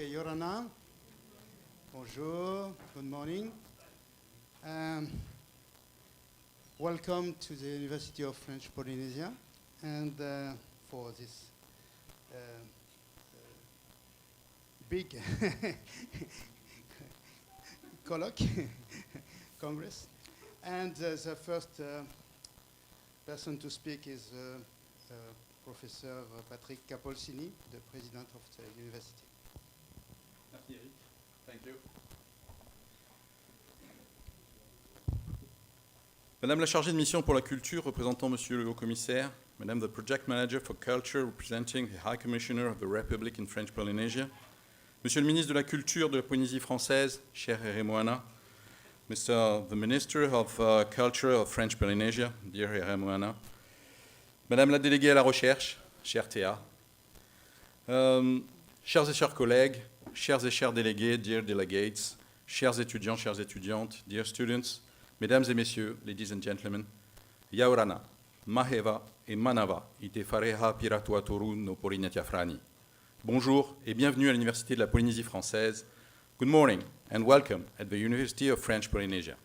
Okay, Yorana. Bonjour. Good morning. Welcome to the University of French Polynesia, and for this big Congress. And the first person to speak is Professor Patrick Capolsini, the president of the university. Merci Eric. Thank you. Madame la chargée de mission pour la culture, représentant Monsieur le Haut-Commissaire, Madame the Project Manager for Culture, representing the High Commissioner of the Republic in French Polynesia, Monsieur le ministre de la Culture de la Polynésie française, cher Eremoana, Mr. the Minister of Culture of French Polynesia, dear Eremoana, Madame la déléguée à la recherche, chère Théa, chers et chers collègues, chers et chers délégués, dear delegates, chers étudiants, chères étudiantes, dear students, mesdames et messieurs, ladies and gentlemen, Yaurana, Maheva et Manava, ite fareha piratua toru no Polynesia frani. Bonjour et bienvenue à l'Université de la Polynésie française. Good morning and welcome at the University of French Polynesia.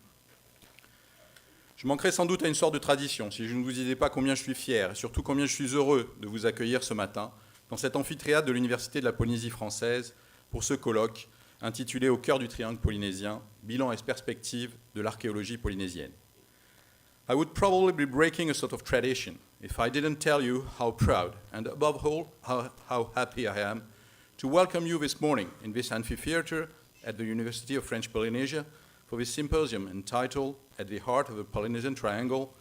Je manquerai sans doute à une sorte de tradition si je ne vous disais pas combien je suis fier et surtout combien je suis heureux de vous accueillir ce matin dans cet amphithéâtre de l'Université de la Polynésie française pour ce colloque intitulé Au cœur du triangle polynésien, bilan et perspectives de l'archéologie polynésienne. I would probably be breaking a sort of tradition if I didn't tell you how proud and above all how happy I am to welcome you this morning in this amphitheater at the University of French Polynesia for this symposium entitled At the Heart of the Polynesian Triangle,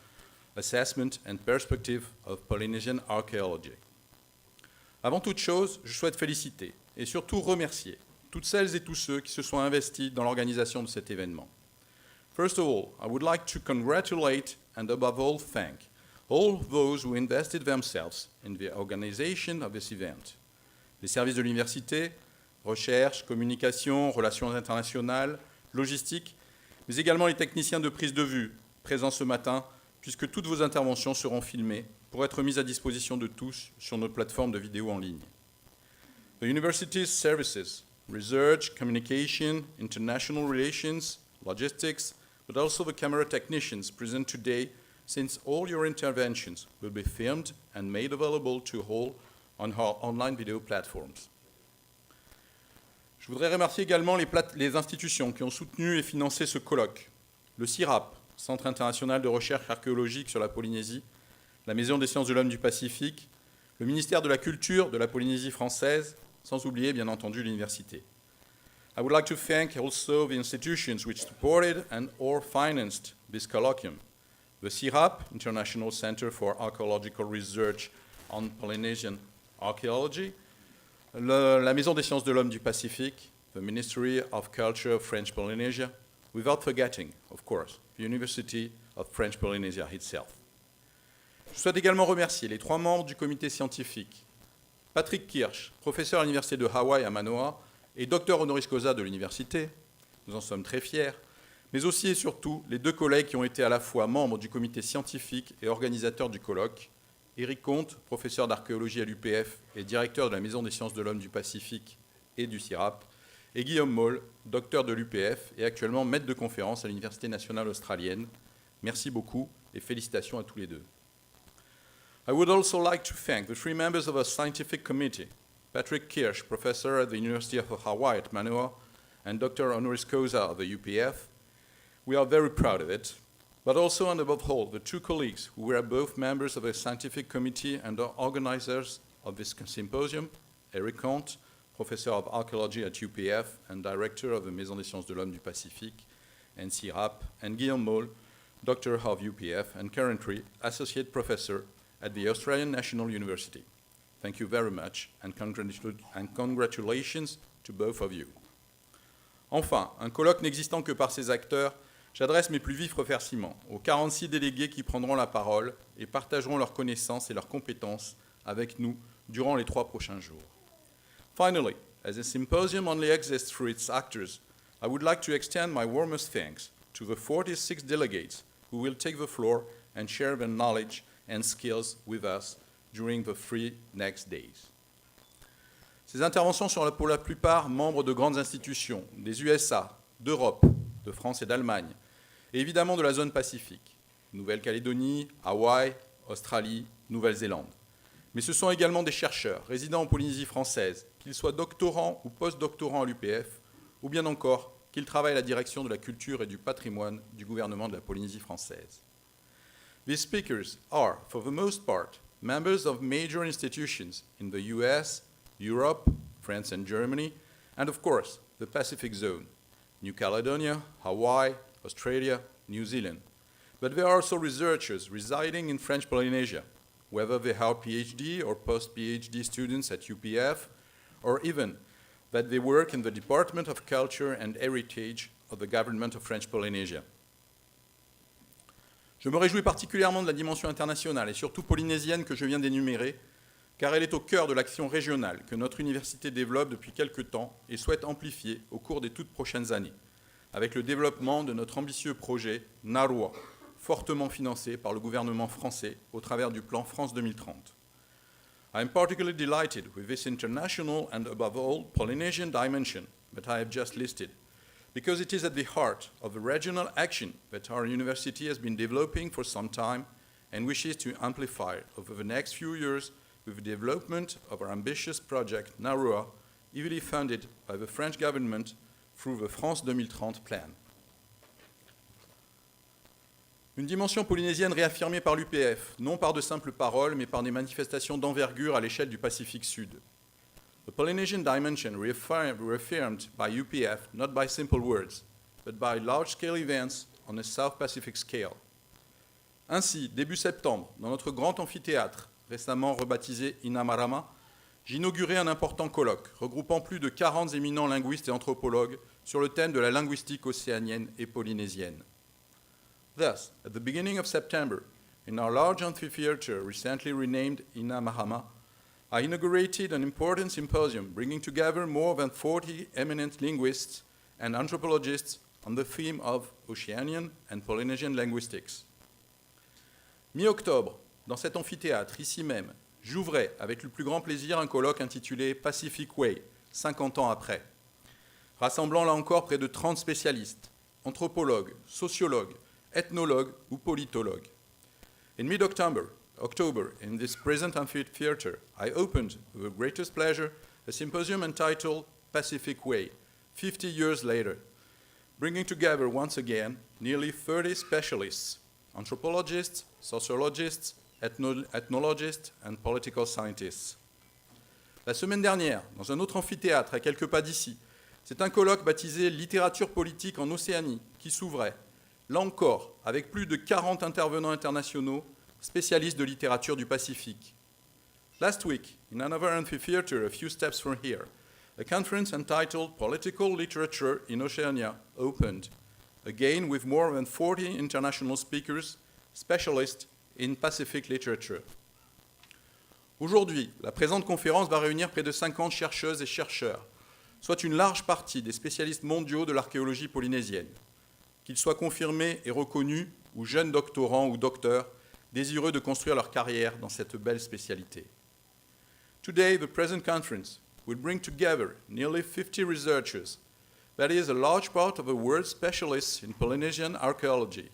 Assessment and Perspective of Polynesian Archaeology. Avant toute chose, je souhaite féliciter et surtout remercier toutes celles et tous ceux qui se sont investis dans l'organisation de cet événement. First of all, I would like to congratulate and above all thank all those who invested themselves in the organization of this event. Les services de l'université, recherche, communication, relations internationales, logistique, mais également les techniciens de prise de vue présents ce matin, puisque toutes vos interventions seront filmées pour être mises à disposition de tous sur notre plateforme de vidéo en ligne. The university's services, research, communication, international relations, logistics, but also the camera technicians present today, since all your interventions will be filmed and made available to all on our online video platforms. Je voudrais remercier également les institutions qui ont soutenu et financé ce colloque. Le CIRAP, Centre international de recherche archéologique sur la Polynésie, la Maison des sciences de l'homme du Pacifique, le ministère de la Culture de la Polynésie française, sans oublier bien entendu l'université. I would like to thank also the institutions which supported and or financed this colloquium. The CIRAP, International Center for Archaeological Research on Polynesian Archaeology, la Maison des sciences de l'homme du Pacifique, the Ministry of Culture of French Polynesia, without forgetting, of course, the University of French Polynesia itself. Je souhaite également remercier les 3 membres du comité scientifique, Patrick Kirsch, professeur à l'Université de Hawaï à Manoa et docteur honoris causa de l'université, nous en sommes très fiers, mais aussi et surtout les 2 collègues qui ont été à la fois membres du comité scientifique et organisateurs du colloque, Éric Comte, professeur d'archéologie à l'UPF et directeur de la Maison des sciences de l'homme du Pacifique et du CIRAP, et Guillaume Moll, docteur de l'UPF et actuellement maître de conférence à l'Université nationale australienne. Merci beaucoup et félicitations à tous les 2. I would also like to thank the 3 members of our scientific committee, Patrick Kirsch, professor at the University of Hawaii at Manoa and doctor honoris causa of the UPF. We are very proud of it. But also and above all, the 2 colleagues who were both members of the scientific committee and are organizers of this symposium, Eric Comte, professor of archaeology at UPF and director of the Maison des sciences de l'homme du Pacifique and CIRAP, and Guillaume Moll, doctor of UPF and currently associate professor at the Australian National University. Thank you very much and congratulations to both of you. Enfin, un colloque n'existant que par ses acteurs, j'adresse mes plus vifs remerciements aux 46 délégués qui prendront la parole et partageront leurs connaissances et leurs compétences avec nous durant les 3 prochains jours. Finally, as a symposium only exists through its actors, I would like to extend my warmest thanks to the 46 delegates who will take the floor and share their knowledge and skills with us during the 3 next days. Ces interventions sont pour la plupart membres de grandes institutions, des USA, d'Europe, de France et d'Allemagne, et évidemment de la zone Pacifique, Nouvelle-Calédonie, Hawaï, Australie, Nouvelle-Zélande. Mais ce sont également des chercheurs résidant en Polynésie française, qu'ils soient doctorants ou post-doctorants à l'UPF, ou bien encore qu'ils travaillent à la direction de la culture et du patrimoine du gouvernement de la Polynésie française. These speakers are, for the most part, members of major institutions in the US, Europe, France and Germany, and of course, the Pacific Zone, New Caledonia, Hawaii, Australia, New Zealand. But there are also researchers residing in French Polynesia, whether they are PhD or post-PhD students at UPF, or even that they work in the Department of Culture and Heritage of the Government of French Polynesia. Je me réjouis particulièrement de la dimension internationale et surtout polynésienne que je viens d'énumérer, car elle est au cœur de l'action régionale que notre université développe depuis quelque temps et souhaite amplifier au cours des toutes prochaines années, avec le développement de notre ambitieux projet Narua, fortement financé par le gouvernement français au travers du plan France 2030. I am particularly delighted with this international and above all Polynesian dimension that I have just listed, because it is at the heart of the regional action that our university has been developing for some time and wishes to amplify over the next few years with the development of our ambitious project Narua, heavily funded by the French government through the France 2030 plan. Une dimension polynésienne réaffirmée par l'UPF, non par de simples paroles, mais par des manifestations d'envergure à l'échelle du Pacifique Sud. The Polynesian dimension reaffirmed by UPF not by simple words, but by large-scale events on a South Pacific scale. Ainsi, début septembre, dans notre grand amphithéâtre, récemment rebaptisé Inamarama, j'inaugurais un important colloque regroupant plus de 40 éminents linguistes et anthropologues sur le thème de la linguistique océanienne et polynésienne. Thus, at the beginning of September, in our large amphitheater recently renamed Inamarama, I inaugurated an important symposium bringing together more than 40 eminent linguists and anthropologists on the theme of Oceanian and Polynesian linguistics. Mi-octobre, dans cet amphithéâtre, ici même, j'ouvrais avec le plus grand plaisir un colloque intitulé Pacific Way, 50 ans après, rassemblant là encore près de 30 spécialistes, anthropologues, sociologues, ethnologues ou politologues. In mid-October, in this present amphitheater, I opened, with the greatest pleasure, a symposium entitled Pacific Way, 50 years later, bringing together once again nearly 30 specialists, anthropologists, sociologists, ethnologists, and political scientists. La semaine dernière, dans un autre amphithéâtre à quelques pas d'ici, c'est un colloque baptisé Littérature politique en Océanie qui s'ouvrait, là encore, avec plus de 40 intervenants internationaux, spécialistes de littérature du Pacifique. Last week, in another amphitheater a few steps from here, a conference entitled Political Literature in Oceania opened, again with more than 40 international speakers, specialists in Pacific literature. Aujourd'hui, la présente conférence va réunir près de 50 chercheuses et chercheurs, soit une large partie des spécialistes mondiaux de l'archéologie polynésienne, qu'ils soient confirmés et reconnus ou jeunes doctorants ou docteurs désireux de construire leur carrière dans cette belle spécialité. Today, the present conference will bring together nearly 50 researchers, that is, a large part of the world's specialists in Polynesian archaeology,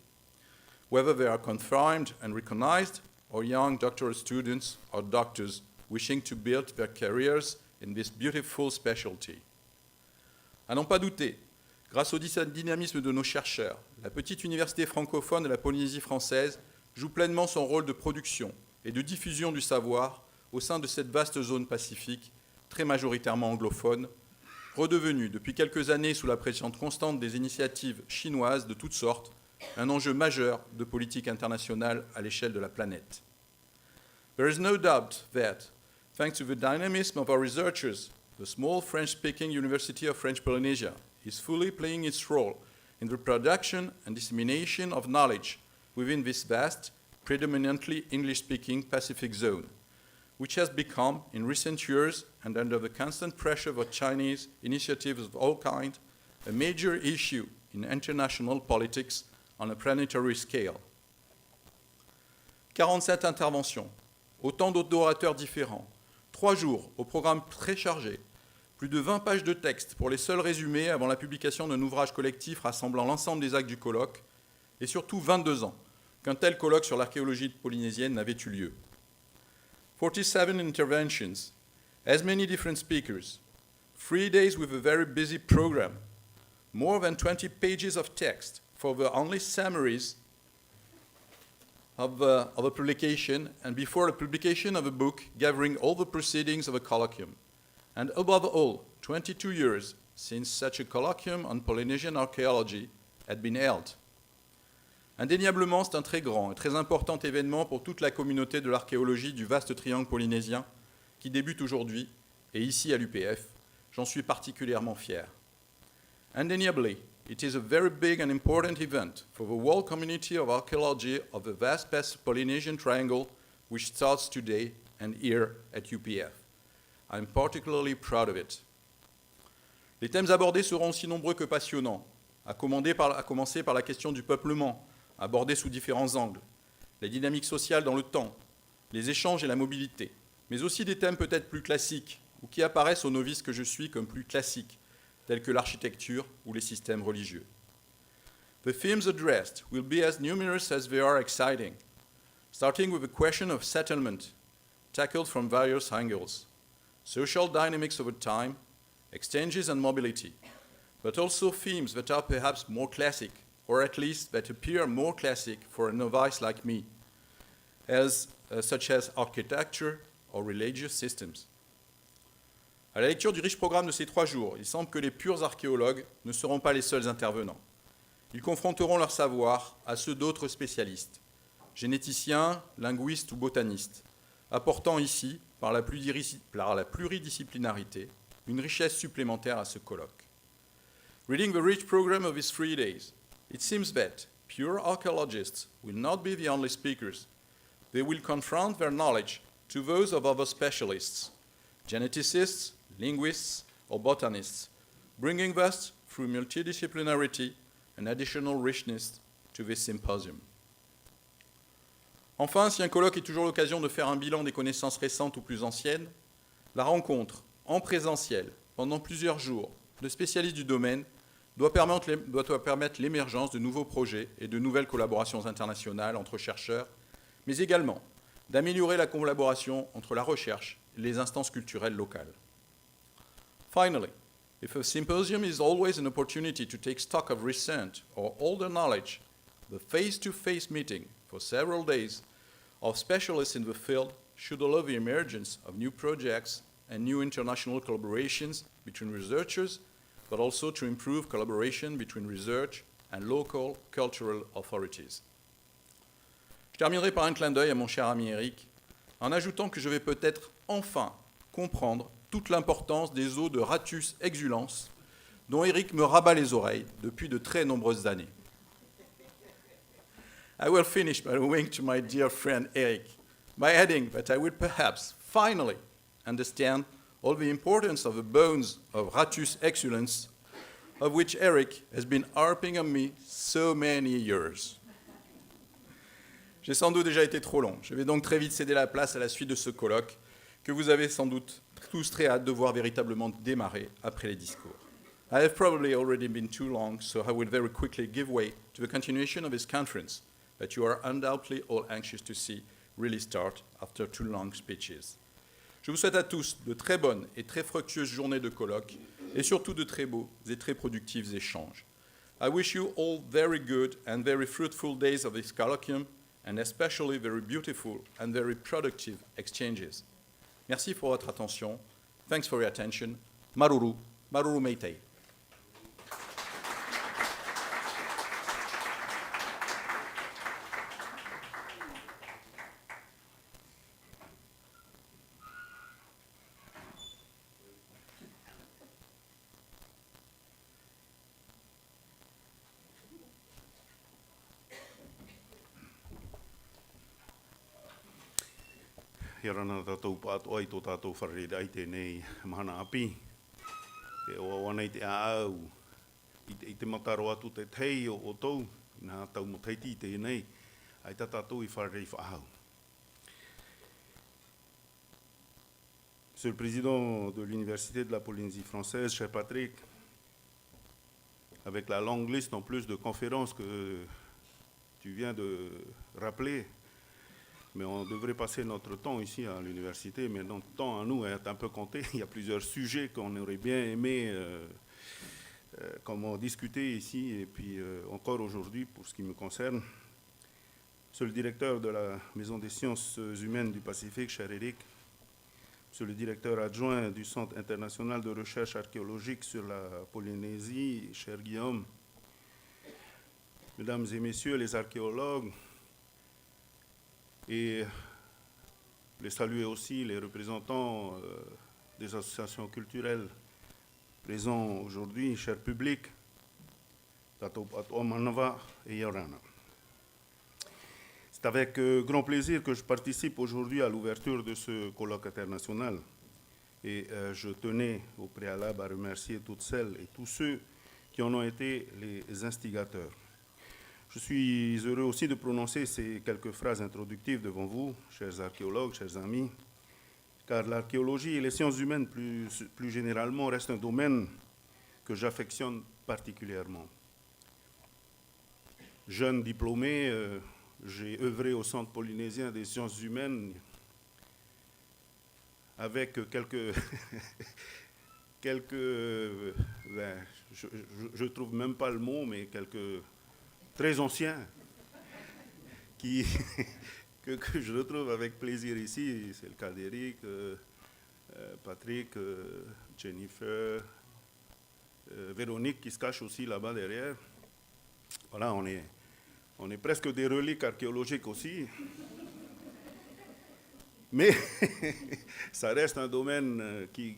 whether they are confirmed and recognized or young doctoral students or doctors wishing to build their careers in this beautiful specialty. À n'en pas douter, grâce au dynamisme de nos chercheurs, la petite université francophone de la Polynésie française joue pleinement son rôle de production et de diffusion du savoir au sein de cette vaste zone pacifique, très majoritairement anglophone, redevenue depuis quelques années sous la pression constante des initiatives chinoises de toutes sortes, un enjeu majeur de politique internationale à l'échelle de la planète. There is no doubt that, thanks to the dynamism of our researchers, the small French-speaking University of French Polynesia is fully playing its role in the production and dissemination of knowledge within this vast, predominantly English-speaking Pacific zone, which has become, in recent years, and under the constant pressure of Chinese initiatives of all kinds, a major issue in international politics on a planetary scale. 47 interventions, autant d'orateurs différents, 3 jours au programme très chargé, plus de 20 pages de texte pour les seuls résumés avant la publication d'un ouvrage collectif rassemblant l'ensemble des actes du colloque, et surtout 22 ans qu'un tel colloque sur l'archéologie polynésienne n'avait eu lieu. 47 interventions, as many different speakers, 3 days with a very busy program, more than 20 pages of text for the only summaries of a publication, and before the publication of a book gathering all the proceedings of a colloquium. And above all, 22 years since such a colloquium on Polynesian archaeology had been held. Indéniablement, c'est un très grand et très important événement pour toute la communauté de l'archéologie du vaste triangle polynésien qui débute aujourd'hui, et ici à l'UPF, j'en suis particulièrement fier. Undeniably, it is a very big and important event for the whole community of archaeology of the vast Polynesian triangle which starts today and here at UPF. I'm particularly proud of it. Les thèmes abordés seront aussi nombreux que passionnants, à commencer par la question du peuplement, abordée sous différents angles, les dynamiques sociales dans le temps, les échanges et la mobilité, mais aussi des thèmes peut-être plus classiques, ou qui apparaissent aux novices que je suis comme plus classiques, tels que l'architecture ou les systèmes religieux. The themes addressed will be as numerous as they are exciting, starting with the question of settlement, tackled from various angles, social dynamics over time, exchanges and mobility, but also themes that are perhaps more classic, or at least that appear more classic for a novice like me, such as architecture or religious systems. À la lecture du riche programme de ces 3 jours, il semble que les purs archéologues ne seront pas les seuls intervenants. Ils confronteront leur savoir à ceux d'autres spécialistes, généticiens, linguistes ou botanistes, apportant ici, par la pluridisciplinarité, une richesse supplémentaire à ce colloque. Reading the rich program of these 3 days, it seems that pure archaeologists will not be the only speakers. They will confront their knowledge to those of other specialists, geneticists, linguists, or botanists, bringing thus, through multidisciplinarity, an additional richness to this symposium. Enfin, si un colloque est toujours l'occasion de faire un bilan des connaissances récentes ou plus anciennes, la rencontre, en présentiel, pendant plusieurs jours, de spécialistes du domaine doit permettre l'émergence de nouveaux projets et de nouvelles collaborations internationales entre chercheurs, mais également d'améliorer la collaboration entre la recherche et les instances culturelles locales. Finally, if a symposium is always an opportunity to take stock of recent or older knowledge, the face-to-face meeting for several days of specialists in the field should allow the emergence of new projects and new international collaborations between researchers, but also to improve collaboration between research and local cultural authorities. Je terminerai par un clin d'œil à mon cher ami Eric, en ajoutant que je vais peut-être enfin comprendre toute l'importance des eaux de Ratus exulans, dont Eric me rabat les oreilles depuis de très nombreuses années. I will finish by owing to my dear friend Eric, by adding that I will perhaps finally understand all the importance of the bones of Ratus exulans, of which Eric has been harping on me so many years. J'ai sans doute déjà été trop long. Je vais donc très vite céder la place à la suite de ce colloque que vous avez sans doute tous très hâte de voir véritablement démarrer après les discours. I have probably already been too long, so I will very quickly give way to the continuation of this conference that you are undoubtedly all anxious to see really start after 2 long speeches. Je vous souhaite à tous de très bonnes et très fructueuses journées de colloque et surtout de très beaux et très productifs échanges. I wish you all very good and very fruitful days of this colloquium and especially very beautiful and very productive exchanges. Merci pour votre attention. Thanks for your attention. Maruru, Maruru Meitei. Ia rana tātou pātoa i tō tātou wharere ai tēnei mahana api. Te oawana i te āau, i te mataro atu te tei o tau, nā tau mo teiti i tēnei, ai tā tātou i wharere i whaahau. Monsieur le Président de l'Université de la Polynésie française, cher Patrick, avec la longue liste en plus de conférences que tu viens de rappeler, mais on devrait passer notre temps ici à l'université, mais notre temps à nous est un peu compté. Il y a plusieurs sujets qu'on aurait bien aimé comment discuter ici, et puis encore aujourd'hui, pour ce qui me concerne. Monsieur le directeur de la Maison des sciences humaines du Pacifique, cher Eric, Monsieur le directeur adjoint du Centre international de recherche archéologique sur la Polynésie, cher Guillaume, Mesdames et Messieurs les archéologues, et les saluer aussi les représentants des associations culturelles présents aujourd'hui, cher public, Tato Pato Manava et Yorana. C'est avec grand plaisir que je participe aujourd'hui à l'ouverture de ce colloque international. Et je tenais au préalable à remercier toutes celles et tous ceux qui en ont été les instigateurs. Je suis heureux aussi de prononcer ces quelques phrases introductives devant vous, chers archéologues, chers amis, car l'archéologie et les sciences humaines plus généralement restent un domaine que j'affectionne particulièrement. Jeune diplômé, j'ai œuvré au Centre polynésien des sciences humaines avec quelques, je trouve même pas le mot, mais quelques très anciens que je retrouve avec plaisir ici. C'est le cas d'Éric, Patrick, Jennifer, Véronique qui se cache aussi là-bas derrière. Voilà, on est presque des reliques archéologiques aussi. Mais ça reste un domaine qui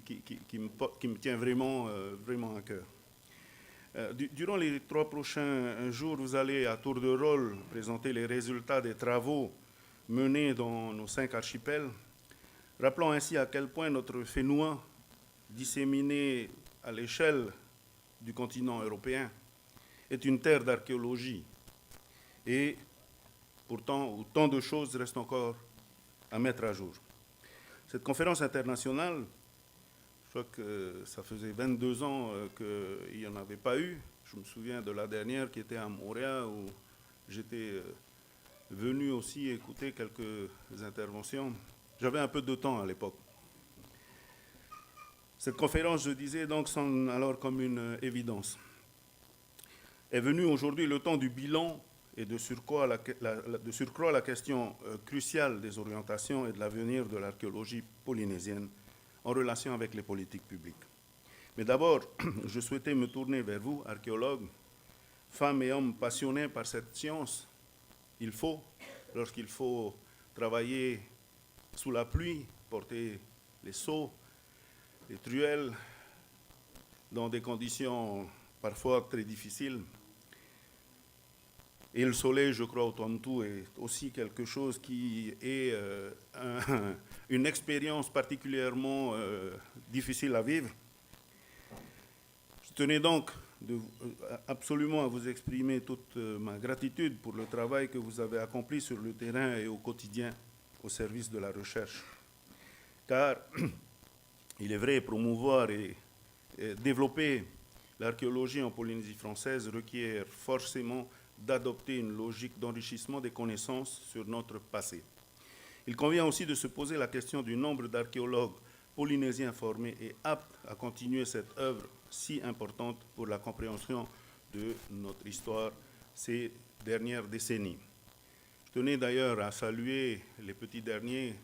me tient vraiment à cœur. Durant les 3 prochains jours, vous allez à tour de rôle présenter les résultats des travaux menés dans nos 5 archipels, rappelant ainsi à quel point notre Fénois, disséminé à l'échelle du continent européen, est une terre d'archéologie. Et pourtant, tant de choses restent encore à mettre à jour. Cette conférence internationale, je crois que ça faisait 22 ans qu'il n'y en avait pas eu. Je me souviens de la dernière qui était à Montréal, où j'étais venu aussi écouter quelques interventions. J'avais un peu de temps à l'époque. Cette conférence, je disais, donc, sonne alors comme une évidence. Est venu aujourd'hui le temps du bilan et de surcroît la question cruciale des orientations et de l'avenir de l'archéologie polynésienne en relation avec les politiques publiques. Mais d'abord, je souhaitais me tourner vers vous, archéologues, femmes et hommes passionnés par cette science. Lorsqu'il faut travailler sous la pluie, porter les seaux, les truelles, dans des conditions parfois très difficiles. Et le soleil, je crois, au Tuamotu est aussi quelque chose qui est une expérience particulièrement difficile à vivre. Je tenais donc absolument à vous exprimer toute ma gratitude pour le travail que vous avez accompli sur le terrain et au quotidien au service de la recherche. Car il est vrai, promouvoir et développer l'archéologie en Polynésie française requiert forcément d'adopter une logique d'enrichissement des connaissances sur notre passé. Il convient aussi de se poser la question du nombre d'archéologues polynésiens formés et aptes à continuer cette œuvre si importante pour la compréhension de notre histoire ces dernières décennies. Je tenais d'ailleurs à saluer les petits derniers,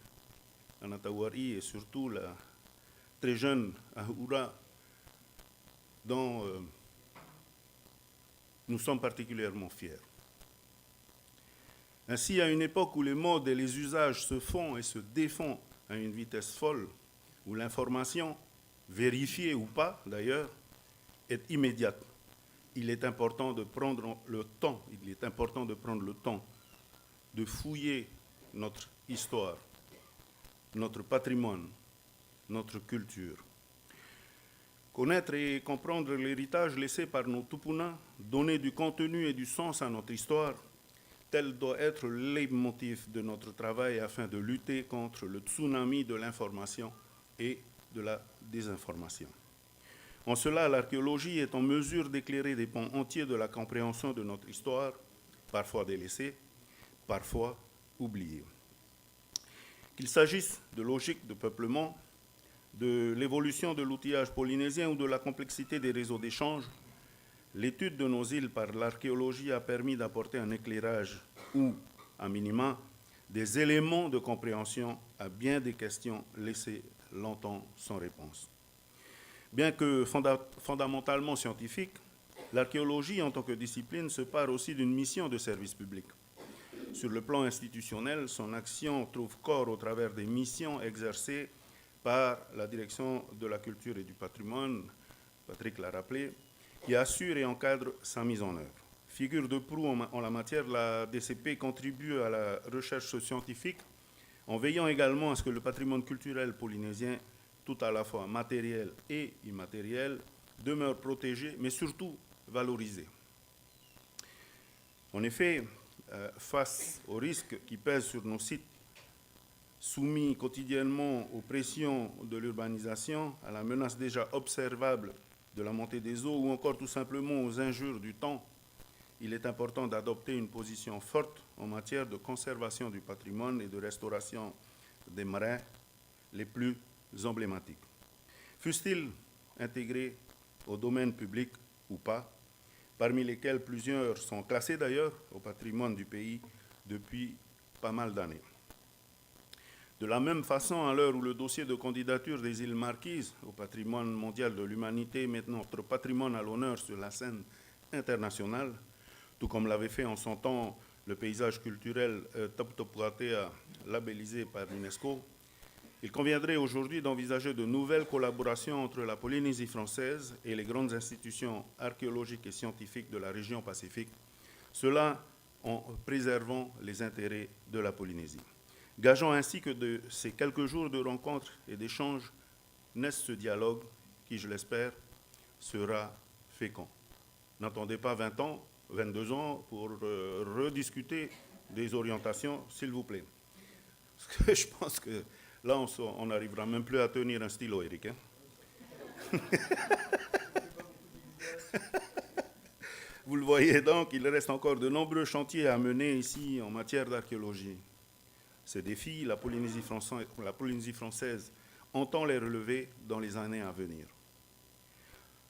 Anatawari, et surtout la très jeune Ahura, dont nous sommes particulièrement fiers. Ainsi, à une époque où les modes et les usages se font et se défont à une vitesse folle, où l'information, vérifiée ou pas d'ailleurs, est immédiate, il est important de prendre le temps de fouiller notre histoire, notre patrimoine, notre culture. Connaître et comprendre l'héritage laissé par nos tupuna, donner du contenu et du sens à notre histoire, tel doit être le leitmotiv de notre travail afin de lutter contre le tsunami de l'information et de la désinformation. En cela, l'archéologie est en mesure d'éclairer des pans entiers de la compréhension de notre histoire, parfois délaissée, parfois oubliée. Qu'il s'agisse de logique de peuplement, de l'évolution de l'outillage polynésien ou de la complexité des réseaux d'échange, l'étude de nos îles par l'archéologie a permis d'apporter un éclairage ou, à minima, des éléments de compréhension à bien des questions laissées longtemps sans réponse. Bien que fondamentalement scientifique, l'archéologie en tant que discipline se pare aussi d'une mission de service public. Sur le plan institutionnel, son action trouve corps au travers des missions exercées par la direction de la culture et du patrimoine, Patrick l'a rappelé, qui assure et encadre sa mise en œuvre. Figure de proue en la matière, la DCP contribue à la recherche scientifique en veillant également à ce que le patrimoine culturel polynésien, tout à la fois matériel et immatériel, demeure protégé, mais surtout valorisé. En effet, face aux risques qui pèsent sur nos sites, soumis quotidiennement aux pressions de l'urbanisation, à la menace déjà observable de la montée des eaux ou encore tout simplement aux injures du temps, il est important d'adopter une position forte en matière de conservation du patrimoine et de restauration des marins les plus emblématiques. Fussent-ils intégrés au domaine public ou pas, parmi lesquels plusieurs sont classés d'ailleurs au patrimoine du pays depuis pas mal d'années. De la même façon, à l'heure où le dossier de candidature des îles Marquises au patrimoine mondial de l'humanité met notre patrimoine à l'honneur sur la scène internationale, tout comme l'avait fait en son temps le paysage culturel Taputopuratea labellisé par l'UNESCO, il conviendrait aujourd'hui d'envisager de nouvelles collaborations entre la Polynésie française et les grandes institutions archéologiques et scientifiques de la région Pacifique, cela en préservant les intérêts de la Polynésie. Gageons ainsi que de ces quelques jours de rencontres et d'échanges naisse ce dialogue qui, je l'espère, sera fécond. N'attendez pas 20 ans, 22 ans pour rediscuter des orientations, s'il vous plaît. Parce que je pense que là, on n'arrivera même plus à tenir un stylo, Eric. Hein? Vous le voyez donc, il reste encore de nombreux chantiers à mener ici en matière d'archéologie. Ces défis, la Polynésie française entend les relever dans les années à venir.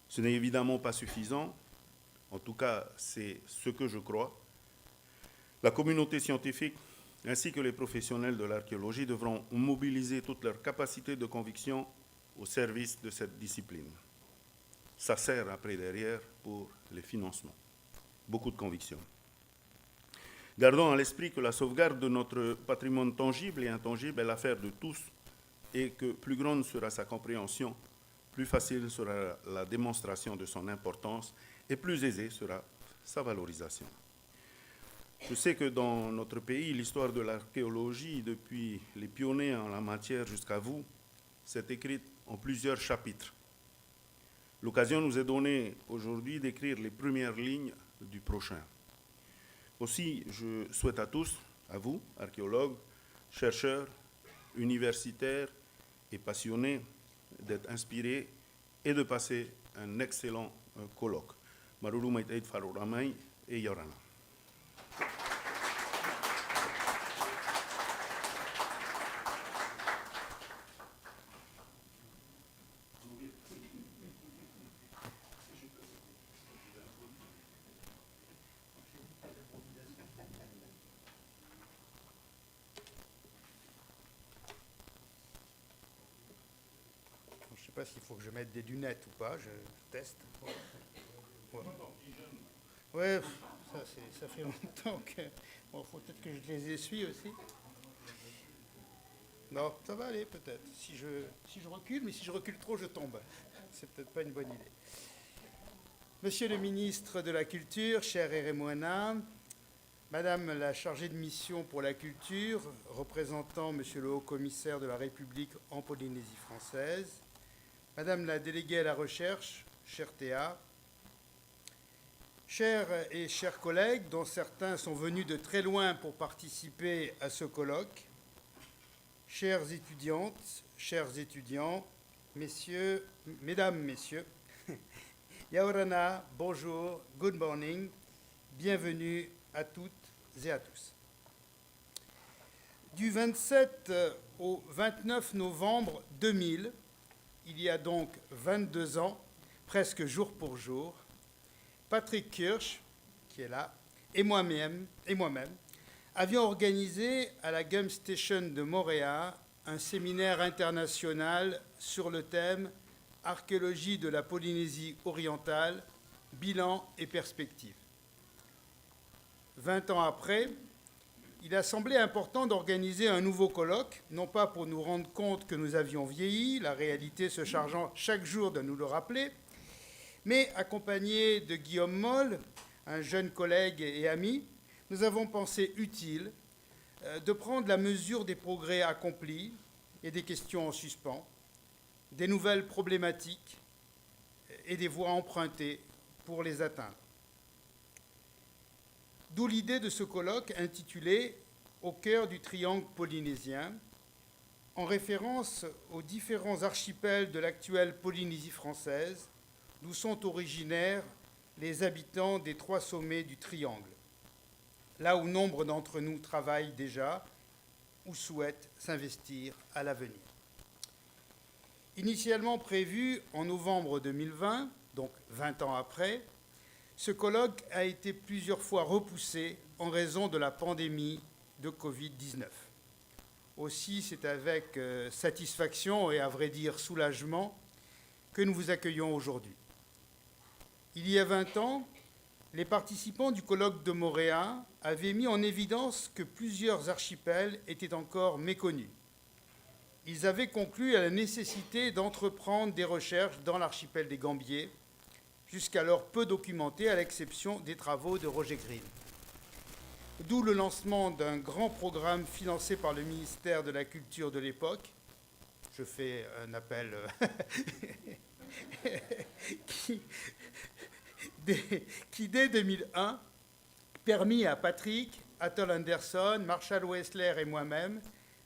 Ce n'est évidemment pas suffisant, en tout cas c'est ce que je crois. La communauté scientifique ainsi que les professionnels de l'archéologie devront mobiliser toutes leurs capacités de conviction au service de cette discipline. Ça sert après derrière pour les financements. Beaucoup de conviction. Gardons à l'esprit que la sauvegarde de notre patrimoine tangible et intangible est l'affaire de tous et que plus grande sera sa compréhension, plus facile sera la démonstration de son importance et plus aisée sera sa valorisation. Je sais que dans notre pays, l'histoire de l'archéologie, depuis les pionniers en la matière jusqu'à vous, s'est écrite en plusieurs chapitres. L'occasion nous est donnée aujourd'hui d'écrire les premières lignes du prochain. Aussi, je souhaite à tous, à vous, archéologues, chercheurs, universitaires et passionnés, d'être inspirés et de passer un excellent colloque. Maruru Maitaid Faroramai et Yorana. Je ne sais pas s'il faut que je mette des lunettes ou pas, je teste. Ouais, ça fait longtemps que... Bon, faut peut-être que je les essuie aussi. Non, ça va aller peut-être. Si je recule, mais si je recule trop, je tombe. C'est peut-être pas une bonne idée. Monsieur le ministre de la Culture, cher Eremoana, Madame la chargée de mission pour la culture, représentant Monsieur le haut-commissaire de la République en Polynésie française, Madame la déléguée à la recherche, chère Théa, chers et chers collègues, dont certains sont venus de très loin pour participer à ce colloque, chères étudiantes, chers étudiants, messieurs, mesdames, messieurs, Yaorana, bonjour, good morning, bienvenue à toutes et à tous. Du 27 au 29 novembre 2000, il y a donc 22 ans, presque jour pour jour, Patrick Kirsch, qui est là, et moi-même avions organisé à la Gum Station de Montréal un séminaire international sur le thème « Archéologie de la Polynésie orientale, bilan et perspectives ». 20 ans après, il a semblé important d'organiser un nouveau colloque, non pas pour nous rendre compte que nous avions vieilli, la réalité se chargeant chaque jour de nous le rappeler, mais accompagné de Guillaume Moll, un jeune collègue et ami, nous avons pensé utile de prendre la mesure des progrès accomplis et des questions en suspens, des nouvelles problématiques et des voies empruntées pour les atteindre. D'où l'idée de ce colloque intitulé « Au cœur du triangle polynésien », en référence aux différents archipels de l'actuelle Polynésie française, d'où sont originaires les habitants des 3 sommets du triangle, là où nombre d'entre nous travaillent déjà ou souhaitent s'investir à l'avenir. Initialement prévu en novembre 2020, donc 20 ans après, ce colloque a été plusieurs fois repoussé en raison de la pandémie de Covid-19. Aussi, c'est avec satisfaction et à vrai dire soulagement que nous vous accueillons aujourd'hui. Il y a 20 ans, les participants du colloque de Montréal avaient mis en évidence que plusieurs archipels étaient encore méconnus. Ils avaient conclu à la nécessité d'entreprendre des recherches dans l'archipel des Gambiers, jusqu'alors peu documentés à l'exception des travaux de Roger Green. D'où le lancement d'un grand programme financé par le ministère de la Culture de l'époque. Je fais un appel qui, dès 2001, permit à Patrick, Athol Anderson, Marshall Wessler et moi-même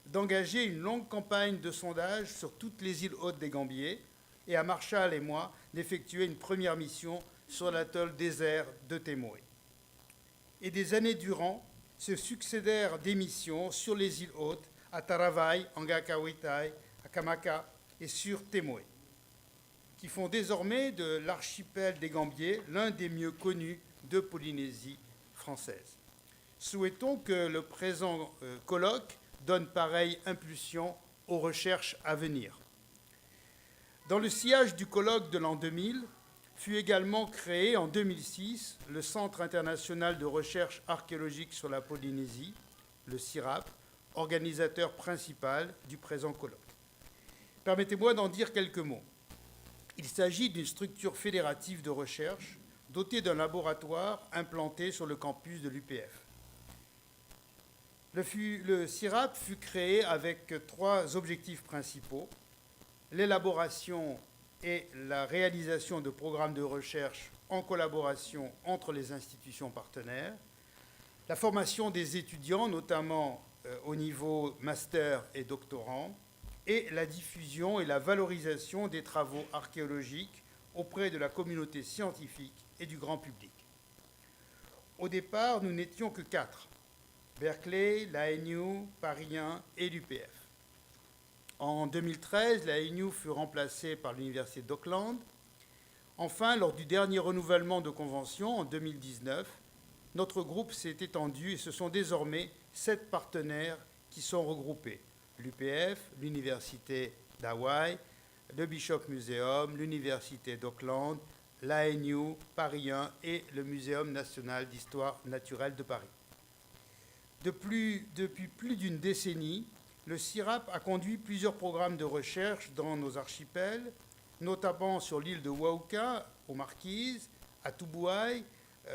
d'engager une longue campagne de sondage sur toutes les îles hautes des Gambiers et à Marshall et moi d'effectuer une première mission sur l'atoll désert de Temoé. Et des années durant, se succédèrent des missions sur les îles hautes, à Taravai, Angakawitai, à Kamaka et sur Temoé, qui font désormais de l'archipel des Gambiers l'un des mieux connus de Polynésie française. Souhaitons que le présent colloque donne pareille impulsion aux recherches à venir. Dans le sillage du colloque de l'an 2000, fut également créé en 2006 le Centre international de recherche archéologique sur la Polynésie, le CIRAP, organisateur principal du présent colloque. Permettez-moi d'en dire quelques mots. Il s'agit d'une structure fédérative de recherche dotée d'un laboratoire implanté sur le campus de l'UPF. Le CIRAP fut créé avec 3 objectifs principaux: l'élaboration et la réalisation de programmes de recherche en collaboration entre les institutions partenaires, la formation des étudiants, notamment au niveau master et doctorant, et la diffusion et la valorisation des travaux archéologiques auprès de la communauté scientifique et du grand public. Au départ, nous n'étions que 4, Berkeley, l'ANU, Paris 1 et l'UPF. En 2013, l'ANU fut remplacée par l'Université d'Auckland. Enfin, lors du dernier renouvellement de convention, en 2019, notre groupe s'est étendu et ce sont désormais 7 partenaires qui sont regroupés. L'UPF, l'Université d'Hawaï, le Bishop Museum, l'Université d'Auckland, l'ANU, Paris 1 et le Muséum national d'histoire naturelle de Paris. Depuis plus d'une décennie, le CIRAP a conduit plusieurs programmes de recherche dans nos archipels, notamment sur l'île de Wauka, aux Marquises, à Tubuai,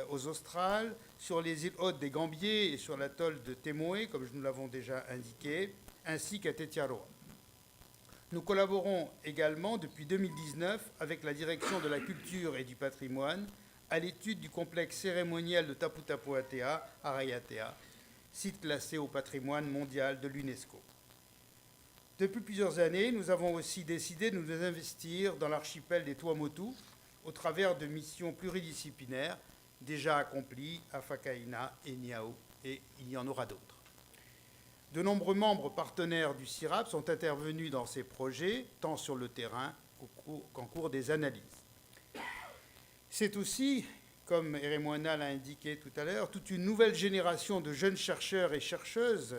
aux Australes, sur les îles hautes des Gambiers et sur l'atoll de Temoé, comme nous l'avons déjà indiqué, ainsi qu'à Tetiaroa. Nous collaborons également depuis 2019 avec la Direction de la Culture et du Patrimoine à l'étude du complexe cérémoniel de Taputapuatea à Rayatea, site classé au patrimoine mondial de l'UNESCO. Depuis plusieurs années, nous avons aussi décidé de nous investir dans l'archipel des Tuamotu au travers de missions pluridisciplinaires déjà accomplies à Whakaina et Niao, et il y en aura d'autres. De nombreux membres partenaires du CIRAP sont intervenus dans ces projets, tant sur le terrain qu'en cours des analyses. C'est aussi, comme Eremoana l'a indiqué tout à l'heure, toute une nouvelle génération de jeunes chercheurs et chercheuses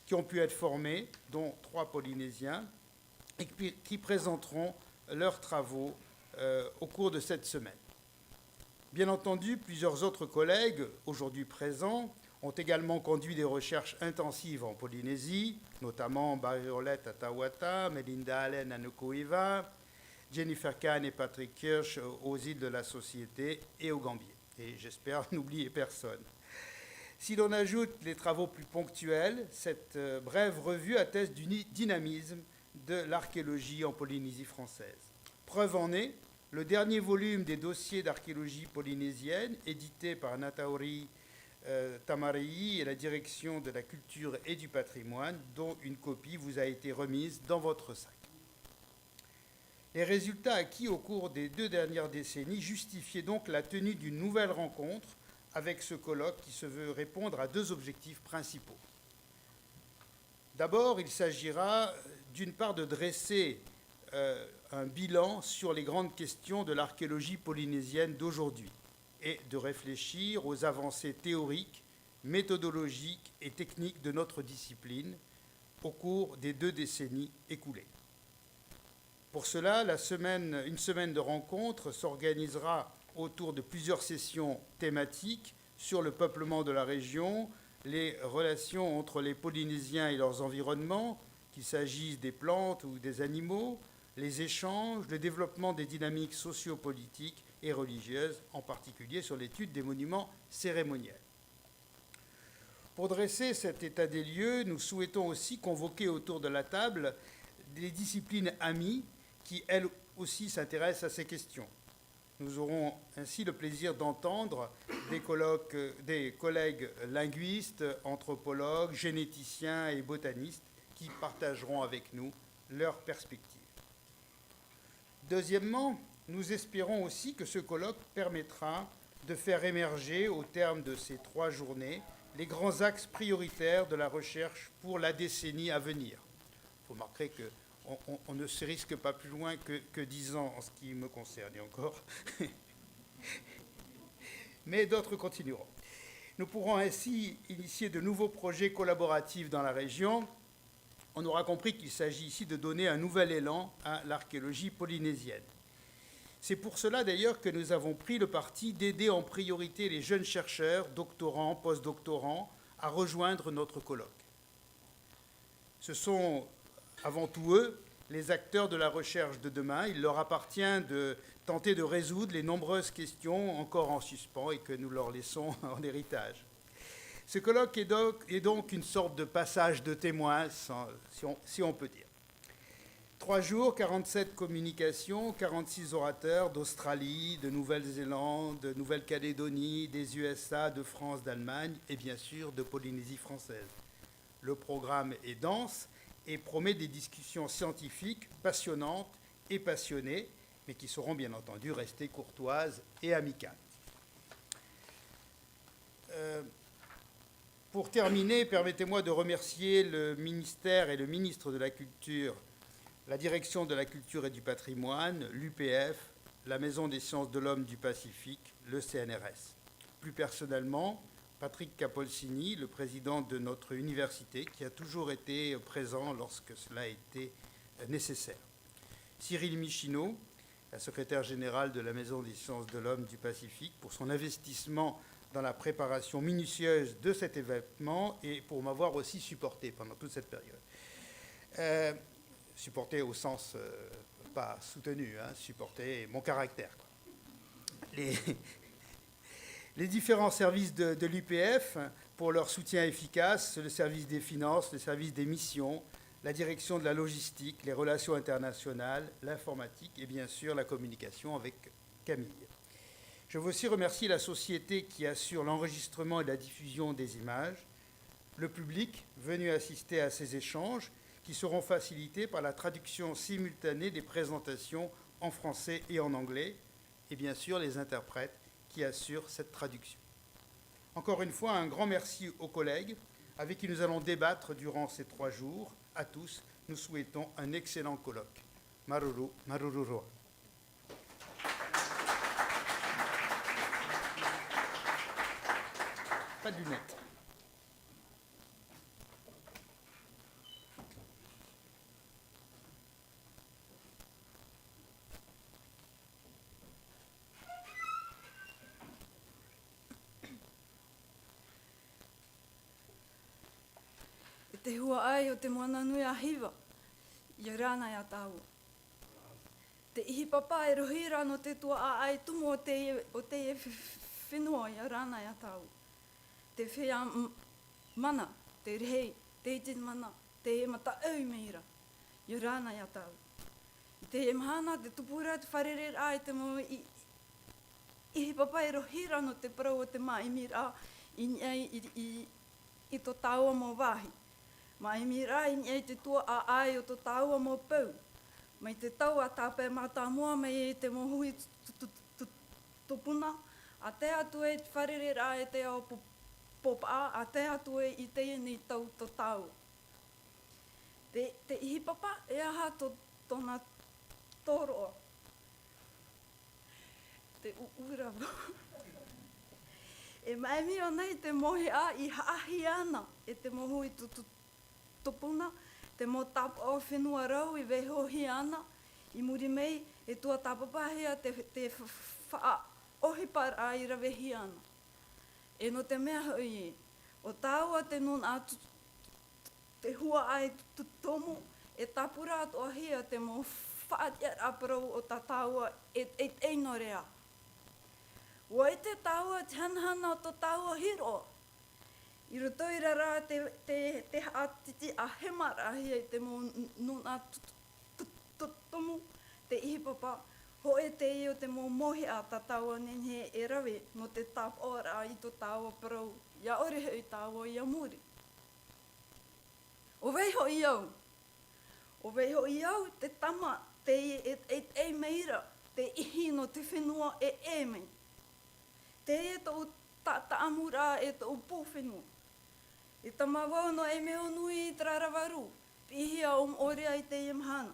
qui ont pu être formés, dont 3 Polynésiens, et qui présenteront leurs travaux au cours de cette semaine. Bien entendu, plusieurs autres collègues, aujourd'hui présents, ont également conduit des recherches intensives en Polynésie, notamment Violette à Tawata, Melinda Allen à Nuku'iva, Jennifer Kahn et Patrick Kirsch aux îles de la Société et au Gambier. Et j'espère n'oublier personne. Si l'on ajoute les travaux plus ponctuels, cette brève revue atteste du dynamisme de l'archéologie en Polynésie française. Preuve en est le dernier volume des dossiers d'archéologie polynésienne, édité par Nataori Tamarii et la direction de la culture et du patrimoine, dont une copie vous a été remise dans votre sac. Les résultats acquis au cours des 2 dernières décennies justifiaient donc la tenue d'une nouvelle rencontre avec ce colloque qui se veut répondre à 2 objectifs principaux. D'abord, il s'agira d'une part de dresser un bilan sur les grandes questions de l'archéologie polynésienne d'aujourd'hui et de réfléchir aux avancées théoriques, méthodologiques et techniques de notre discipline au cours des 2 décennies écoulées. Pour cela, une semaine de rencontres s'organisera autour de plusieurs sessions thématiques sur le peuplement de la région, les relations entre les Polynésiens et leurs environnements, qu'il s'agisse des plantes ou des animaux, les échanges, le développement des dynamiques sociopolitiques et religieuses, en particulier sur l'étude des monuments cérémoniels. Pour dresser cet état des lieux, nous souhaitons aussi convoquer autour de la table des disciplines amies qui, elles aussi, s'intéressent à ces questions. Nous aurons ainsi le plaisir d'entendre des collègues linguistes, anthropologues, généticiens et botanistes qui partageront avec nous leurs perspectives. Deuxièmement, nous espérons aussi que ce colloque permettra de faire émerger, au terme de ces 3 journées, les grands axes prioritaires de la recherche pour la décennie à venir. Vous remarquerez qu'on ne se risque pas plus loin que 10 ans en ce qui me concerne, et encore. Mais d'autres continueront. Nous pourrons ainsi initier de nouveaux projets collaboratifs dans la région. On aura compris qu'il s'agit ici de donner un nouvel élan à l'archéologie polynésienne. C'est pour cela d'ailleurs que nous avons pris le parti d'aider en priorité les jeunes chercheurs, doctorants, postdoctorants, à rejoindre notre colloque. Ce sont avant tout eux les acteurs de la recherche de demain. Il leur appartient de tenter de résoudre les nombreuses questions encore en suspens et que nous leur laissons en héritage. Ce colloque est donc une sorte de passage de témoins, si on peut dire. 3 jours, 47 communications, 46 orateurs d'Australie, de Nouvelle-Zélande, de Nouvelle-Calédonie, des USA, de France, d'Allemagne et bien sûr de Polynésie française. Le programme est dense et promet des discussions scientifiques passionnantes et passionnées, mais qui sauront bien entendu rester courtoises et amicales. Pour terminer, permettez-moi de remercier le ministère et le ministre de la Culture, la Direction de la Culture et du Patrimoine, l'UPF, la Maison des Sciences de l'Homme du Pacifique, le CNRS. Plus personnellement, Patrick Capolsini, le président de notre université, qui a toujours été présent lorsque cela a été nécessaire. Cyril Michino, la secrétaire générale de la Maison des Sciences de l'Homme du Pacifique, pour son investissement dans la préparation minutieuse de cet événement et pour m'avoir aussi supporté pendant toute cette période. Supporté au sens, pas soutenu, supporté mon caractère. Les différents services de l'UPF pour leur soutien efficace, le service des finances, le service des missions, la direction de la logistique, les relations internationales, l'informatique et bien sûr la communication avec Camille. Je veux aussi remercier la société qui assure l'enregistrement et la diffusion des images, le public venu assister à ces échanges qui seront facilités par la traduction simultanée des présentations en français et en anglais, et bien sûr les interprètes qui assurent cette traduction. Encore une fois, un grand merci aux collègues avec qui nous allons débattre durant ces 3 jours. À tous, nous souhaitons un excellent colloque. Maruru, maruru roa. Pas de lunettes. Te hua ai o te moana nui a hiwa, i rāna ia tāu. Te ihi papa e rohira no te tua a ai tumu o te whenua i rāna ia tāu. Te whea mana, te rehei, te iti mana, te e mata au meira, i rāna ia tāu. I te e mahana, te tupura, te wharerer ai te mo ihi papa e rohira no te parau o te maimira i to tāua mō wāhi. Mai mira i ei te tua a ai o to tāua mō pau. Mai te tau a tāpē mātā mua mai e te mohui tupuna. A te atu e te wharerera e te ao popa a te atu e i te ni tau to tāua. Te ihi papa e aha tōna tōroa. Te uurawa. E maimi o nei te mohi a i haahi ana e te mohui tupuna, te mo tap o whenua rau i wehohi ana, i muri mei e tua tapapahia te wha ohipar a i rawehi ana. E no te mea hui e, o tāua te nun a te hua ai tomu, e tapura atu ahia te mo whaatiat aparau o ta tāua e eino rea. Wa i te tāua te hanhana o to tāua hiro. I roto i rara te haatiti a hemara hia i te mo nuna tomu, te ihi papa, ho e te i o te mo mohi a ta tāua nenhe e rawe no te tap ora i to tāua parau, ia orehe i tāua i a muri. O weiho i au. O weiho i au te tama, te e meira, te ihi no te whenua e mei. Te e tō taamura e tō pūwhenua. I tama wau no e meo nui i traravaru, pihia orea i te imhana.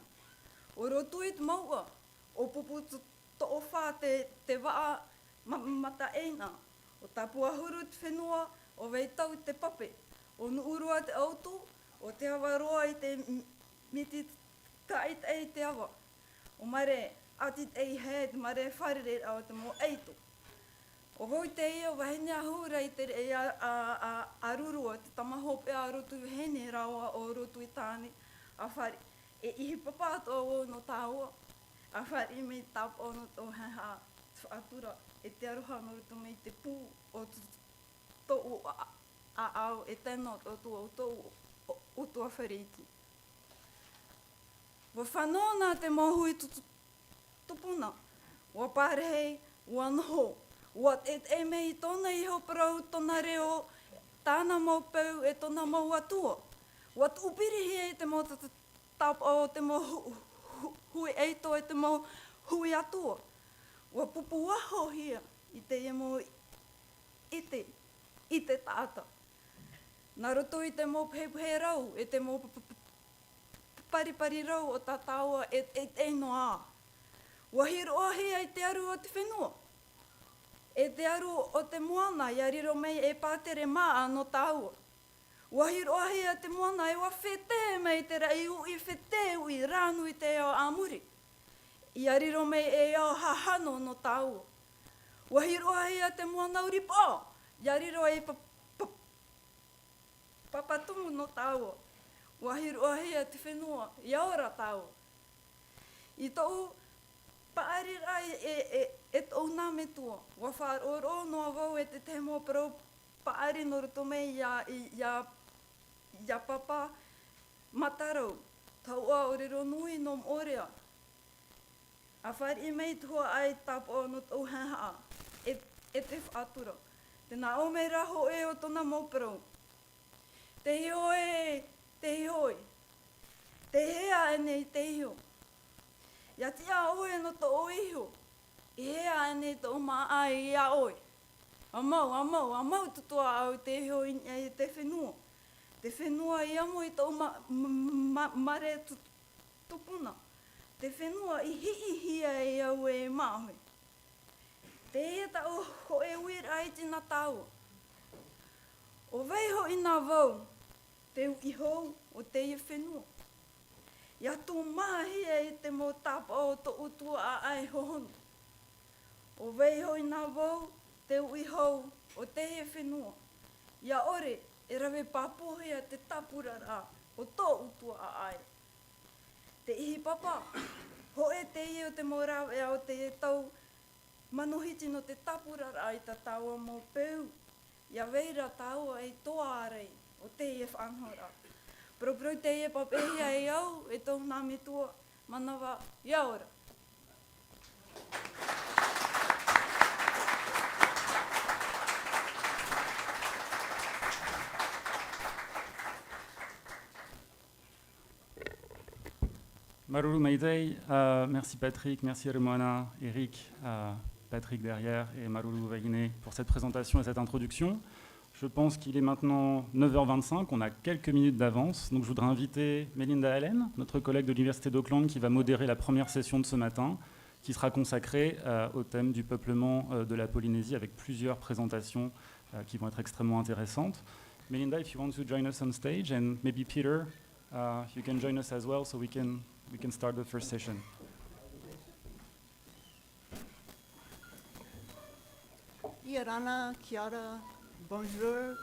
O rotu i te maua, o pupu to o whā te waa mata eina. O tapua huru te whenua, o weitau te pape. O nuurua te autu, o te hawaroa i te miti tait ei te awa. O mare atit ei he, te mare wharere au te mo eitu. O hoi te ia wahene ahura i te rei a rurua, te tamahope a rotu hene rawa o rotu i tāne a whari. E ihi papa ato o no tāua, a whari me tap o no tō heha atura. E te aroha no rotu me te pū o tō a au, e tēnā o tō o tō a whariti. Wa whanona te mohui tupuna, wa pārehei, wa noho. Wat e mei tōna iho parau tōna reo, tāna mau pau e tōna mau atua. Wat upirihi e te mau tap o te mau hui eito e te mau hui atua. Wa pupu aho hia i te e mau i te tāta. Nā roto i te mau pehe rau, e te mau paripari rau o tā tāua e no a. Wa hiro ahia i te aru o te whenua. E te aru o te moana, ia riro mei e pātere maa no tāua. Wahiro ahia te moana e wa whetē mei te rei ui whetē ui rānu i te ao āmuri. Ia riro mei e ao hahano no tāua. Wahiro ahia te moana uri pā, ia riro e papatumu no tāua. Wahiro ahia te whenua, ia ora tāua. I tōu paarira e tō nā me tua. Wa whaaro noa wau e te te mo parau paari no roto mei ia papa matarau. Taua o riro nui no morea. A whari mei tua ai tapo no tō heha e te whātura. Tēnā o mei raho e o tōna mo parau. Te hioi. a nei te iho. Ia te a oe no to o iho. E a nei to ma ai a oe. A mau tutua au te iho i te whenua. Te whenua i amo i tō mare tupuna. Te whenua i hia e au e mahoe. Te eta o ho e wira ai tina tāua. O weiho i nā vau, te uki hou o te ia whenua. Ia tō mahia i te mō tapa o tō utua a ai hohonu. O weiho i nā vau, te uki hou o te ia whenua. Ia ore, e rawe pāpohea te tapurara o tō utua a ai. Te ihi papa, ho e te ia o te morawe o te e tau manohiti no te tapurara i ta taua mō peu. Ia weira taua e toa arei o te ia whanhora. Pro te ia papehia e au e tō nā mitua manawa ia ora. Maruru Maidei, merci Patrick, merci Remoana, Eric, Patrick derrière et Maruru Vaguiné pour cette présentation et cette introduction. Je pense qu'il est maintenant 9h25, on a quelques minutes d'avance, donc je voudrais inviter Melinda Allen, notre collègue de l'Université d'Auckland, qui va modérer la première session de ce matin, qui sera consacrée au thème du peuplement de la Polynésie, avec plusieurs présentations qui vont être extrêmement intéressantes. Melinda, if you want to join us on stage, and maybe Peter, you can join us as well, so we can start the first session. Iarana, Kiara, bonjour,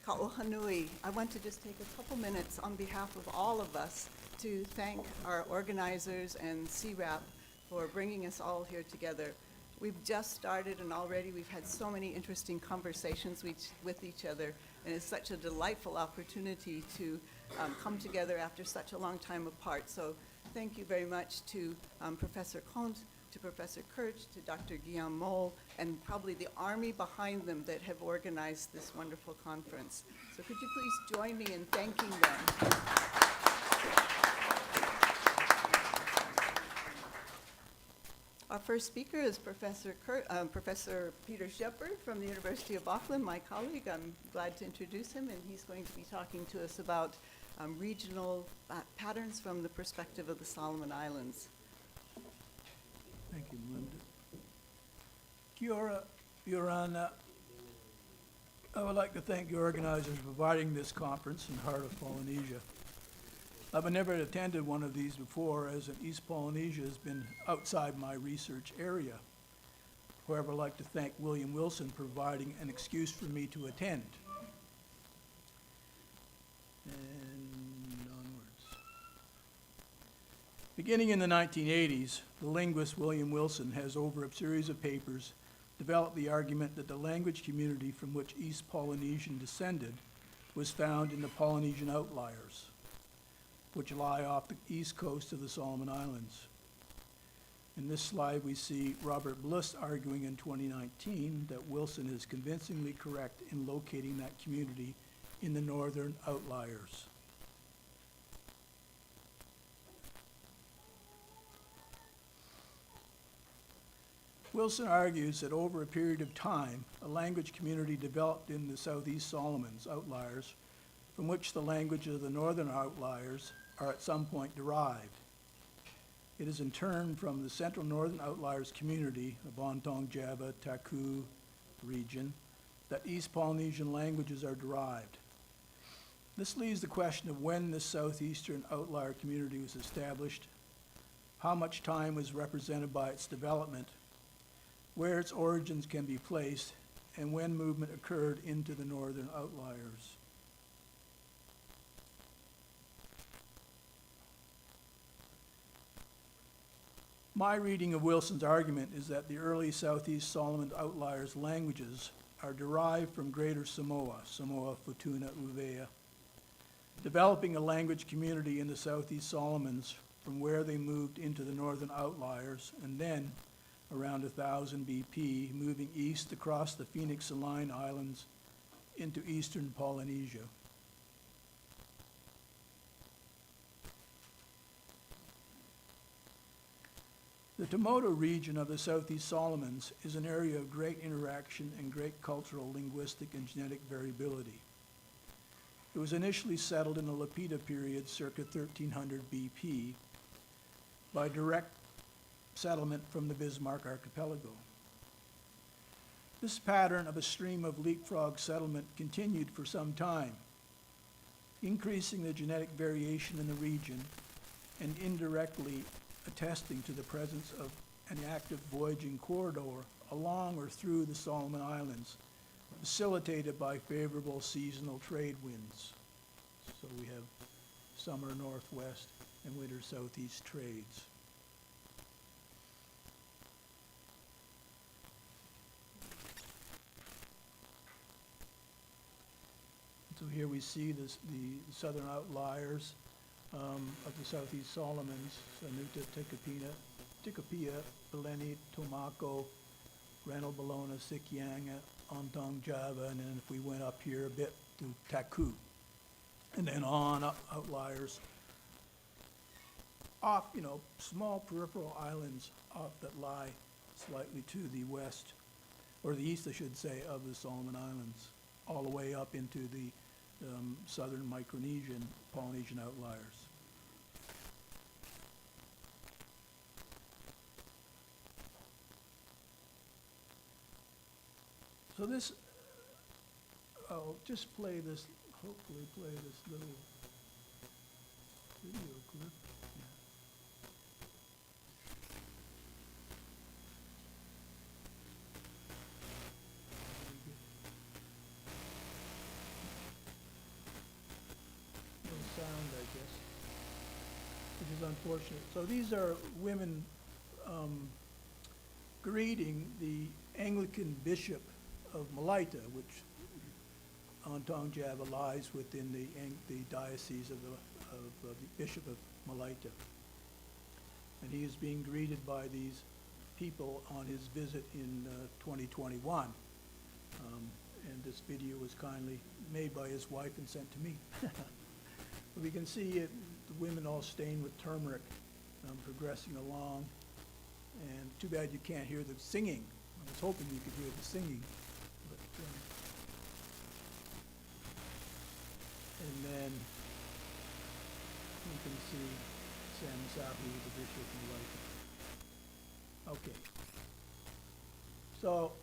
ka ohanui. I want to just take a couple minutes on behalf of all of us to thank our organizers and CRAP for bringing us all here together. We've just started and already we've had so many interesting conversations with each other, and it's such a delightful opportunity to come together after such a long time apart. So thank you very much to Professor Comte, to Professor Kirch, to Dr. Guillaume Moll, and probably the army behind them that have organized this wonderful conference. So could you please join me in thanking them? Our first speaker is Professor Peter Shepard from the University of Auckland, my colleague. I'm glad to introduce him, and he's going to be talking to us about regional patterns from the perspective of the Solomon Islands. Thank you, Melinda. Kia ora, Yorana. I would like to thank the organizers for providing this conference in the heart of Polynesia. I've never attended one of these before, as in East Polynesia has been outside my research area. However, I'd like to thank William Wilson for providing an excuse for me to attend. And onwards. Beginning in the 1980s, the linguist William Wilson has, over a series of papers, developed the argument that the language community from which East Polynesian descended was found in the Polynesian outliers, which lie off the east coast of the Solomon Islands. In this slide, we see Robert Bliss arguing in 2019 that Wilson is convincingly correct in locating that community in the northern outliers. Wilson argues that over a period of time, a language community developed in the Southeast Solomons outliers, from which the languages of the northern outliers are at some point derived. It is in turn from the central northern outliers community, the Bontong, Java, Taku region, that East Polynesian languages are derived. This leaves the question of when this southeastern outlier community was established, how much time was represented by its development, where its origins can be placed, and when movement occurred into the northern outliers. My reading of Wilson's argument is that the early Southeast Solomon outliers languages are derived from Greater Samoa, Samoa, Futuna, Uvea, developing a language community in the Southeast Solomons from where they moved into the northern outliers, and then, around 1000 BP, moving east across the Phoenix and Line Islands into eastern Polynesia. The Tumoto region of the Southeast Solomons is an area of great interaction and great cultural, linguistic, and genetic variability. It was initially settled in the Lapita period circa 1300 BP by direct settlement from the Bismarck archipelago. This pattern of a stream of leapfrog settlement continued for some time, increasing the genetic variation in the region and indirectly attesting to the presence of an active voyaging corridor along or through the Solomon Islands, facilitated by favorable seasonal trade winds. So we have summer northwest and winter southeast trades. So here we see the southern outliers of the Southeast Solomons, Sanuta, Tikopia, Beleni, Tomako, Ranal Bologna, Sikyanga, Ontong Java, and then if we went up here a bit to Taku. And then on up outliers off, small peripheral islands off that lie slightly to the west, or the east, I should say, of the Solomon Islands, all the way up into the southern Micronesian, Polynesian outliers. So this, I'll just play this, hopefully play this little video clip. Sound, I guess, which is unfortunate. So these are women greeting the Anglican Bishop of Malaita, which Ontong Java lies within the diocese of the Bishop of Malaita. And he is being greeted by these people on his visit in 2021. And this video was kindly made by his wife and sent to me. We can see it, the women all stained with turmeric, progressing along. And too bad you can't hear the singing. I was hoping you could hear the singing. But, and then you can see Sam Sapi, the bishop, and like. Okay. So,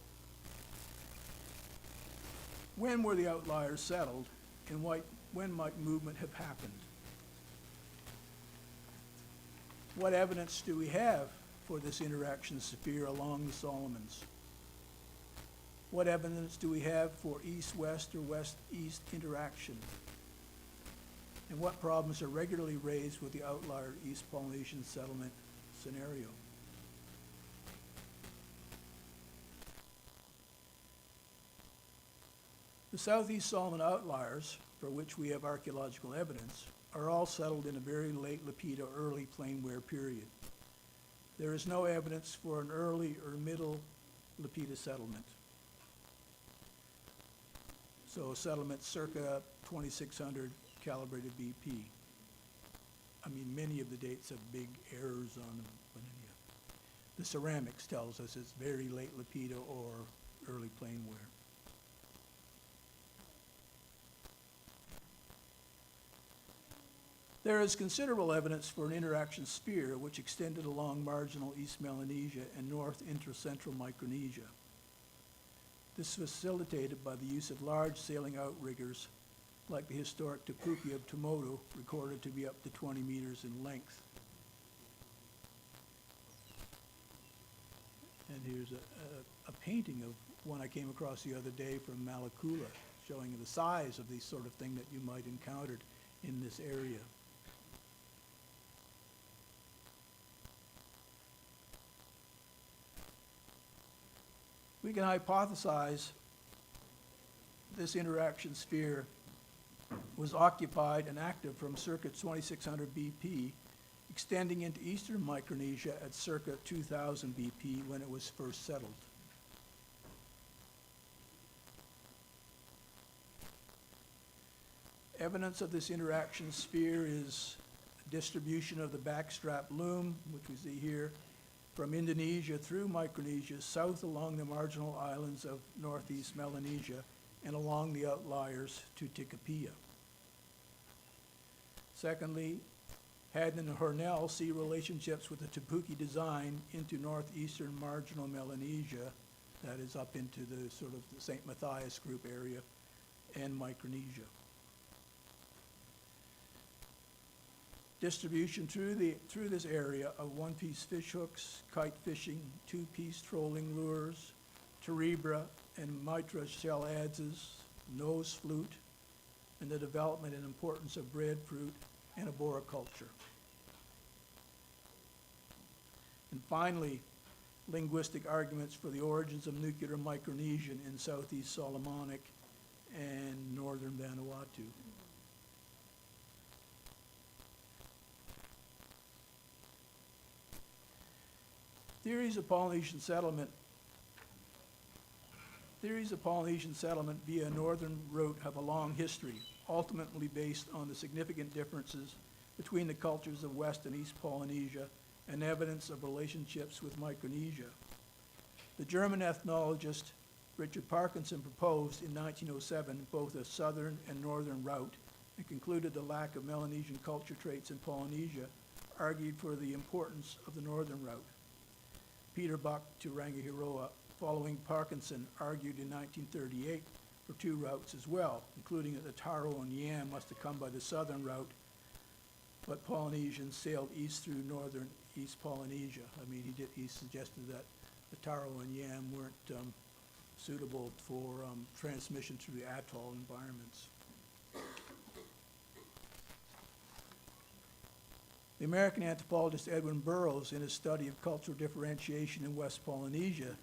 when were the outliers settled, and when might movement have happened? What evidence do we have for this interaction sphere along the Solomons? What evidence do we have for east-west or west-east interaction? And what problems are regularly raised with the outlier East Polynesian settlement scenario? The Southeast Solomon outliers, for which we have archaeological evidence, are all settled in a very late Lapita, early Plainware period. There is no evidence for an early or middle Lapita settlement. So a settlement circa 2600 calibrated BP. I mean, many of the dates have big errors on them, but anyhow. The ceramics tells us it's very late Lapita or early Plainware. There is considerable evidence for an interaction sphere which extended along marginal East Melanesia and north intracentral Micronesia. This was facilitated by the use of large sailing outriggers like the historic Tupuki of Tumoto, recorded to be up to 20 meters in length. And here's a painting of one I came across the other day from Malakula, showing the size of the sort of thing that you might encounter in this area. We can hypothesize this interaction sphere was occupied and active from circa 2600 BP, extending into eastern Micronesia at circa 2000 BP when it was first settled. Evidence of this interaction sphere is distribution of the backstrap loom, which we see here, from Indonesia through Micronesia, south along the marginal islands of northeast Melanesia, and along the outliers to Tikopia. Secondly, Haddon and Hornell see relationships with the Tapuki design into northeastern marginal Melanesia, that is up into the sort of the St. Matthias group area, and Micronesia. Distribution through this area of one-piece fish hooks, kite fishing, two-piece trolling lures, terebra and mitra shell adzes, nose flute, and the development and importance of breadfruit and arboriculture. And finally, linguistic arguments for the origins of nuclear Micronesian in southeast Solomonic and northern Vanuatu. Theories of Polynesian settlement via northern route have a long history, ultimately based on the significant differences between the cultures of West and East Polynesia and evidence of relationships with Micronesia. The German ethnologist Richard Parkinson proposed in 1907 both a southern and northern route and concluded the lack of Melanesian culture traits in Polynesia argued for the importance of the northern route. Peter Buck to Rangihiroa, following Parkinson, argued in 1938 for two routes as well, including that the taro and yam must have come by the southern route, but Polynesians sailed east through northern East Polynesia. I mean, he suggested that the taro and yam weren't suitable for transmission through the atoll environments. The American anthropologist Edwin Burroughs, in his study of cultural differentiation in West Polynesia,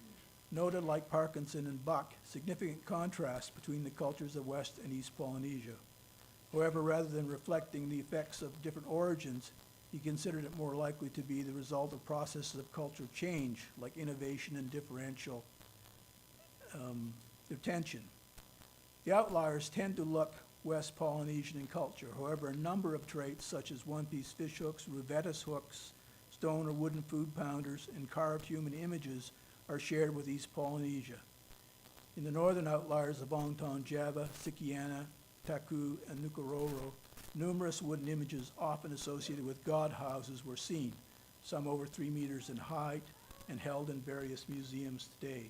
noted, like Parkinson and Buck, significant contrast between the cultures of West and East Polynesia. However, rather than reflecting the effects of different origins, he considered it more likely to be the result of processes of cultural change, like innovation and differential tension. The outliers tend to look West Polynesian in culture. However, a number of traits such as one-piece fish hooks, revettus hooks, stone or wooden food pounders, and carved human images are shared with East Polynesia. In the northern outliers of Bangtan Java, Sikiana, Taku, and Nukuroro, numerous wooden images often associated with god houses were seen, some over 3 meters in height and held in various museums today.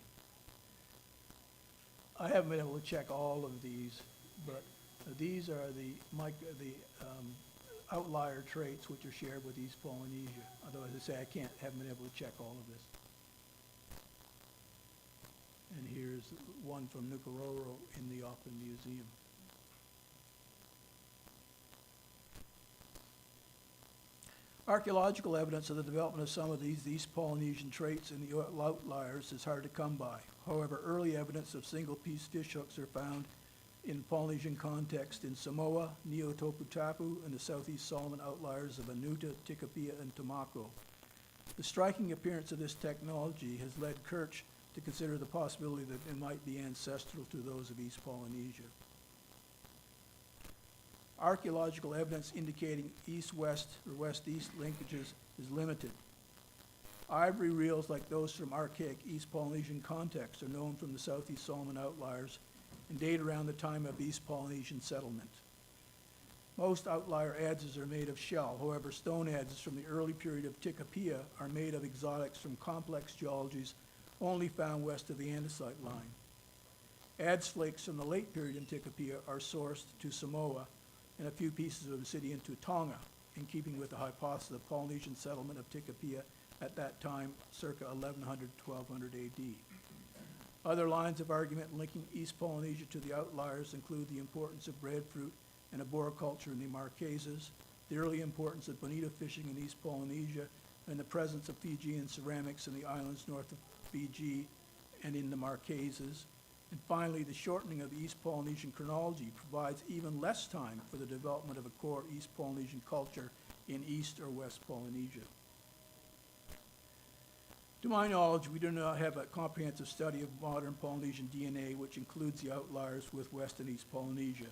I haven't been able to check all of these, but these are the outlier traits which are shared with East Polynesia. Although, as I say, haven't been able to check all of this. And here's one from Nukuroro in the Auckland Museum. Archaeological evidence of the development of some of these East Polynesian traits in the outliers is hard to come by. However, early evidence of single-piece fish hooks are found in Polynesian context in Samoa, Neo-Toputapu, and the Southeast Solomon outliers of Anuta, Tikopia, and Tomako. The striking appearance of this technology has led Kirch to consider the possibility that it might be ancestral to those of East Polynesia. Archaeological evidence indicating east-west or west-east linkages is limited. Ivory reels like those from archaic East Polynesian context are known from the Southeast Solomon outliers and date around the time of East Polynesian settlement. Most outlier adzes are made of shell. However, stone adzes from the early period of Tikopia are made of exotics from complex geologies only found west of the andesite line. Adze flakes from the late period in Tikopia are sourced to Samoa, and a few pieces of obsidian to Tonga, in keeping with the hypothesis of Polynesian settlement of Tikopia at that time, circa 1100-1200 AD. Other lines of argument linking East Polynesia to the outliers include the importance of breadfruit and arboriculture in the Marquesas, the early importance of bonito fishing in East Polynesia, and the presence of Fijian ceramics in the islands north of Fiji and in the Marquesas. And finally, the shortening of the East Polynesian chronology provides even less time for the development of a core East Polynesian culture in East or West Polynesia. To my knowledge, we do not have a comprehensive study of modern Polynesian DNA which includes the outliers with West and East Polynesia,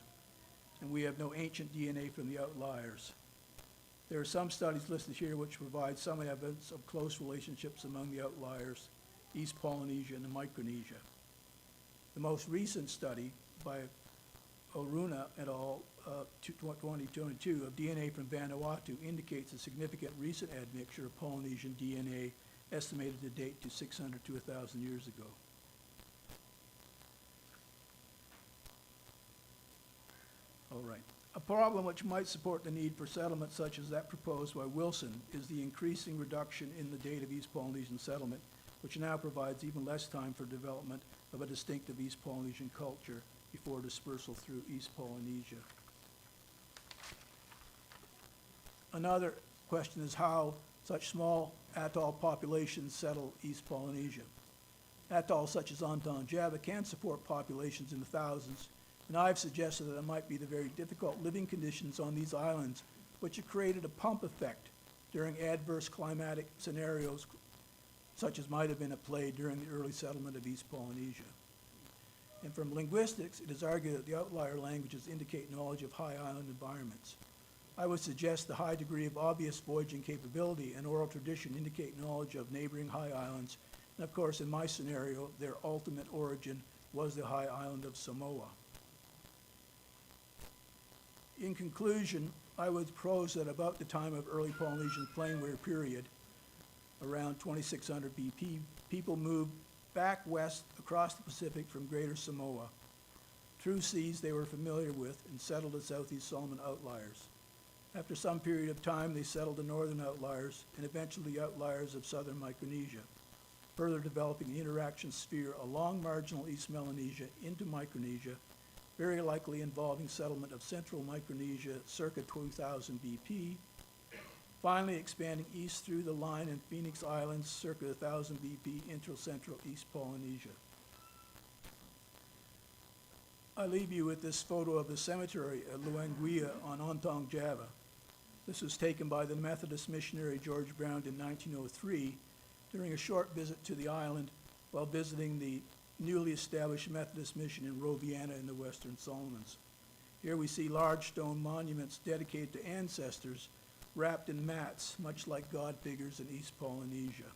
and we have no ancient DNA from the outliers. There are some studies listed here which provide some evidence of close relationships among the outliers, East Polynesia and Micronesia. The most recent study by Oruna et al. 2022 of DNA from Vanuatu indicates a significant recent admixture of Polynesian DNA estimated to date to 600 to 1,000 years ago. All right. A problem which might support the need for settlement such as that proposed by Wilson is the increasing reduction in the date of East Polynesian settlement, which now provides even less time for development of a distinctive East Polynesian culture before dispersal through East Polynesia. Another question is how such small atoll populations settle East Polynesia. Atolls such as Ontong Java can support populations in the thousands, and I've suggested that it might be the very difficult living conditions on these islands which have created a pump effect during adverse climatic scenarios such as might have been at play during the early settlement of East Polynesia. And from linguistics, it is argued that the outlier languages indicate knowledge of high island environments. I would suggest the high degree of obvious voyaging capability and oral tradition indicate knowledge of neighboring high islands, and of course, in my scenario, their ultimate origin was the high island of Samoa. In conclusion, I would propose that about the time of early Polynesian plainware period, around 2600 BP, people moved back west across the Pacific from Greater Samoa, through seas they were familiar with, and settled the Southeast Solomon outliers. After some period of time, they settled the northern outliers and eventually the outliers of southern Micronesia, further developing the interaction sphere along marginal East Melanesia into Micronesia, very likely involving settlement of central Micronesia circa 2000 BP, finally expanding east through the Line and Phoenix Islands circa 1000 BP into central East Polynesia. I leave you with this photo of the cemetery at Luanguilla on Ontong Java. This was taken by the Methodist missionary George Brown in 1903 during a short visit to the island while visiting the newly established Methodist mission in Roviana in the Western Solomons. Here we see large stone monuments dedicated to ancestors wrapped in mats, much like god figures in East Polynesia.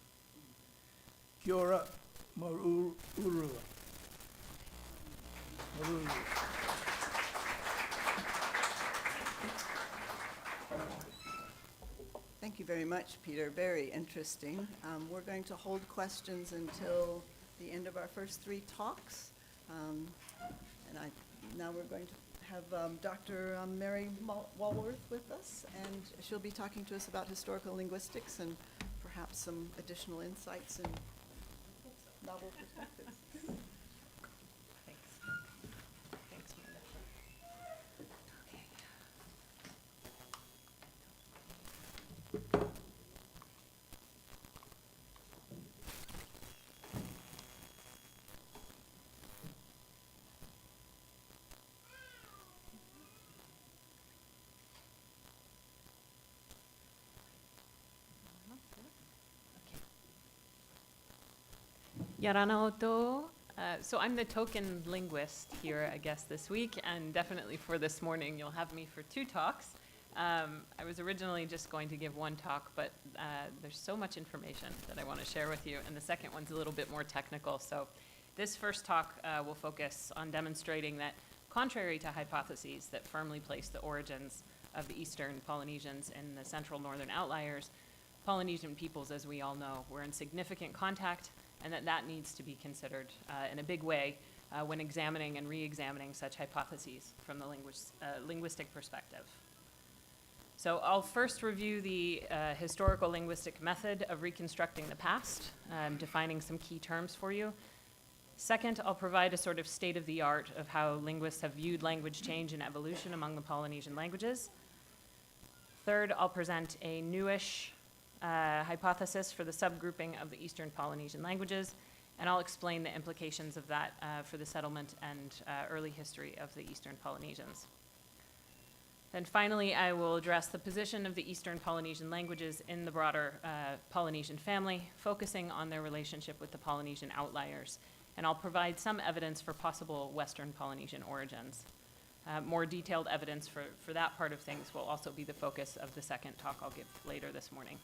Kia ora, marurua. Marurua. Thank you very much, Peter. Very interesting. We're going to hold questions until the end of our first three talks. Now we're going to have Dr. Mary Walworth with us, and she'll be talking to us about historical linguistics and perhaps some additional insights and novel perspectives. Thanks. Thanks, Amanda. Yarana oto. So I'm the token linguist here, I guess, this week, and definitely for this morning, you'll have me for two talks. I was originally just going to give one talk, but there's so much information that I want to share with you, and the second one's a little bit more technical. So this first talk will focus on demonstrating that, contrary to hypotheses that firmly place the origins of the Eastern Polynesians in the central northern outliers, Polynesian peoples, as we all know, were in significant contact, and that needs to be considered in a big way when examining and re-examining such hypotheses from the linguistic perspective. So I'll first review the historical linguistic method of reconstructing the past, defining some key terms for you. Second, I'll provide a sort of state-of-the-art of how linguists have viewed language change and evolution among the Polynesian languages. Third, I'll present a newish hypothesis for the subgrouping of the Eastern Polynesian languages, and I'll explain the implications of that for the settlement and early history of the Eastern Polynesians. Then finally, I will address the position of the Eastern Polynesian languages in the broader Polynesian family, focusing on their relationship with the Polynesian outliers, and I'll provide some evidence for possible Western Polynesian origins. More detailed evidence for that part of things will also be the focus of the second talk I'll give later this morning.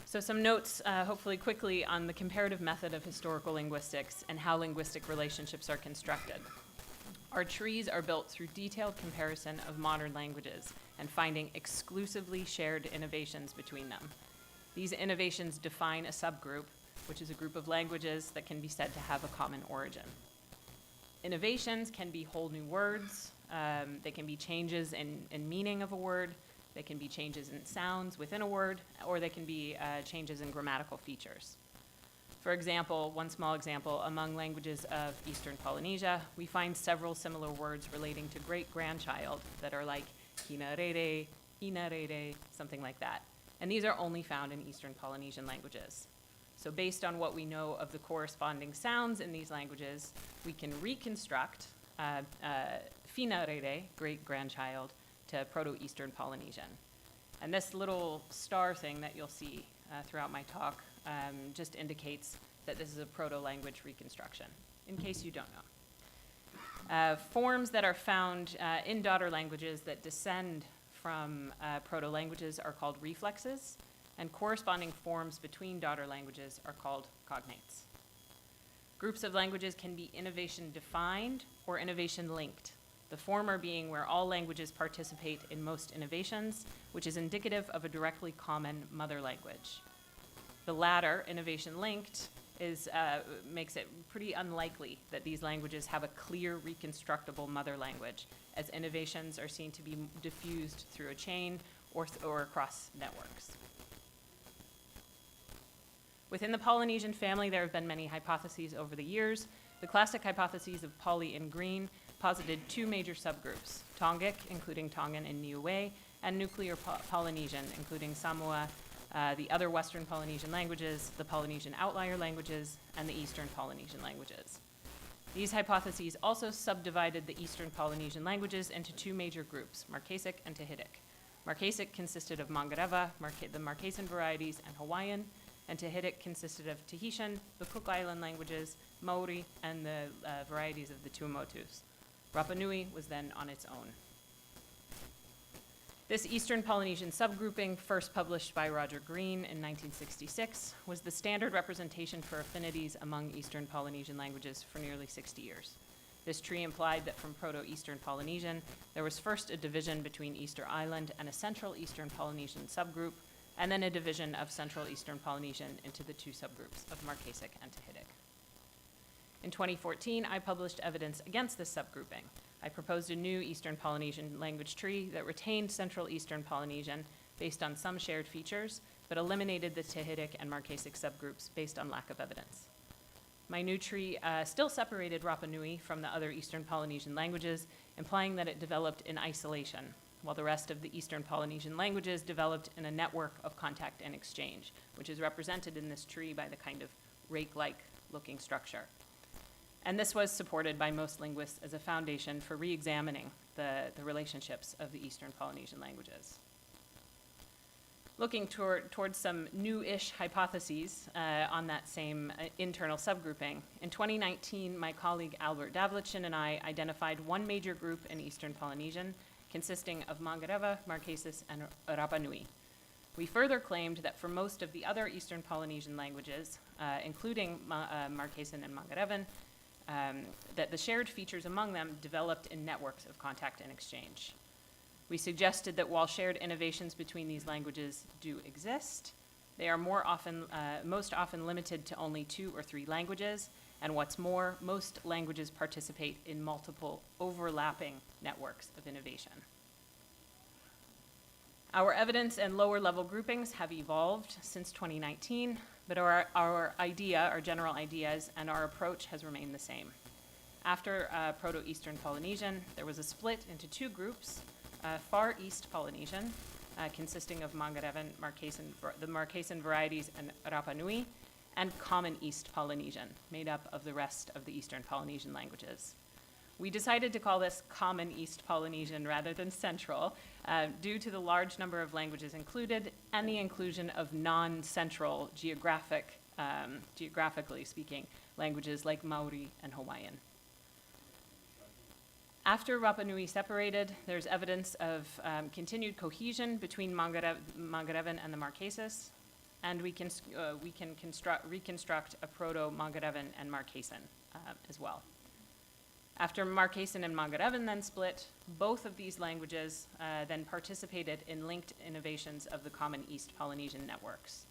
So some notes, hopefully quickly, on the comparative method of historical linguistics and how linguistic relationships are constructed. Our trees are built through detailed comparison of modern languages and finding exclusively shared innovations between them. These innovations define a subgroup, which is a group of languages that can be said to have a common origin. Innovations can be whole new words, they can be changes in meaning of a word, they can be changes in sounds within a word, or they can be changes in grammatical features. For example, one small example, among languages of Eastern Polynesia, we find several similar words relating to great-grandchild that are like hinarere, inarere, something like that. And these are only found in Eastern Polynesian languages. So based on what we know of the corresponding sounds in these languages, we can reconstruct finarere, great-grandchild, to Proto-Eastern Polynesian. And this little star thing that you'll see throughout my talk just indicates that this is a proto-language reconstruction, in case you don't know. Forms that are found in daughter languages that descend from proto-languages are called reflexes, and corresponding forms between daughter languages are called cognates. Groups of languages can be innovation-defined or innovation-linked, the former being where all languages participate in most innovations, which is indicative of a directly common mother language. The latter, innovation-linked, makes it pretty unlikely that these languages have a clear reconstructible mother language, as innovations are seen to be diffused through a chain or across networks. Within the Polynesian family, there have been many hypotheses over the years. The classic hypotheses of Polly and Green posited two major subgroups, Tongic, including Tongan and Niue, and Nuclear Polynesian, including Samoa, the other Western Polynesian languages, the Polynesian outlier languages, and the Eastern Polynesian languages. These hypotheses also subdivided the Eastern Polynesian languages into two major groups, Marquesic and Tahitic. Marquesic consisted of Mangareva, the Marquesan varieties, and Hawaiian, and Tahitic consisted of Tahitian, the Cook Island languages, Maori, and the varieties of the Tuamotus. Rapa Nui was then on its own. This Eastern Polynesian subgrouping, first published by Roger Green in 1966, was the standard representation for affinities among Eastern Polynesian languages for nearly 60 years. This tree implied that from Proto-Eastern Polynesian, there was first a division between Easter Island and a Central Eastern Polynesian subgroup, and then a division of Central Eastern Polynesian into the two subgroups of Marquesic and Tahitic. In 2014, I published evidence against this subgrouping. I proposed a new Eastern Polynesian language tree that retained Central Eastern Polynesian based on some shared features, but eliminated the Tahitic and Marquesic subgroups based on lack of evidence. My new tree still separated Rapa Nui from the other Eastern Polynesian languages, implying that it developed in isolation, while the rest of the Eastern Polynesian languages developed in a network of contact and exchange, which is represented in this tree by the kind of rake-like looking structure. And this was supported by most linguists as a foundation for re-examining the relationships of the Eastern Polynesian languages. Looking towards some new-ish hypotheses on that same internal subgrouping, in 2019, my colleague Albert Davlichin and I identified one major group in Eastern Polynesian consisting of Mangareva, Marquesis, and Rapa Nui. We further claimed that for most of the other Eastern Polynesian languages, including Marquesan and Mangarevan, that the shared features among them developed in networks of contact and exchange. We suggested that while shared innovations between these languages do exist, they are most often limited to only 2 or 3 languages, and what's more, most languages participate in multiple overlapping networks of innovation. Our evidence and lower level groupings have evolved since 2019, but our general ideas and our approach has remained the same. After Proto-Eastern Polynesian, there was a split into 2 groups, Far East Polynesian, consisting of Mangarevan, the Marquesan varieties, and Rapa Nui, and Common East Polynesian, made up of the rest of the Eastern Polynesian languages. We decided to call this Common East Polynesian rather than Central, due to the large number of languages included and the inclusion of non-central geographically speaking languages like Maori and Hawaiian. After Rapa Nui separated, there's evidence of continued cohesion between Mangarevan and the Marquesas, and we can reconstruct a Proto-Mangarevan and Marquesan as well. After Marquesan and Mangarevan then split, both of these languages then participated in linked innovations of the common East Polynesian networks.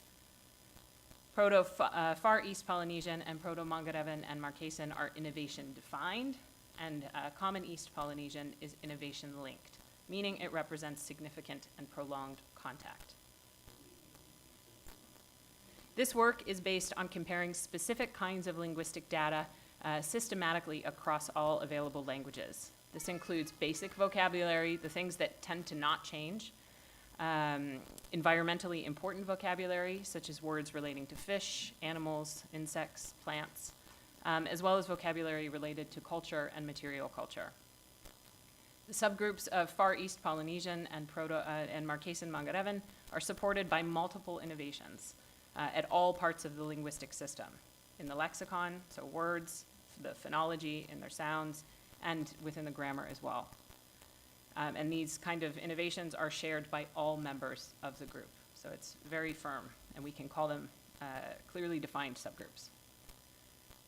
Proto-Far East Polynesian and Proto-Mangarevan and Marquesan are innovation-defined, and Common East Polynesian is innovation-linked, meaning it represents significant and prolonged contact. This work is based on comparing specific kinds of linguistic data systematically across all available languages. This includes basic vocabulary, the things that tend to not change, environmentally important vocabulary, such as words relating to fish, animals, insects, plants, as well as vocabulary related to culture and material culture. The subgroups of Far East Polynesian and Marquesan Mangarevan are supported by multiple innovations at all parts of the linguistic system, in the lexicon, so words, the phonology, in their sounds, and within the grammar as well. And these kind of innovations are shared by all members of the group. So it's very firm, and we can call them clearly defined subgroups.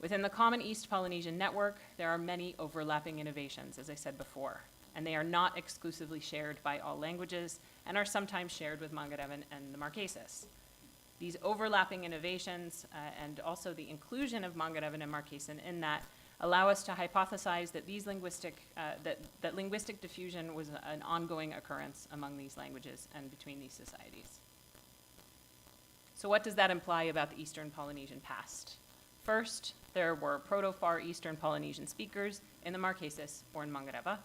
Within the Common East Polynesian network, there are many overlapping innovations, as I said before, and they are not exclusively shared by all languages and are sometimes shared with Mangarevan and the Marquesas. These overlapping innovations and also the inclusion of Mangarevan and Marquesan in that allow us to hypothesize that these linguistic diffusion was an ongoing occurrence among these languages and between these societies. So what does that imply about the Eastern Polynesian past? First, there were Proto-Far Eastern Polynesian speakers in the Marquesas or in Mangareva.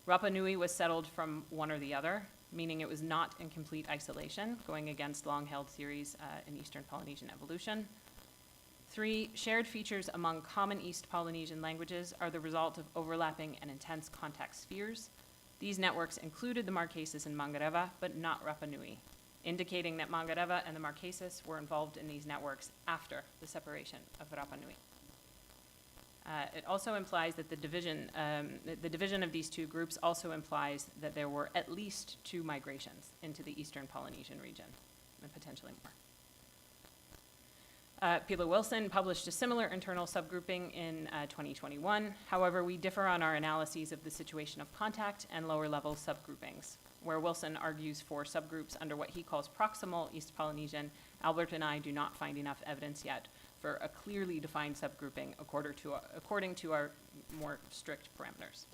Rapa Nui was settled from one or the other, meaning it was not in complete isolation, going against long-held theories in Eastern Polynesian evolution. 3, shared features among common East Polynesian languages are the result of overlapping and intense contact spheres. These networks included the Marquesas and Mangareva, but not Rapa Nui, indicating that Mangareva and the Marquesas were involved in these networks after the separation of Rapa Nui. It also implies that the division of these two groups also implies that there were at least 2 migrations into the Eastern Polynesian region, and potentially more. Pila Wilson published a similar internal subgrouping in 2021. However, we differ on our analyses of the situation of contact and lower level subgroupings. Where Wilson argues for subgroups under what he calls proximal East Polynesian, Albert and I do not find enough evidence yet for a clearly defined subgrouping according to our more strict parameters.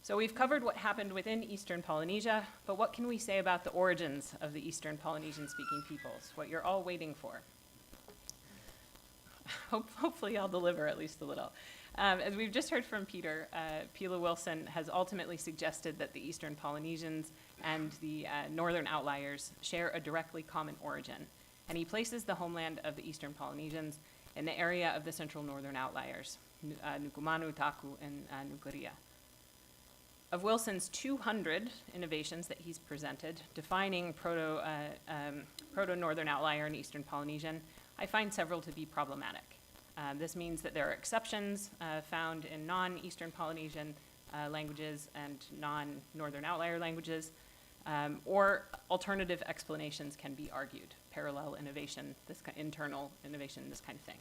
So we've covered what happened within Eastern Polynesia, but what can we say about the origins of the Eastern Polynesian speaking peoples, what you're all waiting for? Hopefully I'll deliver at least a little. As we've just heard from Peter, Pila Wilson has ultimately suggested that the Eastern Polynesians and the Northern Outliers share a directly common origin, and he places the homeland of the Eastern Polynesians in the area of the Central Northern Outliers, Nukumanu, Taku, and Nukuria. Of Wilson's 200 innovations that he's presented, defining proto-Northern Outlier and Eastern Polynesian, I find several to be problematic. This means that there are exceptions found in non-Eastern Polynesian languages and non-Northern Outlier languages, or alternative explanations can be argued, parallel innovation, internal innovation, this kind of thing.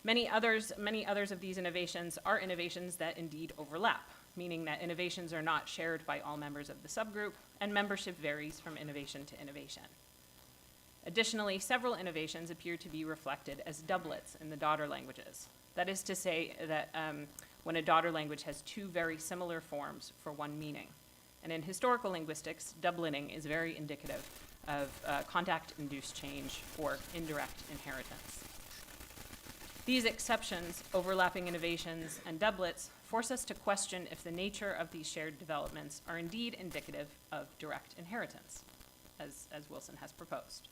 Many others of these innovations are innovations that indeed overlap, meaning that innovations are not shared by all members of the subgroup, and membership varies from innovation to innovation. Additionally, several innovations appear to be reflected as doublets in the daughter languages. That is to say that when a daughter language has 2 very similar forms for one meaning. And in historical linguistics, doubleting is very indicative of contact-induced change or indirect inheritance. These exceptions, overlapping innovations, and doublets force us to question if the nature of these shared developments are indeed indicative of direct inheritance, as Wilson has proposed.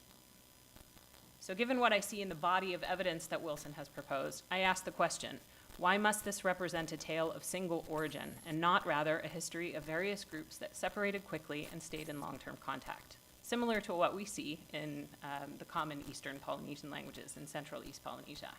So given what I see in the body of evidence that Wilson has proposed, I ask the question, why must this represent a tale of single origin and not rather a history of various groups that separated quickly and stayed in long-term contact, similar to what we see in the common Eastern Polynesian languages in Central East Polynesia?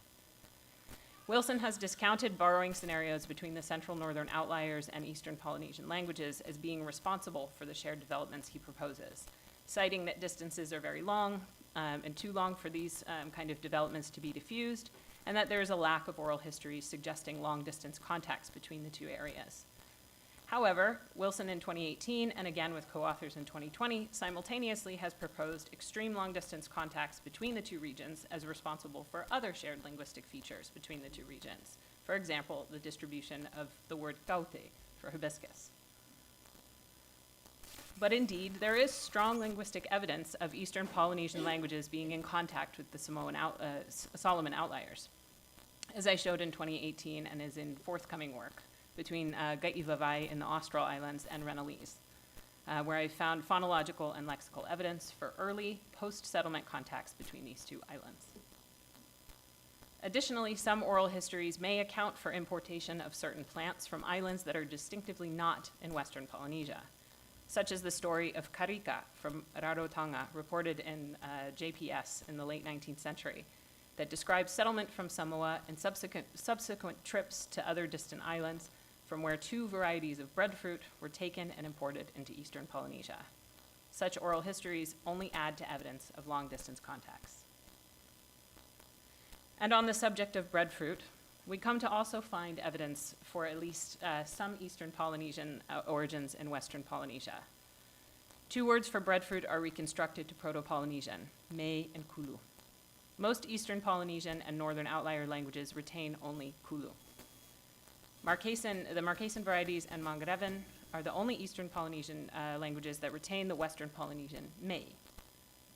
Wilson has discounted borrowing scenarios between the central northern outliers and Eastern Polynesian languages as being responsible for the shared developments he proposes, citing that distances are very long and too long for these kind of developments to be diffused, and that there is a lack of oral histories suggesting long-distance contacts between the two areas. However, Wilson in 2018, and again with co-authors in 2020, simultaneously has proposed extreme long-distance contacts between the two regions as responsible for other shared linguistic features between the two regions. For example, the distribution of the word kaute for hibiscus. But indeed, there is strong linguistic evidence of Eastern Polynesian languages being in contact with the Solomon outliers, as I showed in 2018 and is in forthcoming work between Gaivavai in the Austral Islands and Renalese, where I found phonological and lexical evidence for early post-settlement contacts between these two islands. Additionally, some oral histories may account for importation of certain plants from islands that are distinctively not in Western Polynesia, such as the story of karika from Rarotonga, reported in JPS in the late 19th century, that describes settlement from Samoa and subsequent trips to other distant islands from where two varieties of breadfruit were taken and imported into Eastern Polynesia. Such oral histories only add to evidence of long-distance contacts. And on the subject of breadfruit, we come to also find evidence for at least some Eastern Polynesian origins in Western Polynesia. Two words for breadfruit are reconstructed to Proto-Polynesian, me and kulu. Most Eastern Polynesian and Northern outlier languages retain only kulu. The Marquesan varieties and Mangarevan are the only Eastern Polynesian languages that retain the Western Polynesian me.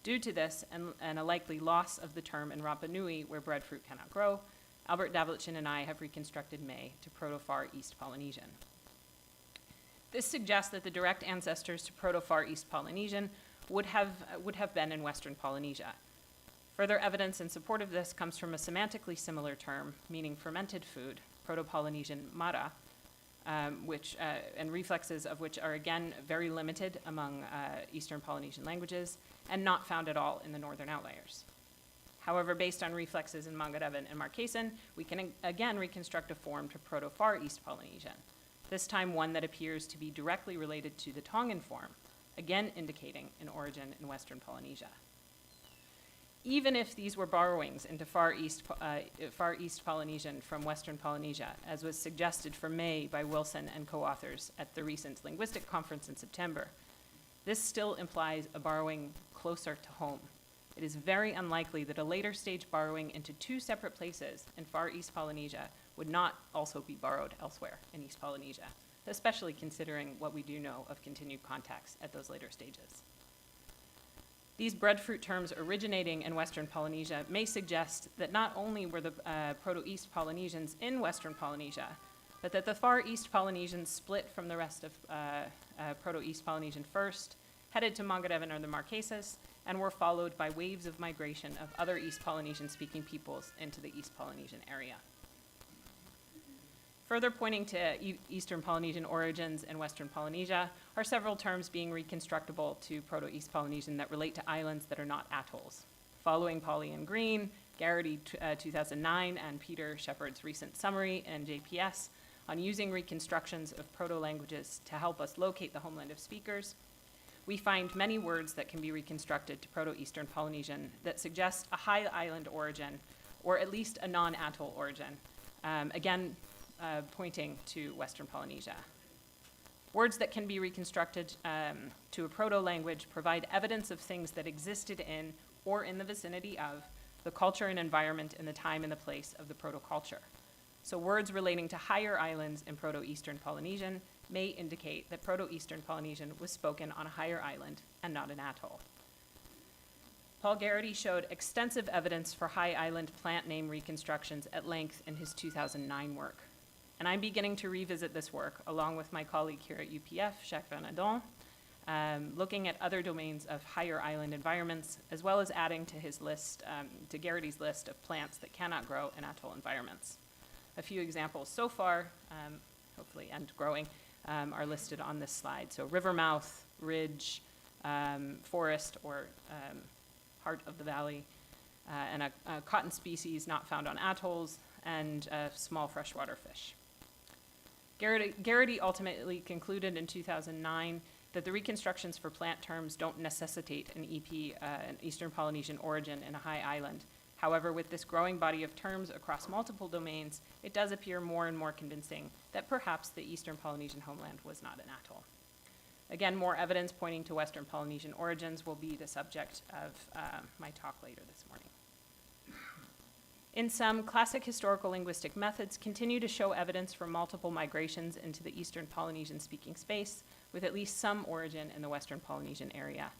Due to this, and a likely loss of the term in Rapa Nui, where breadfruit cannot grow, Albert Davlichin and I have reconstructed me to Proto-Far East Polynesian. This suggests that the direct ancestors to Proto-Far East Polynesian would have been in Western Polynesia. Further evidence in support of this comes from a semantically similar term, meaning fermented food, Proto-Polynesian mara, and reflexes of which are again very limited among Eastern Polynesian languages and not found at all in the Northern outliers. However, based on reflexes in Mangarevan and Marquesan, we can again reconstruct a form to Proto-Far East Polynesian, this time one that appears to be directly related to the Tongan form, again indicating an origin in Western Polynesia. Even if these were borrowings into Far East Polynesian from Western Polynesia, as was suggested for May by Wilson and co-authors at the recent linguistic conference in September, this still implies a borrowing closer to home. It is very unlikely that a later stage borrowing into two separate places in Far East Polynesia would not also be borrowed elsewhere in East Polynesia, especially considering what we do know of continued contacts at those later stages. These breadfruit terms originating in Western Polynesia may suggest that not only were the Proto-East Polynesians in Western Polynesia, but that the Far East Polynesians split from the rest of Proto-East Polynesian first, headed to Mangarevan or the Marquesas, and were followed by waves of migration of other East Polynesian-speaking peoples into the East Polynesian area. Further pointing to Eastern Polynesian origins in Western Polynesia are several terms being reconstructable to Proto-East Polynesian that relate to islands that are not atolls. Following Polly and Green, Garrity 2009, and Peter Shepard's recent summary in JPS on using reconstructions of proto-languages to help us locate the homeland of speakers, we find many words that can be reconstructed to Proto-Eastern Polynesian that suggest a high island origin, or at least a non-atoll origin, pointing to Western Polynesia. Words that can be reconstructed to a proto-language provide evidence of things that existed in or in the vicinity of the culture and environment in the time and the place of the proto-culture. So words relating to higher islands in Proto-Eastern Polynesian may indicate that Proto-Eastern Polynesian was spoken on a higher island and not an atoll. Paul Garrity showed extensive evidence for high island plant name reconstructions at length in his 2009 work. And I'm beginning to revisit this work along with my colleague here at UPF, Jacques Vernadon, looking at other domains of higher island environments, as well as adding to his list, to Garrity's list of plants that cannot grow in atoll environments. A few examples so far, hopefully, and growing, are listed on this slide. So river mouth, ridge, forest, or heart of the valley, and a cotton species not found on atolls, and small freshwater fish. Garrity ultimately concluded in 2009 that the reconstructions for plant terms don't necessitate an EP, an Eastern Polynesian origin in a high island. However, with this growing body of terms across multiple domains, it does appear more and more convincing that perhaps the Eastern Polynesian homeland was not an atoll. Again, more evidence pointing to Western Polynesian origins will be the subject of my talk later this morning. In sum, classic historical linguistic methods continue to show evidence for multiple migrations into the Eastern Polynesian speaking space, with at least some origin in the Western Polynesian area.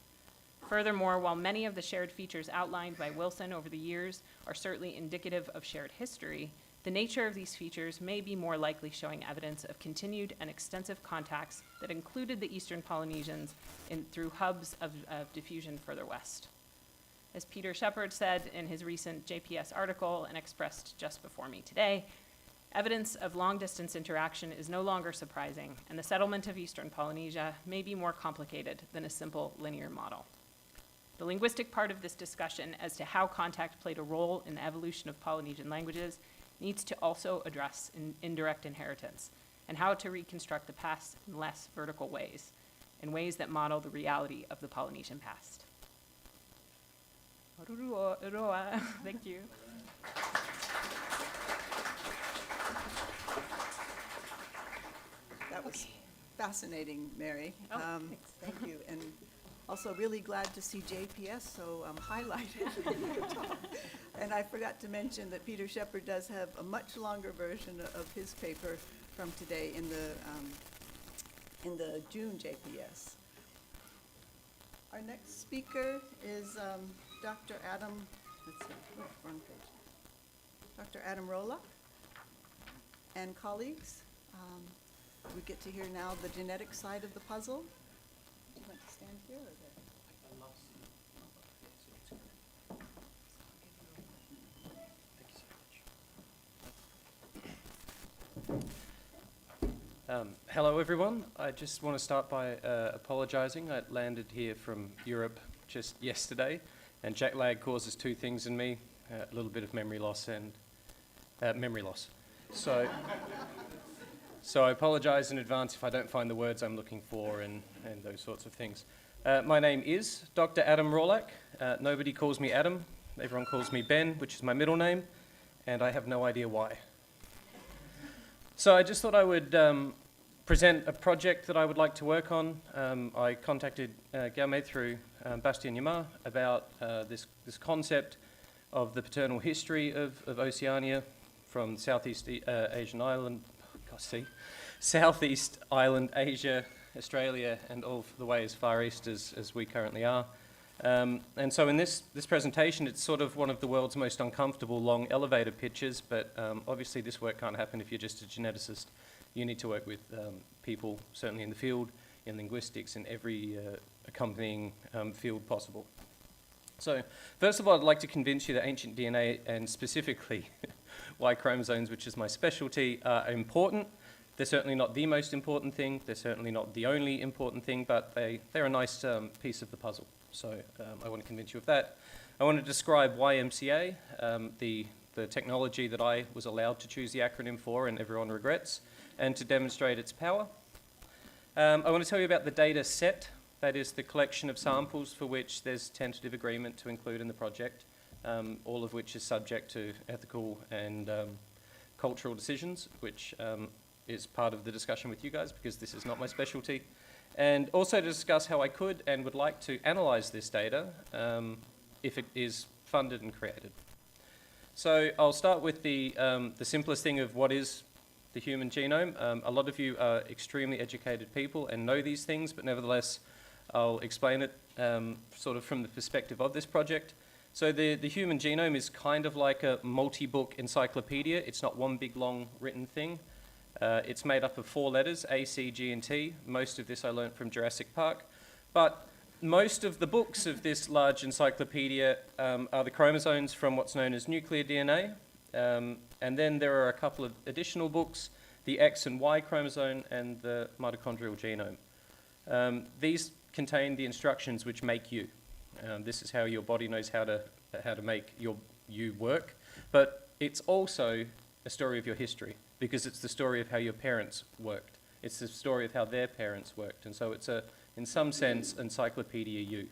Furthermore, while many of the shared features outlined by Wilson over the years are certainly indicative of shared history, the nature of these features may be more likely showing evidence of continued and extensive contacts that included the Eastern Polynesians through hubs of diffusion further west. As Peter Shepard said in his recent JPS article and expressed just before me today, evidence of long-distance interaction is no longer surprising, and the settlement of Eastern Polynesia may be more complicated than a simple linear model. The linguistic part of this discussion as to how contact played a role in the evolution of Polynesian languages needs to also address indirect inheritance and how to reconstruct the past in less vertical ways, in ways that model the reality of the Polynesian past. Thank you. That was fascinating, Mary. Oh, thanks. Thank you. And also really glad to see JPS so highlighted in your talk. And I forgot to mention that Peter Shepard does have a much longer version of his paper from today in the June JPS. Our next speaker is Dr. Adam, let's see, oh, wrong page. Dr. Adam Roloff and colleagues. We get to hear now the genetic side of the puzzle. Do you want to stand here or there? Hello everyone. I just want to start by apologising. I landed here from Europe just yesterday, and jet lag causes two things in me, a little bit of memory loss and memory loss. So I apologise in advance if I don't find the words I'm looking for and those sorts of things. My name is Dr. Adam Roloff. Nobody calls me Adam. Everyone calls me Ben, which is my middle name, and I have no idea why. So I just thought I would present a project that I would like to work on. I contacted Gaume through Bastien Yamar about this concept of the paternal history of Oceania from Southeast Asian island, Southeast Island, Asia, Australia, and all the way as far east as we currently are. And so in this presentation, it's sort of one of the world's most uncomfortable long elevator pitches, but obviously this work can't happen if you're just a geneticist. You need to work with people, certainly in the field, in linguistics, in every accompanying field possible. So first of all, I'd like to convince you that ancient DNA, and specifically Y chromosomes, which is my specialty, are important. They're certainly not the most important thing. They're certainly not the only important thing, but they're a nice piece of the puzzle. So I want to convince you of that. I want to describe YMCA, the technology that I was allowed to choose the acronym for and everyone regrets, and to demonstrate its power. I want to tell you about the data set, that is the collection of samples for which there's tentative agreement to include in the project, all of which is subject to ethical and cultural decisions, which is part of the discussion with you guys because this is not my specialty. And also to discuss how I could and would like to analyse this data if it is funded and created. So I'll start with the simplest thing of what is the human genome. A lot of you are extremely educated people and know these things, but nevertheless, I'll explain it sort of from the perspective of this project. So the human genome is kind of like a multi-book encyclopedia. It's not one big long written thing. It's made up of 4 letters, A, C, G, and T. Most of this I learnt from Jurassic Park. But most of the books of this large encyclopedia are the chromosomes from what's known as nuclear DNA. And then there are a couple of additional books, the X and Y chromosome and the mitochondrial genome. These contain the instructions which make you. This is how your body knows how to make you work. But it's also a story of your history, because it's the story of how your parents worked. It's the story of how their parents worked. And so it's, in some sense, Encyclopedia You.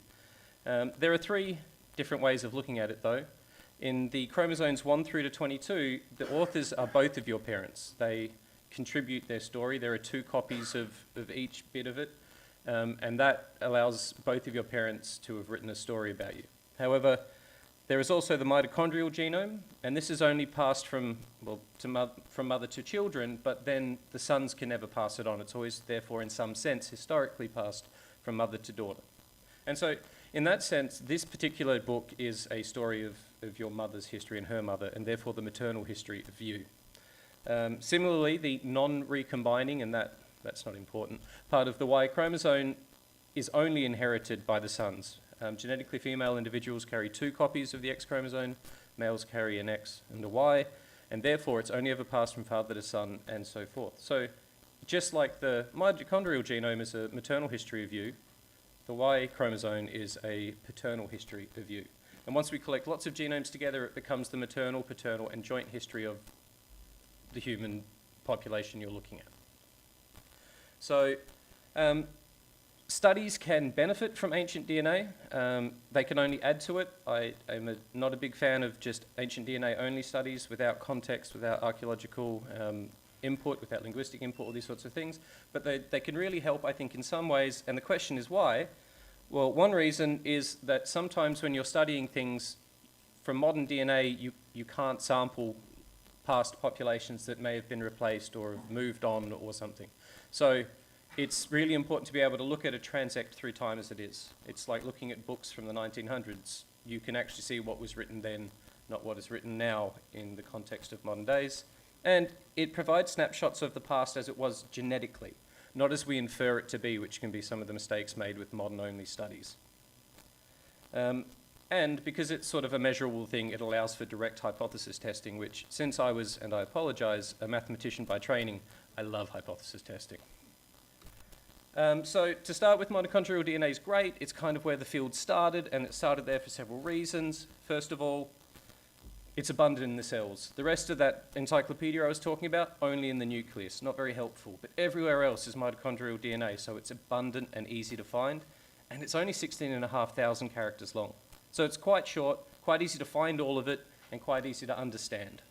There are 3 different ways of looking at it, though. In the chromosomes 1 through to 22, the authors are both of your parents. They contribute their story. There are 2 copies of each bit of it, and that allows both of your parents to have written a story about you. However, there is also the mitochondrial genome, and this is only passed from mother to children, but then the sons can never pass it on. It's always, therefore, in some sense, historically passed from mother to daughter. And so, in that sense, this particular book is a story of your mother's history and her mother, and therefore the maternal history of you. Similarly, the non-recombining, and that's not important, part of the Y chromosome is only inherited by the sons. Genetically female individuals carry 2 copies of the X chromosome, males carry an X and a Y, and therefore it's only ever passed from father to son and so forth. So just like the mitochondrial genome is a maternal history of you, the Y chromosome is a paternal history of you. And once we collect lots of genomes together, it becomes the maternal, paternal, and joint history of the human population you're looking at. So studies can benefit from ancient DNA. They can only add to it. I am not a big fan of just ancient DNA only studies without context, without archaeological input, without linguistic input, all these sorts of things. But they can really help, I think, in some ways. And the question is why? Well, one reason is that sometimes when you're studying things from modern DNA, you can't sample past populations that may have been replaced or have moved on or something. So it's really important to be able to look at a transect through time as it is. It's like looking at books from the 1900s. You can actually see what was written then, not what is written now in the context of modern days. And it provides snapshots of the past as it was genetically, not as we infer it to be, which can be some of the mistakes made with modern-only studies. And because it's sort of a measurable thing, it allows for direct hypothesis testing, which, since I was, and I apologize, a mathematician by training, I love hypothesis testing. So to start with, mitochondrial DNA is great. It's kind of where the field started, and it started there for several reasons. First of all, it's abundant in the cells. The rest of that encyclopedia I was talking about, only in the nucleus, not very helpful. But everywhere else is mitochondrial DNA, so it's abundant and easy to find. And it's only 16,500 characters long. So it's quite short, quite easy to find all of it, and quite easy to understand.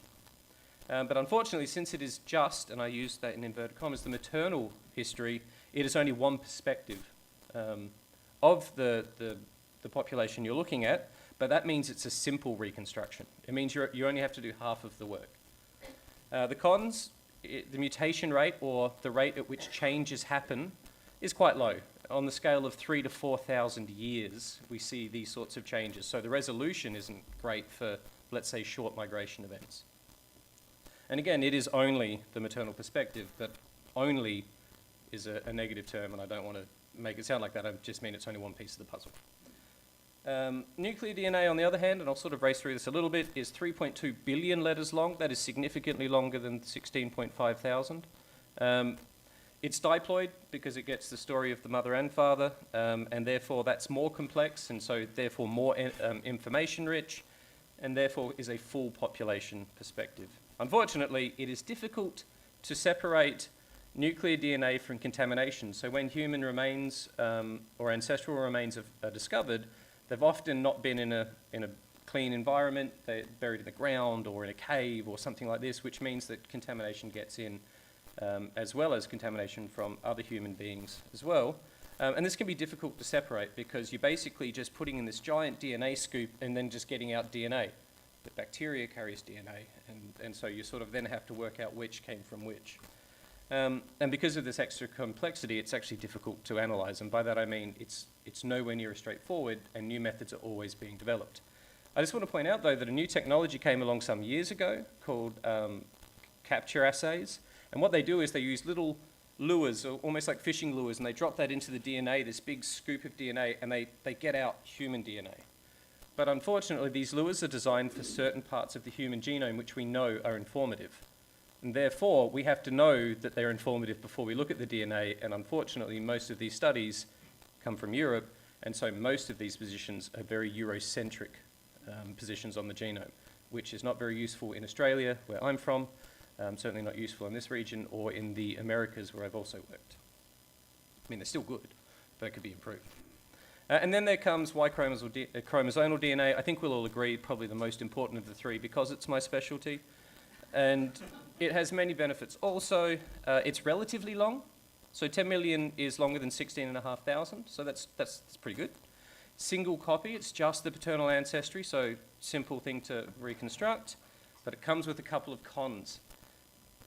But unfortunately, since it is just, and I use that in inverted commas, the maternal history, it is only one perspective of the population you're looking at, but that means it's a simple reconstruction. It means you only have to do half of the work. The cons, the mutation rate, or the rate at which changes happen, is quite low. On the scale of 3,000 to 4,000 years, we see these sorts of changes. So the resolution isn't great for, let's say, short migration events. And again, it is only the maternal perspective, but only is a negative term, and I don't want to make it sound like that. I just mean it's only one piece of the puzzle. Nuclear DNA, on the other hand, and I'll sort of race through this a little bit, is 3.2 billion letters long. That is significantly longer than 16.5 thousand. It's diploid because it gets the story of the mother and father, and therefore that's more complex, and so therefore more information rich, and therefore is a full population perspective. Unfortunately, it is difficult to separate nuclear DNA from contamination. So when human remains or ancestral remains are discovered, they've often not been in a clean environment. They're buried in the ground or in a cave or something like this, which means that contamination gets in, as well as contamination from other human beings as well. And this can be difficult to separate because you're basically just putting in this giant DNA scoop and then just getting out DNA. The bacteria carries DNA, and so you sort of then have to work out which came from which. And because of this extra complexity, it's actually difficult to analyze, and by that I mean it's nowhere near as straightforward, and new methods are always being developed. I just want to point out, though, that a new technology came along some years ago called capture assays, and what they do is they use little lures, or almost like fishing lures, and they drop that into the DNA, this big scoop of DNA, and they get out human DNA. But unfortunately, these lures are designed for certain parts of the human genome which we know are informative. And therefore, we have to know that they're informative before we look at the DNA, and unfortunately, most of these studies come from Europe, and so most of these positions are very Eurocentric positions on the genome, which is not very useful in Australia, where I'm from, certainly not useful in this region or in the Americas where I've also worked. I mean, they're still good, but it could be improved. And then there comes Y chromosomal DNA. I think we'll all agree probably the most important of the three because it's my specialty. And it has many benefits. Also, it's relatively long. So 10 million is longer than 16,500, so that's pretty good. Single copy, it's just the paternal ancestry, so simple thing to reconstruct, but it comes with a couple of cons.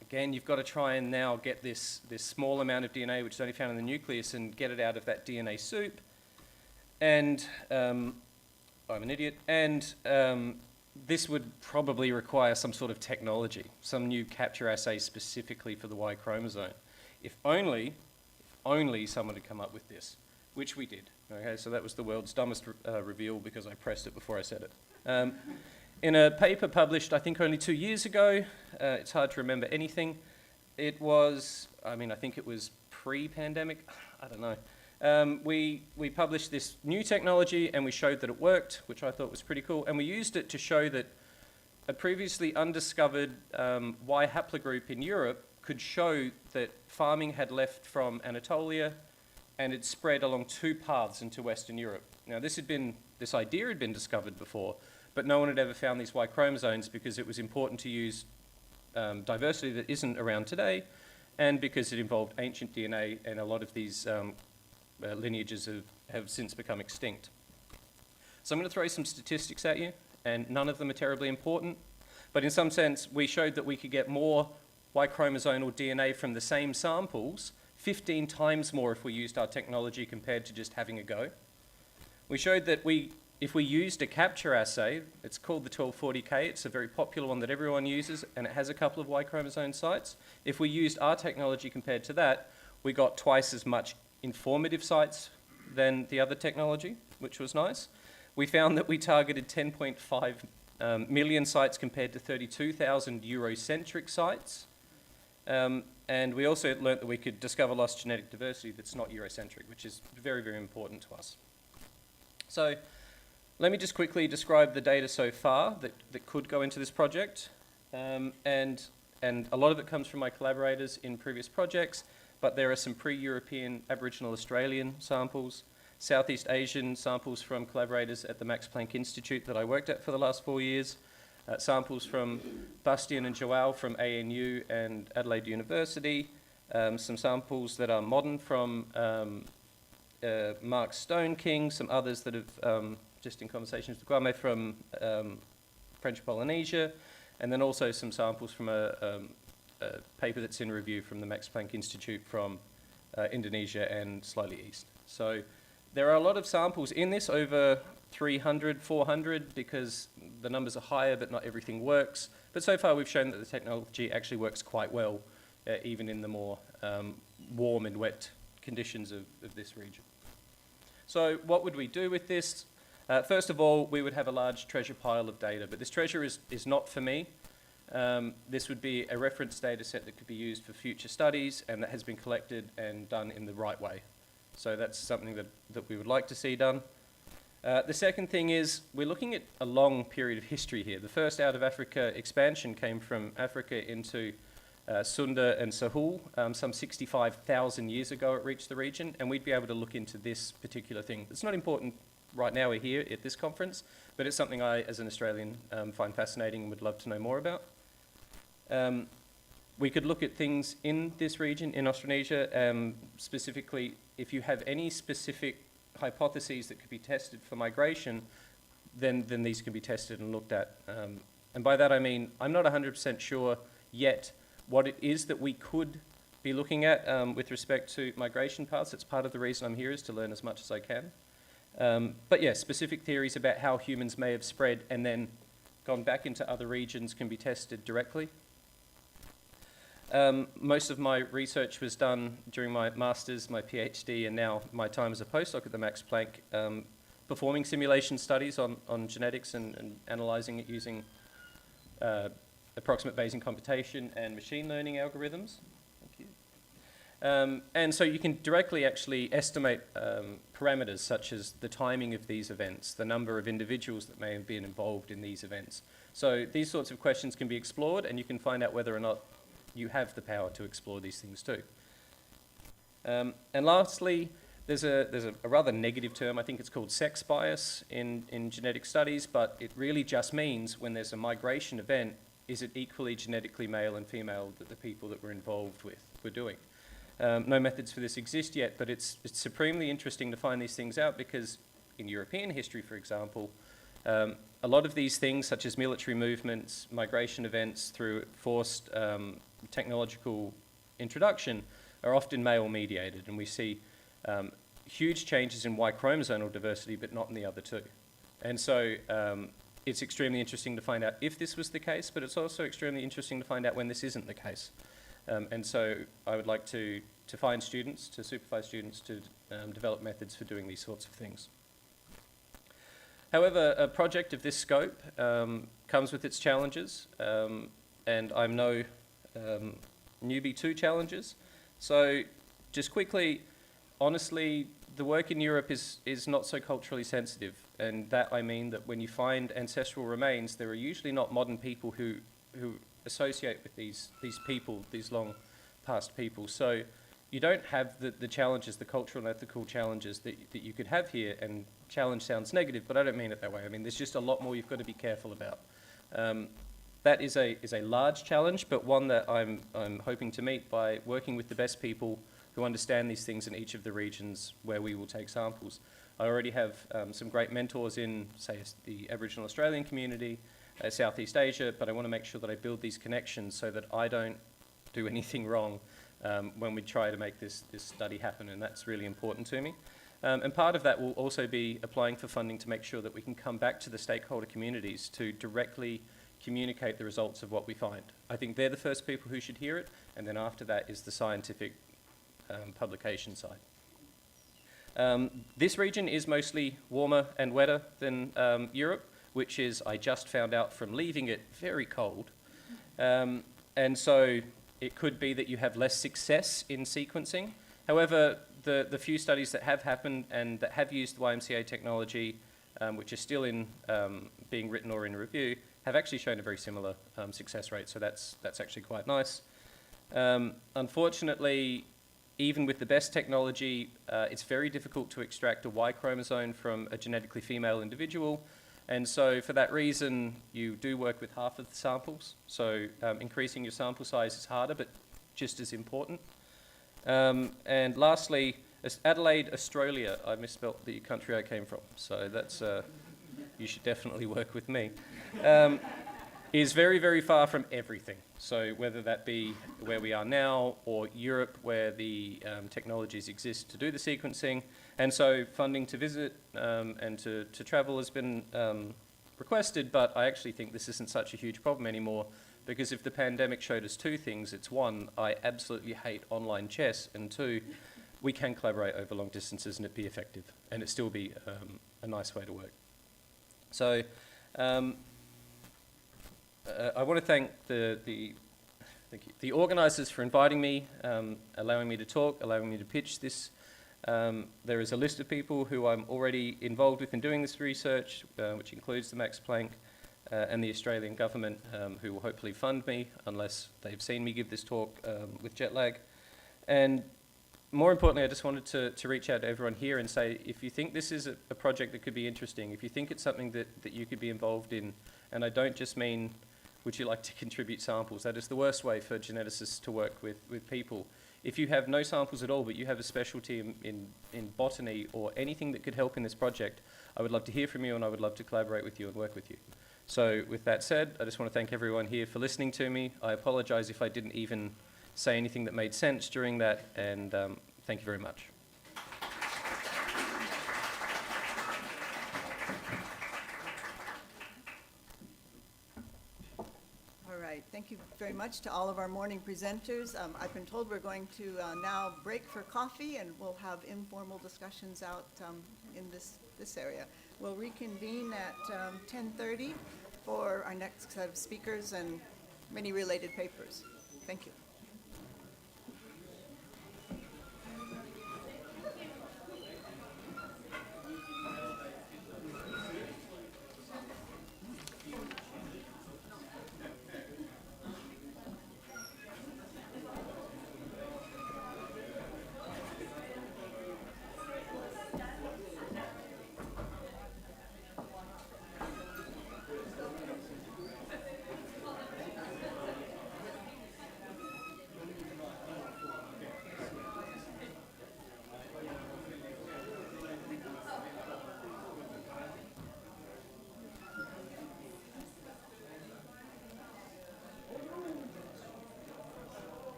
Again, you've got to try and now get this small amount of DNA, which is only found in the nucleus, and get it out of that DNA soup. And I'm an idiot. And this would probably require some sort of technology, some new capture assay specifically for the Y chromosome. If only someone had come up with this, which we did. Okay, so that was the world's dumbest reveal because I pressed it before I said it. In a paper published, I think, only 2 years ago, it's hard to remember anything. It was, I think it was pre-pandemic, I don't know. We published this new technology and we showed that it worked, which I thought was pretty cool. And we used it to show that a previously undiscovered Y haplogroup in Europe could show that farming had left from Anatolia and it spread along 2 paths into Western Europe. Now this idea had been discovered before, but no one had ever found these Y chromosomes because it was important to use diversity that isn't around today, and because it involved ancient DNA, and a lot of these lineages have since become extinct. So I'm going to throw some statistics at you, and none of them are terribly important, but in some sense we showed that we could get more Y chromosomal DNA from the same samples, 15 times more if we used our technology compared to just having a go. We showed that if we used a capture assay, it's called the 1240K, it's a very popular one that everyone uses, and it has a couple of Y chromosome sites. If we used our technology compared to that, we got twice as much informative sites than the other technology, which was nice. We found that we targeted 10.5 million sites compared to 32,000 Eurocentric sites. And we also learnt that we could discover lost genetic diversity that's not Eurocentric, which is very, very important to us. So let me just quickly describe the data so far that could go into this project. And a lot of it comes from my collaborators in previous projects, but there are some pre-European Aboriginal Australian samples, Southeast Asian samples from collaborators at the Max Planck Institute that I worked at for the last 4 years, samples from Bastian and Joao from ANU and Adelaide University, some samples that are modern from Mark Stone King, some others that have, just in conversations with Guame, from French Polynesia, and then also some samples from a paper that's in review from the Max Planck Institute from Indonesia and slightly east. So there are a lot of samples in this, over 300, 400, because the numbers are higher, but not everything works. But so far we've shown that the technology actually works quite well, even in the more warm and wet conditions of this region. So what would we do with this? First of all, we would have a large treasure pile of data, but this treasure is not for me. This would be a reference data set that could be used for future studies and that has been collected and done in the right way. So that's something that we would like to see done. The second thing is we're looking at a long period of history here. The first out of Africa expansion came from Africa into Sunda and Sahul. Some 65,000 years ago it reached the region, and we'd be able to look into this particular thing. It's not important right now we're here at this conference, but it's something I, as an Australian, find fascinating and would love to know more about. We could look at things in this region, in Australasia, specifically if you have any specific hypotheses that could be tested for migration, then these can be tested and looked at. And by that I mean, I'm not 100% sure yet what it is that we could be looking at with respect to migration paths. It's part of the reason I'm here, is to learn as much as I can. But yeah, specific theories about how humans may have spread and then gone back into other regions can be tested directly. Most of my research was done during my master's, my PhD, and now my time as a postdoc at the Max Planck, performing simulation studies on genetics and analysing it using approximate Bayesian computation and machine learning algorithms. Thank you. And so you can directly actually estimate parameters such as the timing of these events, the number of individuals that may have been involved in these events. So these sorts of questions can be explored, and you can find out whether or not you have the power to explore these things too. And lastly, there's a rather negative term, I think it's called sex bias in genetic studies, but it really just means when there's a migration event, is it equally genetically male and female that the people that we're involved with were doing? No methods for this exist yet, but it's supremely interesting to find these things out because in European history, for example, a lot of these things, such as military movements, migration events through forced technological introduction, are often male-mediated, and we see huge changes in Y chromosomal diversity, but not in the other two. And so it's extremely interesting to find out if this was the case, but it's also extremely interesting to find out when this isn't the case. And so I would like to find students, to supervise students to develop methods for doing these sorts of things. However, a project of this scope comes with its challenges, and I'm no newbie to challenges. So just quickly, honestly, the work in Europe is not so culturally sensitive, and that I mean that when you find ancestral remains, there are usually not modern people who associate with these people, these long past people. So you don't have the challenges, the cultural and ethical challenges that you could have here, and challenge sounds negative, but I don't mean it that way. I mean, there's just a lot more you've got to be careful about. That is a large challenge, but one that I'm hoping to meet by working with the best people who understand these things in each of the regions where we will take samples. I already have some great mentors in, say, the Aboriginal Australian community, Southeast Asia, but I want to make sure that I build these connections so that I don't do anything wrong when we try to make this study happen, and that's really important to me. And part of that will also be applying for funding to make sure that we can come back to the stakeholder communities to directly communicate the results of what we find. I think they're the first people who should hear it, and then after that is the scientific publication side. This region is mostly warmer and wetter than Europe, which is, I just found out from leaving it, very cold. And so it could be that you have less success in sequencing. However, the few studies that have happened and that have used YMCA technology, which is still in being written or in review, have actually shown a very similar success rate, so that's actually quite nice. Unfortunately, even with the best technology, it's very difficult to extract a Y chromosome from a genetically female individual, and so for that reason, you do work with half of the samples, so increasing your sample size is harder, but just as important. And lastly, Adelaide, Australia, I misspelt the country I came from, so that's, you should definitely work with me, is very, very far from everything. So whether that be where we are now or Europe where the technologies exist to do the sequencing. And so funding to visit and to travel has been requested, but I actually think this isn't such a huge problem anymore, because if the pandemic showed us two things, it's one, I absolutely hate online chess, and two, we can collaborate over long distances and it be effective, and it still be a nice way to work. So I want to thank the organisers for inviting me, allowing me to talk, allowing me to pitch this. There is a list of people who I'm already involved with in doing this research, which includes the Max Planck and the Australian government, who will hopefully fund me unless they've seen me give this talk with jet lag. And more importantly, I just wanted to reach out to everyone here and say, if you think this is a project that could be interesting, if you think it's something that you could be involved in, and I don't just mean, would you like to contribute samples? That is the worst way for geneticists to work with people. If you have no samples at all, but you have a specialty in botany or anything that could help in this project, I would love to hear from you, and I would love to collaborate with you and work with you. So with that said, I just want to thank everyone here for listening to me. I apologize if I didn't even say anything that made sense during that, and thank you very much. All right, thank you very much to all of our morning presenters. I've been told we're going to now break for coffee, and we'll have informal discussions out in this area. We'll reconvene at 10:30 for our next set of speakers and many related papers. Thank you.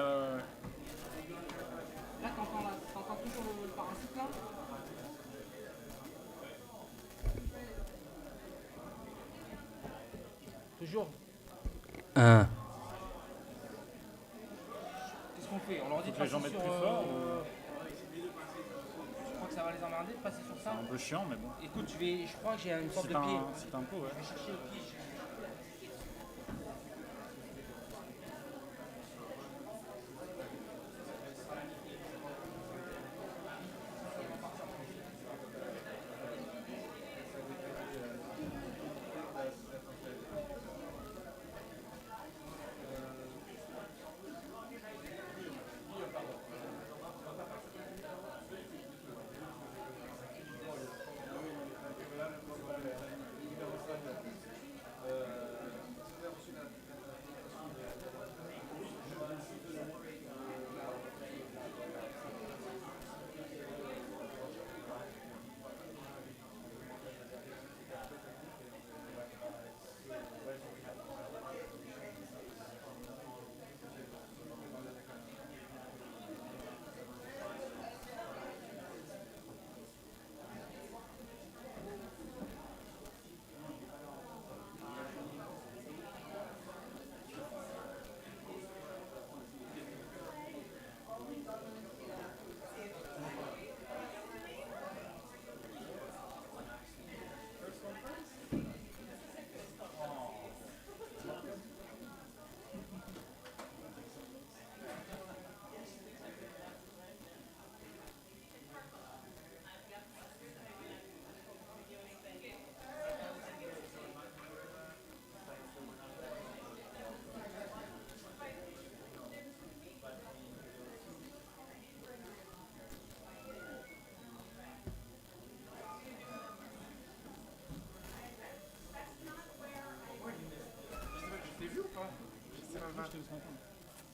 Là, t'entends toujours le parasite là? Toujours. Qu'est-ce qu'on fait? On leur dit de passer sur... plus fort Je crois que ça va les emmerder de passer sur ça. C'est un peu chiant, mais bon. Écoute, je crois que j'ai une sorte de pied. C'est un pot, ouais. Je vais chercher le pied.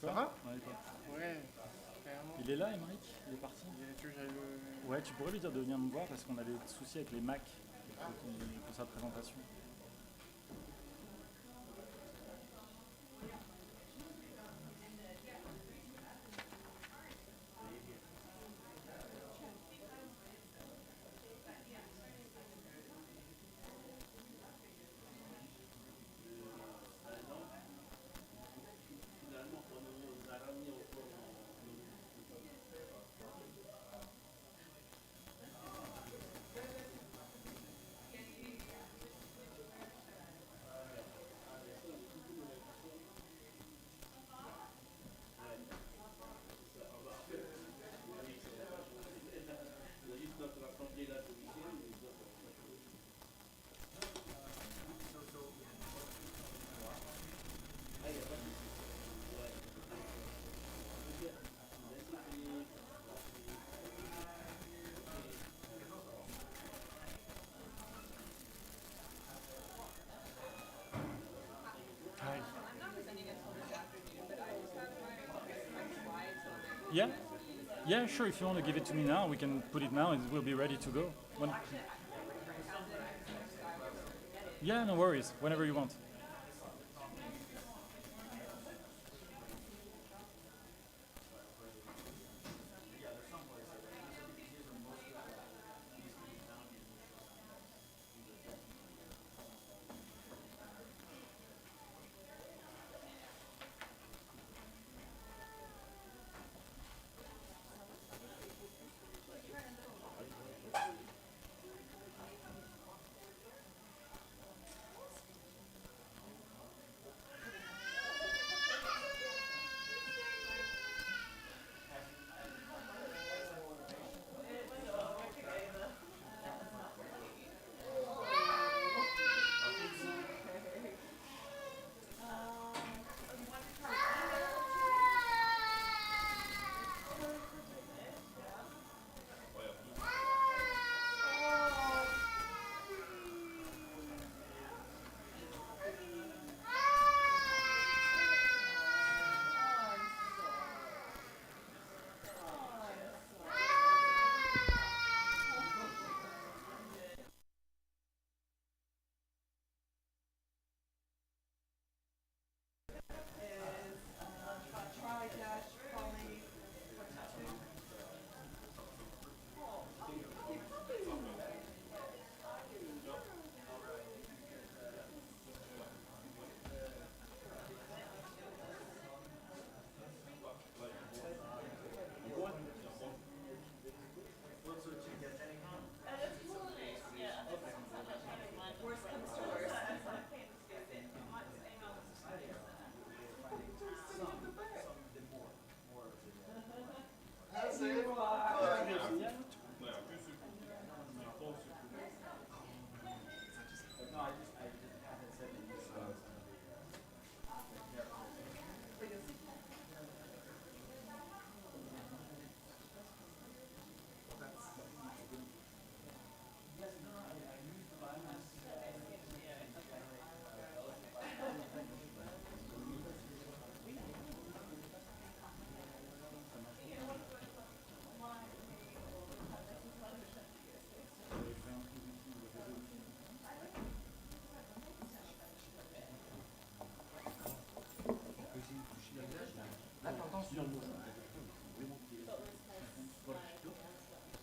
Ça va? Ouais, carrément. Il est là, Émeric? Il est parti? Ouais, tu pourrais lui dire de venir me voir parce qu'on a des soucis avec les Macs pour sa présentation. Yeah? Yeah, sure. If you want to give it to me now, we can put it now and it will be ready to go. Yeah, no worries. Whenever you want.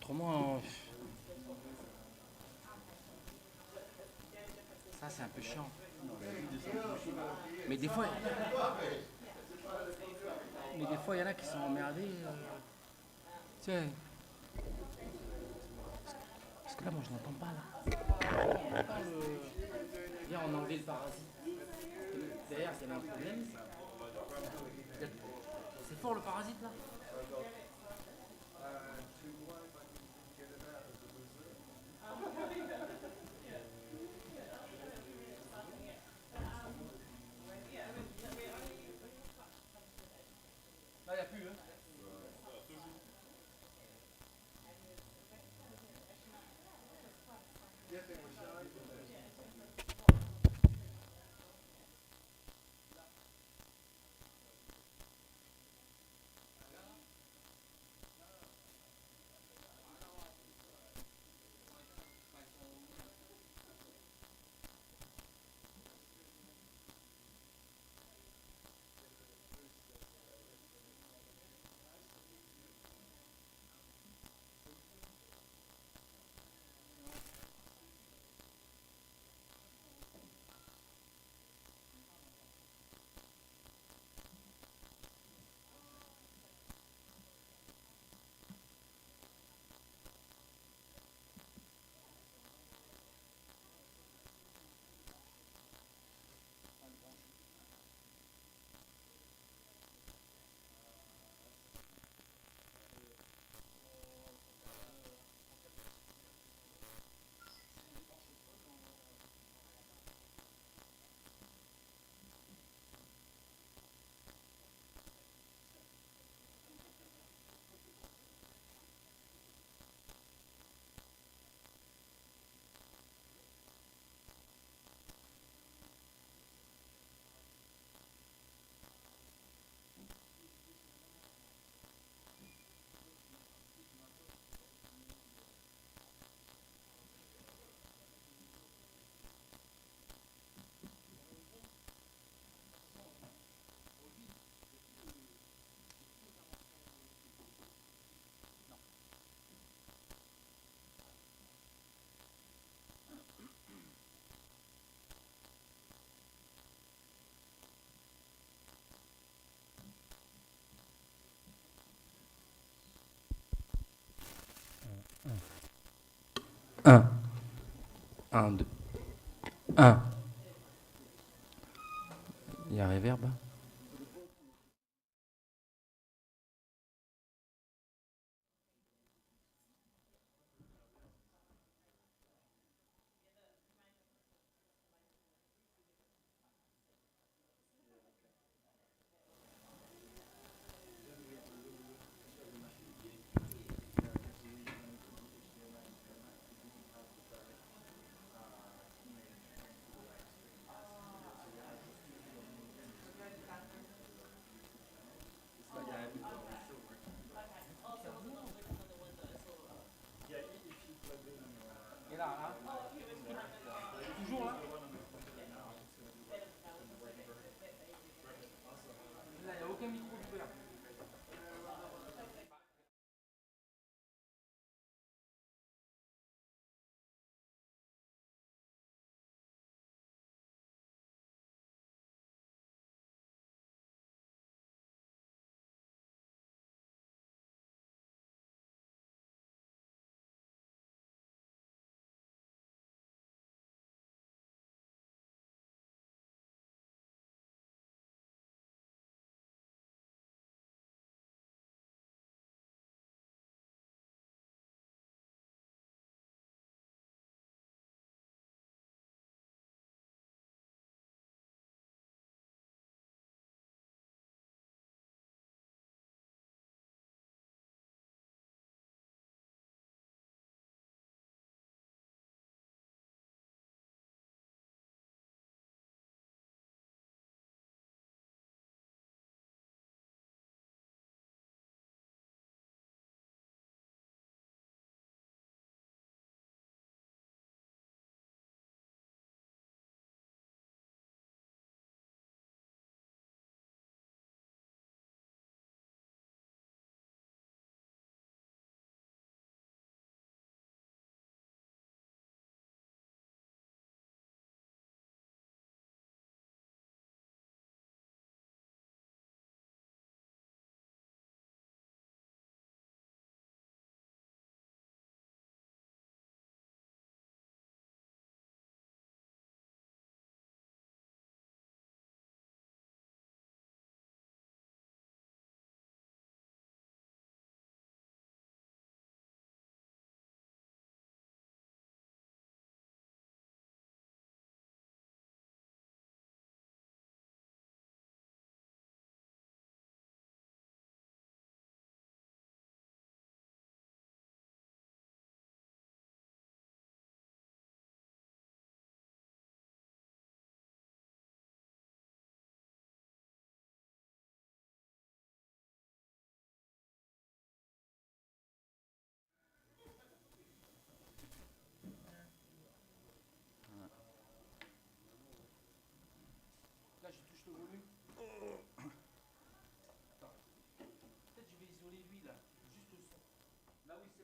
autrement, ça c'est un peu chiant. Mais des fois, il y en a qui sont emmerdés. Tu sais. Parce que là, moi, je n'entends pas là. Viens, on a enlevé le parasite. Derrière, il y avait un problème. C'est fort le parasite là. Là, il n'y a plus. Hein. Un, deux, un. Il y a un réverb.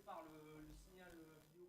par le signal vidéo.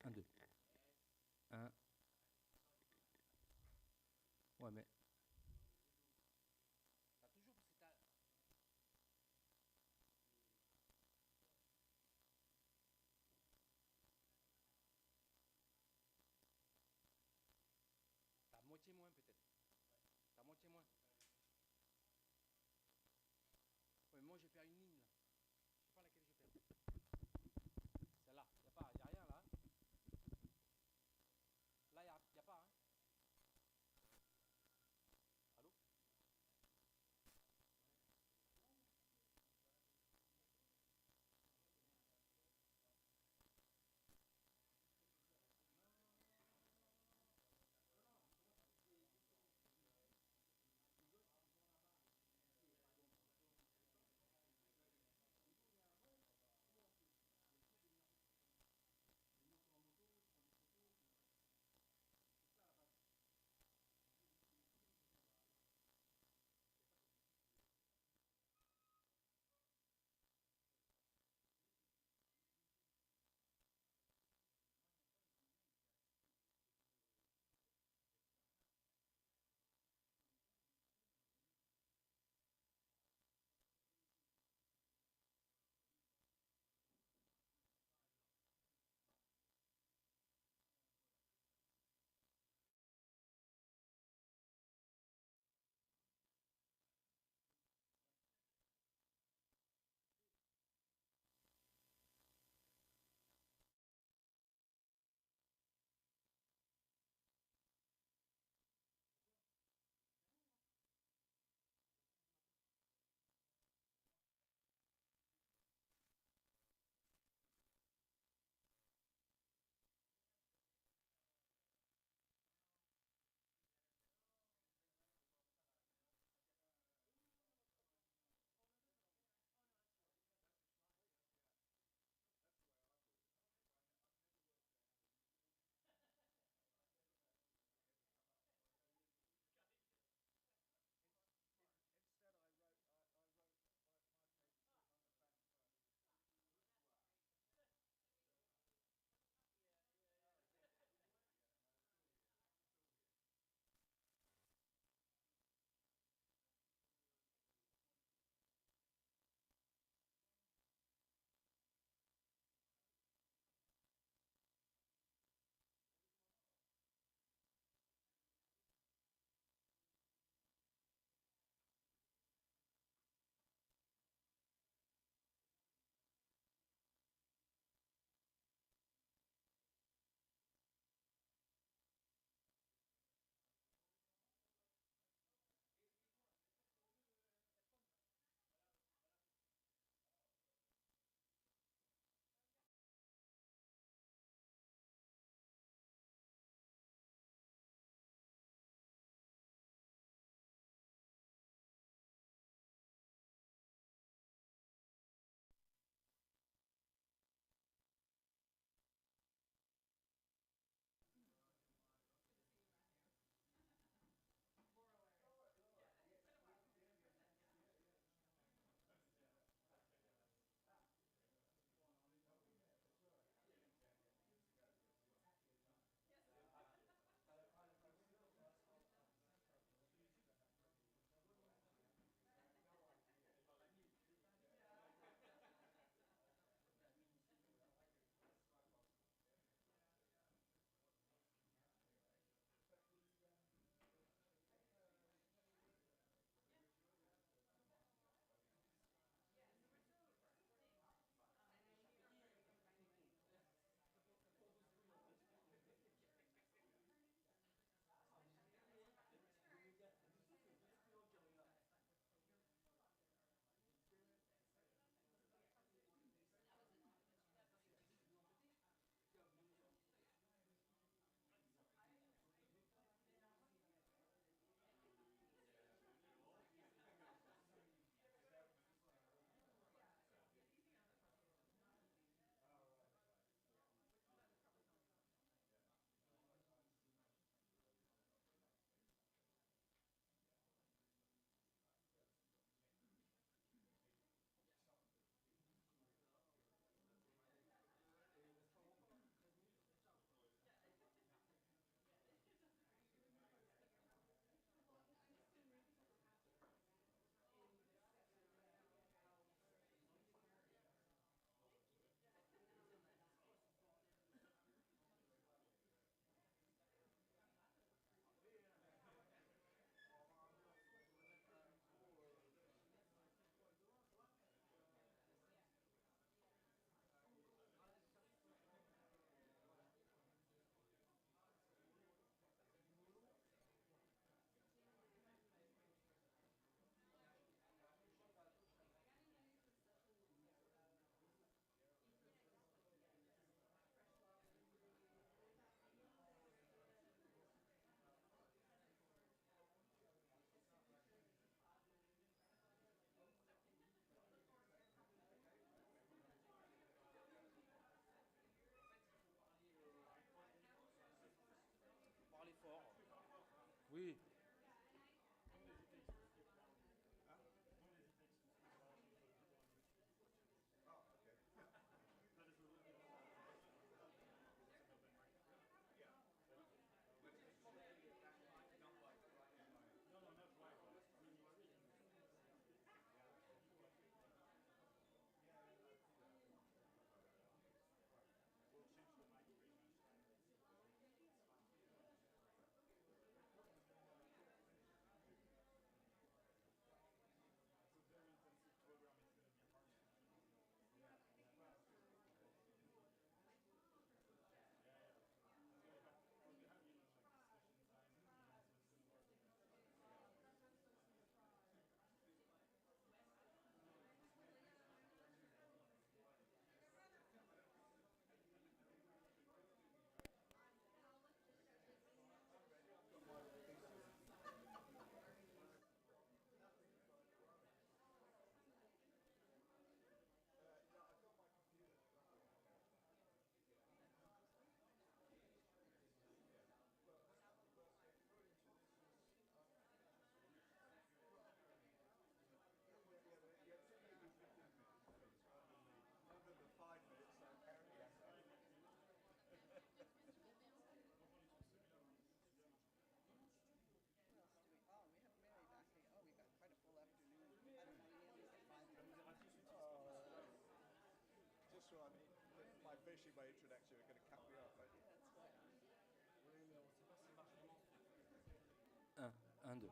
Un, deux. Un. Ouais, mais. T'as toujours. T'as moitié moins peut-être. T'as moitié moins. Ouais, mais moi je perds une ligne là. Je sais pas laquelle je perds. Celle-là. Y a rien là. Là y a pas. Hein. Oui. Oh, we have Mary back here. Oh, we got quite a full afternoon. I don't know, we only get 5 minutes. Just so I mean, my fishing, my introduction, are going to cut me off. That's right. 1, 2.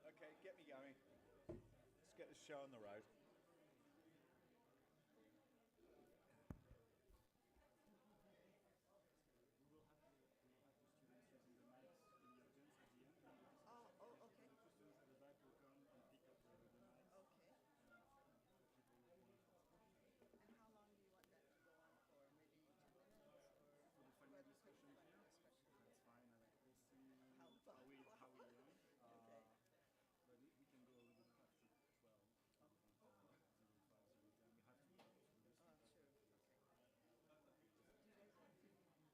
Okay, get me going. Let's get the show on the road. Oh, okay. Okay. And how long do you want that to go on for? Maybe 2 minutes? Or For the final discussion here, that's fine. We'll see How we run. Okay. But we can go a little bit after 12. 05, 010. We have to do this. Oh, sure. Okay. Do you guys want to, do you want to say anything?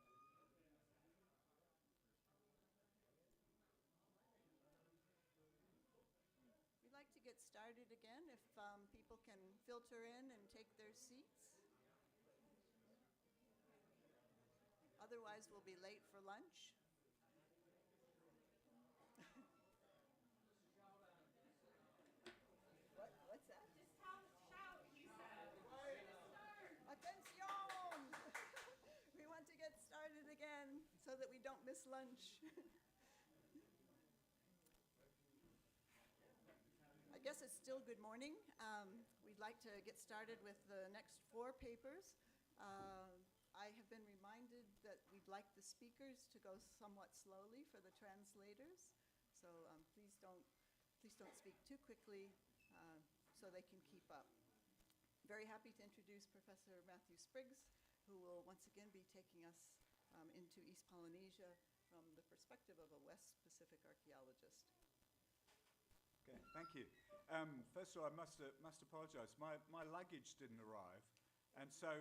No. We'd like to get started again if people can filter in and take their seats. Otherwise, we'll be late for lunch. What's that? Just shout, he said. Attention! We want to get started again so that we don't miss lunch. I guess it's still good morning. We'd like to get started with the next 4 papers. I have been reminded that we'd like the speakers to go somewhat slowly for the translators. So please don't speak too quickly so they can keep up. Very happy to introduce Professor Matthew Spriggs, who will once again be taking us into East Polynesia from the perspective of a West Pacific archaeologist. Okay, thank you. First of all, I must apologise. My luggage didn't arrive, and so,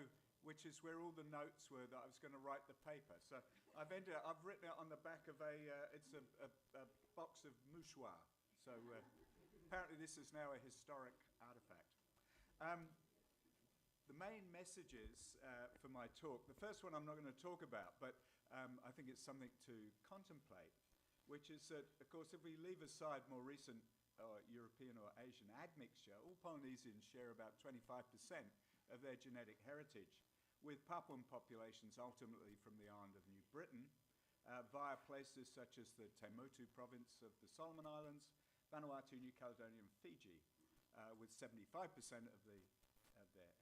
which is where all the notes were that I was going to write the paper. So I've written it on the back of it's a box of mouchoir. So apparently this is now a historic artifact. The main messages for my talk, the first one I'm not going to talk about, but I think it's something to contemplate, which is that, of course, if we leave aside more recent European or Asian admixture, all Polynesians share about 25% of their genetic heritage, with Papuan populations ultimately from the island of New Britain, via places such as the Tuamotu province of the Solomon Islands, Vanuatu, New Caledonia, and Fiji, with 75% of their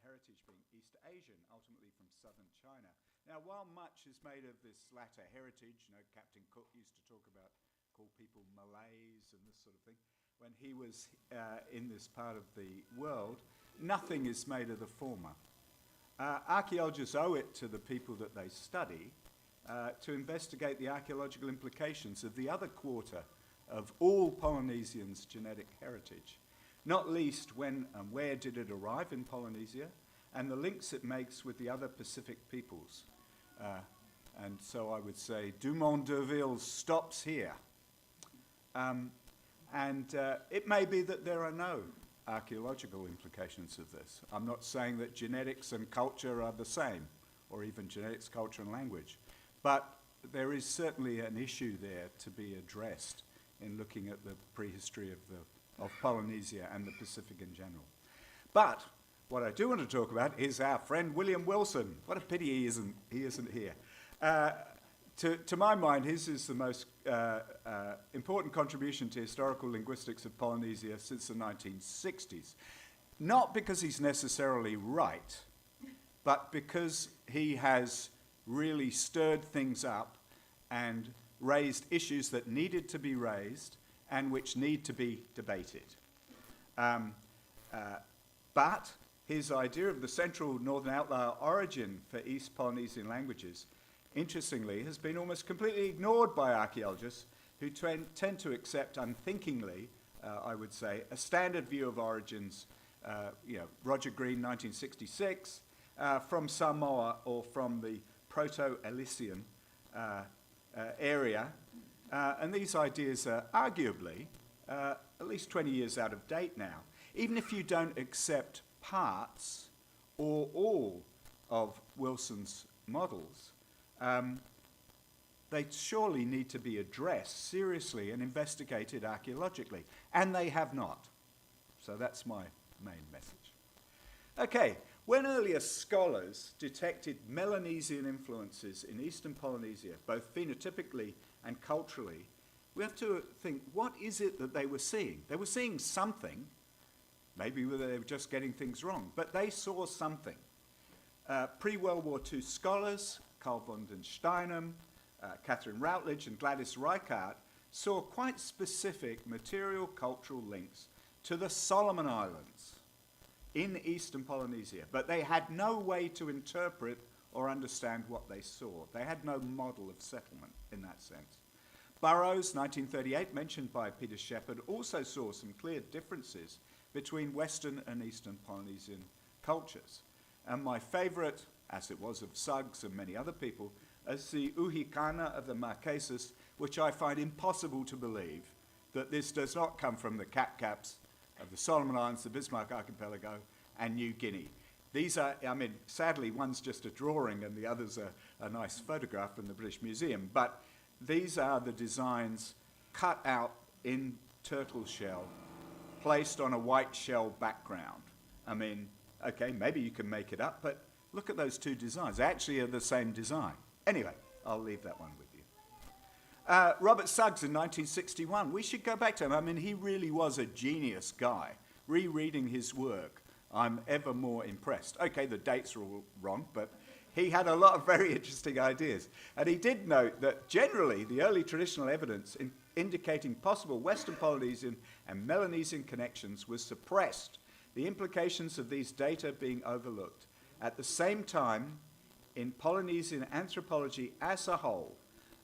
heritage being East Asian, ultimately from southern China. Now, while much is made of this latter heritage, Captain Cook used to call people Malays and this sort of thing, when he was in this part of the world, nothing is made of the former. Archaeologists owe it to the people that they study to investigate the archaeological implications of the other quarter of all Polynesians' genetic heritage. not least when and where did it arrive in Polynesia, and the links it makes with the other Pacific peoples. And so I would say Dumont d'Urville stops here. It may be that there are no archaeological implications of this. I'm not saying that genetics and culture are the same, or even genetics, culture, and language. But there is certainly an issue there to be addressed in looking at the prehistory of Polynesia and the Pacific in general. But what I do want to talk about is our friend William Wilson. What a pity he isn't here. To my mind, his is the most important contribution to historical linguistics of Polynesia since the 1960s. Not because he's necessarily right, but because he has really stirred things up and raised issues that needed to be raised and which need to be debated. But his idea of the central northern outlier origin for East Polynesian languages, interestingly, has been almost completely ignored by archaeologists who tend to accept unthinkingly, I would say, a standard view of origins, Roger Green, 1966, from Samoa or from the Proto-Elysian area. And these ideas are arguably at least 20 years out of date now. Even if you don't accept parts or all of Wilson's models, they surely need to be addressed seriously and investigated archaeologically, and they have not. So that's my main message. Okay, when earlier scholars detected Melanesian influences in Eastern Polynesia, both phenotypically and culturally, we have to think, what is it that they were seeing? They were seeing something. Maybe they were just getting things wrong, but they saw something. Pre-World War II scholars, Carl von den Steinem, Catherine Routledge, and Gladys Reichart saw quite specific material cultural links to the Solomon Islands in Eastern Polynesia, but they had no way to interpret or understand what they saw. They had no model of settlement in that sense. Burroughs, 1938, mentioned by Peter Shepard, also saw some clear differences between Western and Eastern Polynesian cultures. And my favorite, as it was of Suggs and many other people, is the Uhikana of the Marquesas, which I find impossible to believe that this does not come from the Cap-Caps of the Solomon Islands, the Bismarck Archipelago, and New Guinea. These are, sadly, one's just a drawing and the other's a nice photograph from the British Museum, but these are the designs cut out in turtle shell, placed on a white shell background. Okay, maybe you can make it up, but look at those two designs. They actually are the same design. Anyway, I'll leave that one with you. Robert Suggs in 1961, we should go back to him. He really was a genius guy. Rereading his work, I'm ever more impressed. Okay, the dates are all wrong, but he had a lot of very interesting ideas. And he did note that generally the early traditional evidence indicating possible Western Polynesian and Melanesian connections was suppressed, the implications of these data being overlooked. At the same time, in Polynesian anthropology as a whole,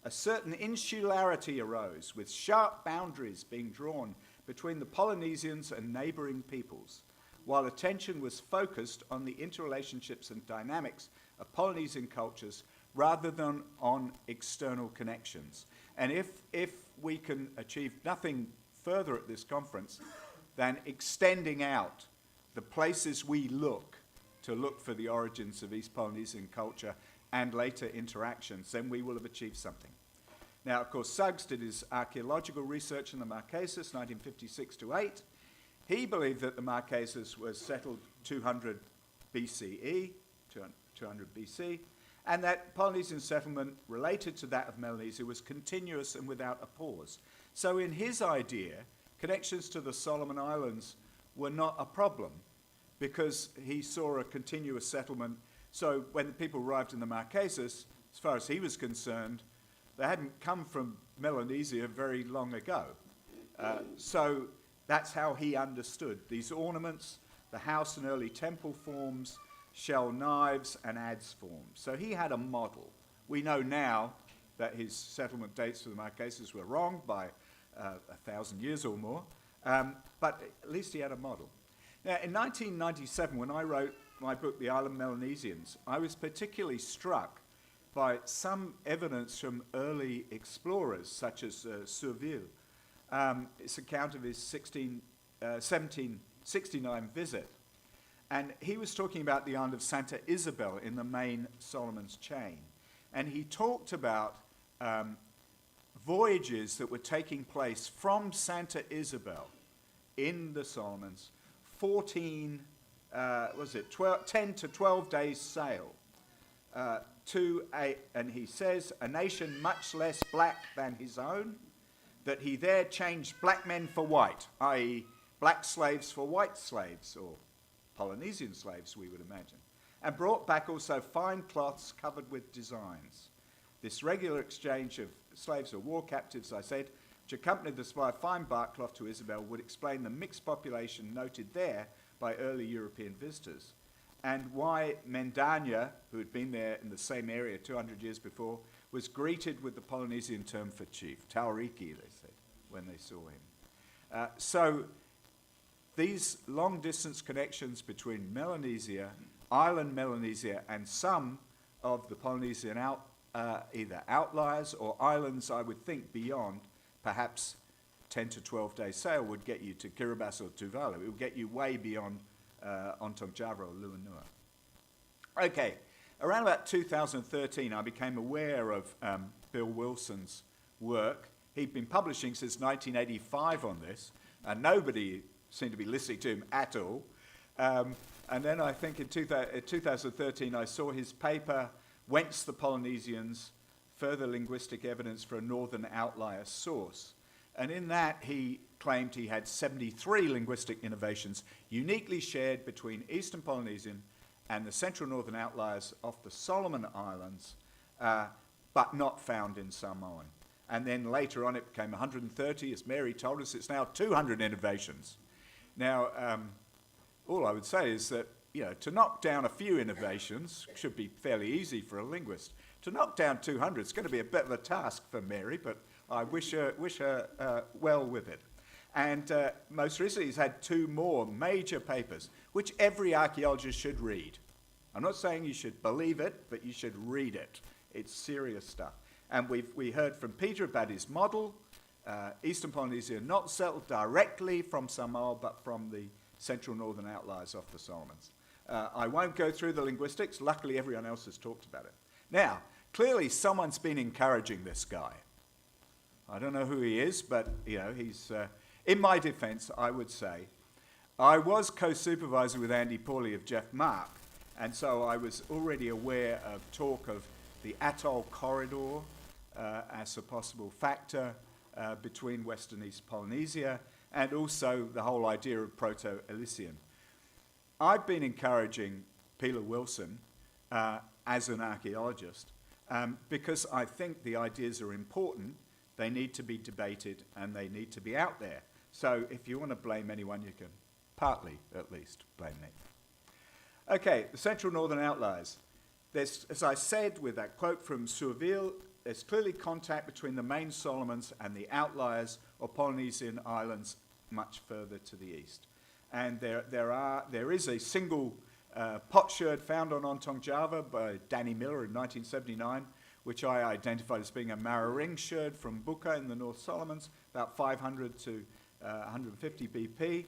a certain insularity arose, with sharp boundaries being drawn between the Polynesians and neighboring peoples, while attention was focused on the interrelationships and dynamics of Polynesian cultures rather than on external connections. And if we can achieve nothing further at this conference than extending out the places we look to look for the origins of East Polynesian culture and later interactions, then we will have achieved something. Now, of course, Suggs did his archaeological research in the Marquesas, 1956 to 8. He believed that the Marquesas was settled 200 BCE, 200 BC, and that Polynesian settlement related to that of Melanesia was continuous and without a pause. So in his idea, connections to the Solomon Islands were not a problem because he saw a continuous settlement. So when people arrived in the Marquesas, as far as he was concerned, they hadn't come from Melanesia very long ago. So that's how he understood these ornaments, the house and early temple forms, shell knives, and adze forms. So he had a model. We know now that his settlement dates for the Marquesas were wrong by 1,000 years or more, But at least he had a model. Now, in 1997, when I wrote my book, The Island Melanesians, I was particularly struck by some evidence from early explorers, such as Surville. It's account of his 1769 visit. And he was talking about the island of Santa Isabel in the main Solomon's chain. And he talked about voyages that were taking place from Santa Isabel in the Solomons, 10 to 12 days sail to and he says, a nation much less black than his own, that he there changed black men for white, i.e. black slaves for white slaves, or Polynesian slaves, we would imagine, and brought back also fine cloths covered with designs. This regular exchange of slaves or war captives, I said, which accompanied the supply of fine bark cloth to Isabel, would explain the mixed population noted there by early European visitors, and why Mendana, who had been there in the same area 200 years before, was greeted with the Polynesian term for chief, Tauriki, they said, when they saw him. So these long-distance connections between Melanesia, island Melanesia, and some of the Polynesian either outliers or islands, I would think, beyond, perhaps 10 to 12 days sail would get you to Kiribati or Tuvalu. It would get you way beyond Ontong Java or Luanua. Okay, around about 2013, I became aware of Bill Wilson's work. He'd been publishing since 1985 on this, and nobody seemed to be listening to him at all. And then I think in 2013, I saw his paper, Whence the Polynesians, Further Linguistic Evidence for a Northern Outlier Source. And in that, he claimed he had 73 linguistic innovations uniquely shared between Eastern Polynesian and the central northern outliers of the Solomon Islands, but not found in Samoan. And then later on, it became 130. As Mary told us, it's now 200 innovations. Now, all I would say is that, to knock down a few innovations should be fairly easy for a linguist. To knock down 200 is going to be a bit of a task for Mary, but I wish her well with it. And most recently, he's had 2 more major papers, which every archaeologist should read. I'm not saying you should believe it, but you should read it. It's serious stuff. And we heard from Peter about his model, Eastern Polynesia not settled directly from Samoa, but from the central northern outliers of the Solomons. I won't go through the linguistics. Luckily, everyone else has talked about it. Now, clearly, someone's been encouraging this guy. I don't know who he is, but, he's... in my defense, I would say, I was co-supervisor with Andy Pawley of Jeff Mark, and so I was already aware of talk of the atoll corridor as a possible factor between West and East Polynesia, and also the whole idea of Proto-Elysian. I've been encouraging Peter Wilson as an archaeologist because I think the ideas are important, they need to be debated, and they need to be out there. So if you want to blame anyone, you can partly, at least, blame me. Okay, the central northern outliers. There's, as I said with that quote from Surville, there's clearly contact between the main Solomons and the outliers or Polynesian islands much further to the east. And there is a single potsherd found on Ontong Java by Danny Miller in 1979, which I identified as being a Mararing sherd from Buka in the North Solomons, about 500 to 150 BP.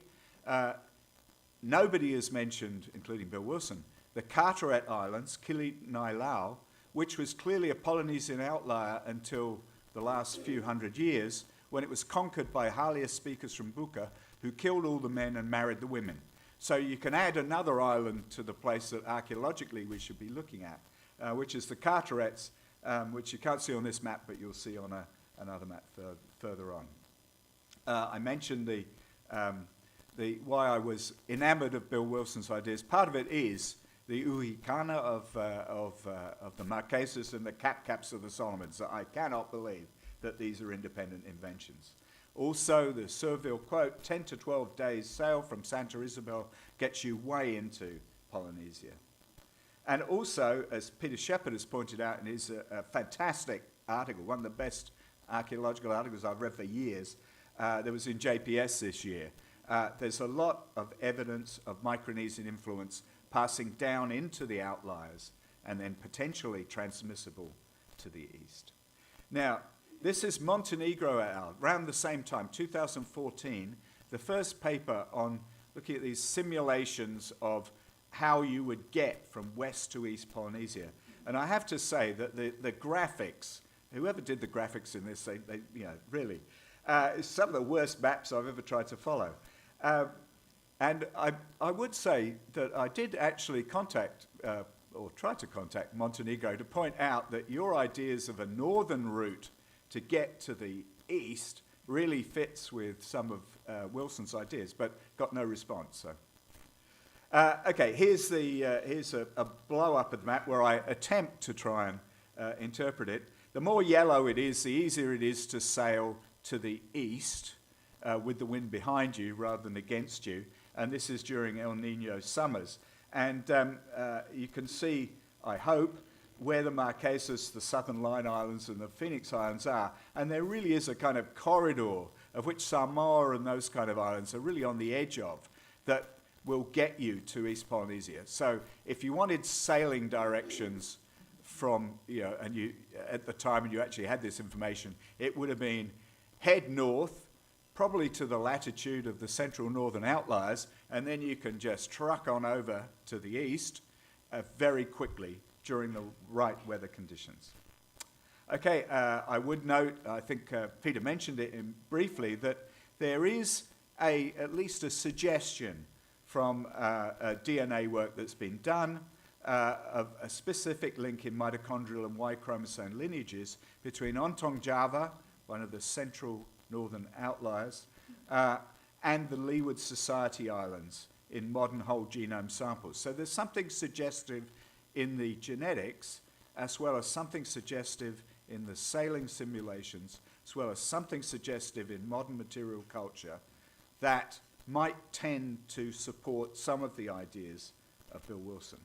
Nobody has mentioned, including Bill Wilson, the Carteret Islands, Kili Nailau, which was clearly a Polynesian outlier until the last few hundred years, when it was conquered by Halia speakers from Buka, who killed all the men and married the women. So you can add another island to the place that archaeologically we should be looking at, which is the Carterets, which you can't see on this map, but you'll see on another map further on. I mentioned why I was enamored of Bill Wilson's ideas. Part of it is the Uhikana of the Marquesas and the Cap-Caps of the Solomons. I cannot believe that these are independent inventions. Also, the Surville quote, 10 to 12 days sail from Santa Isabel gets you way into Polynesia. And also, as Peter Shepard has pointed out in his fantastic article, one of the best archaeological articles I've read for years, that was in JPS this year. There's a lot of evidence of Micronesian influence passing down into the outliers and then potentially transmissible to the east. Now, this is Montenegro et al. Around the same time, 2014, the first paper on looking at these simulations of how you would get from west to east Polynesia. And I have to say that the graphics, whoever did the graphics in this, they really, some of the worst maps I've ever tried to follow. And I would say that I did actually contact, or try to contact Montenegro to point out that your ideas of a northern route to get to the east really fits with some of Wilson's ideas, but got no response. So. Okay, here's a blow-up of the map where I attempt to try and interpret it. The more yellow it is, the easier it is to sail to the east with the wind behind you rather than against you. And this is during El Nino summers. And you can see, I hope, where the Marquesas, the Southern Line Islands, and the Phoenix Islands are. And there really is a kind of corridor of which Samoa and those kind of islands are really on the edge of, that will get you to East Polynesia. So if you wanted sailing directions from, and you, at the time when you actually had this information, it would have been head north, probably to the latitude of the central northern outliers, and then you can just truck on over to the east very quickly during the right weather conditions. Okay, I would note, I think Peter mentioned it briefly, that there is at least a suggestion from DNA work that's been done of a specific link in mitochondrial and Y chromosome lineages between Ontong Java, one of the central northern outliers, and the Leeward Society Islands in modern whole genome samples. So there's something suggestive in the genetics, as well as something suggestive in the sailing simulations, as well as something suggestive in modern material culture that might tend to support some of the ideas of Bill Wilson.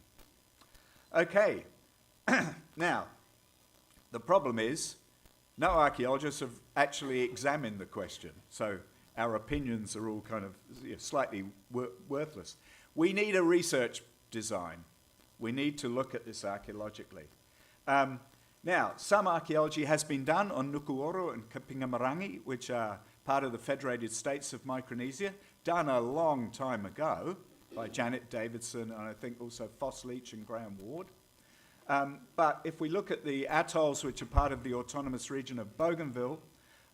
Okay, now, the problem is no archaeologists have actually examined the question, so our opinions are all kind of slightly worthless. We need a research design. We need to look at this archaeologically. Now, some archaeology has been done on Nukuoro and Kapingamarangi, which are part of the Federated States of Micronesia, done a long time ago by Janet Davidson and I think also Foss Leach and Graham Ward. But if we look at the atolls which are part of the autonomous region of Bougainville,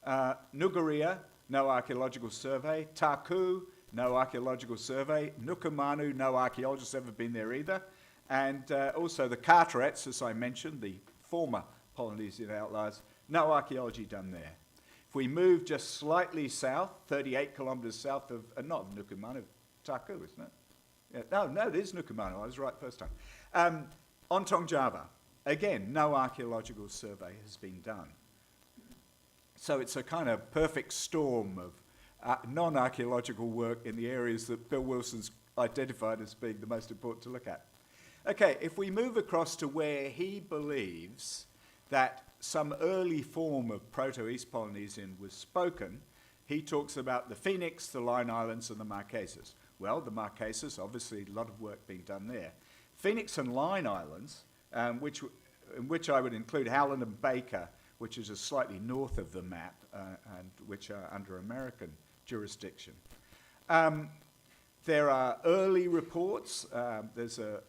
Nukuria, no archaeological survey. Taku, no archaeological survey. Nukumanu, no archaeologists ever been there either. And also the Carterets, as I mentioned, the former Polynesian outliers, no archaeology done there. If we move just slightly south, 38 kilometres south of, not Nukumanu, Taku, isn't it? Yeah, no, it is Nukumanu, I was right first time. Ontong Java, again, no archaeological survey has been done. So it's a kind of perfect storm of non-archaeological work in the areas that Bill Wilson's identified as being the most important to look at. Okay, if we move across to where he believes that some early form of Proto-East Polynesian was spoken, he talks about the Phoenix, the Line Islands, and the Marquesas. Well, the Marquesas, obviously a lot of work being done there. Phoenix and Line Islands, in which I would include Howland and Baker, which is just slightly north of the map, and which are under American jurisdiction. There are early reports. There's a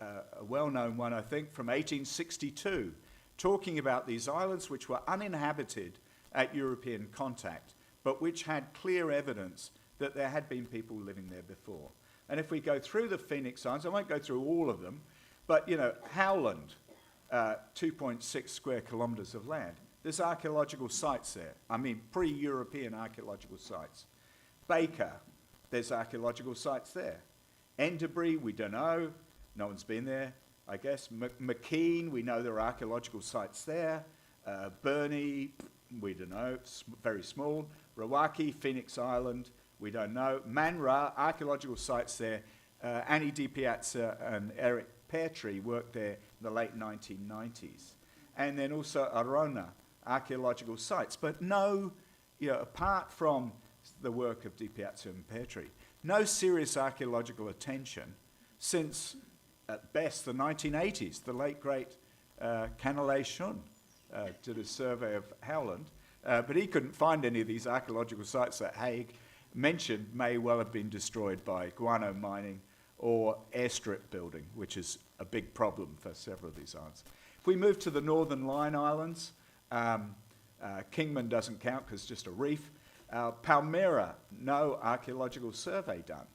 well-known one, I think, from 1862, talking about these islands which were uninhabited at European contact, but which had clear evidence that there had been people living there before. And if we go through the Phoenix Islands, I won't go through all of them, but, Howland, 2.6 square kilometres of land. There's archaeological sites there. I mean, pre-European archaeological sites. Baker, there's archaeological sites there. Enderbury, we don't know. No one's been there, I guess. McKean, we know there are archaeological sites there. Burney, we don't know, very small. Rawaki, Phoenix Island, we don't know. Manra, archaeological sites there. Annie Di Piazza and Eric Peartree worked there in the late 1990s. And then also Arona, archaeological sites. But no, apart from the work of Di Piazza and Petri. No serious archaeological attention since, at best, the 1980s. The late, great Canale Shun did a survey of Howland, but he couldn't find any of these archaeological sites that Haig mentioned may well have been destroyed by guano mining or airstrip building, which is a big problem for several of these islands. If we move to the Northern Line Islands, Kingman doesn't count because it's just a reef. Palmyra, no archaeological survey done.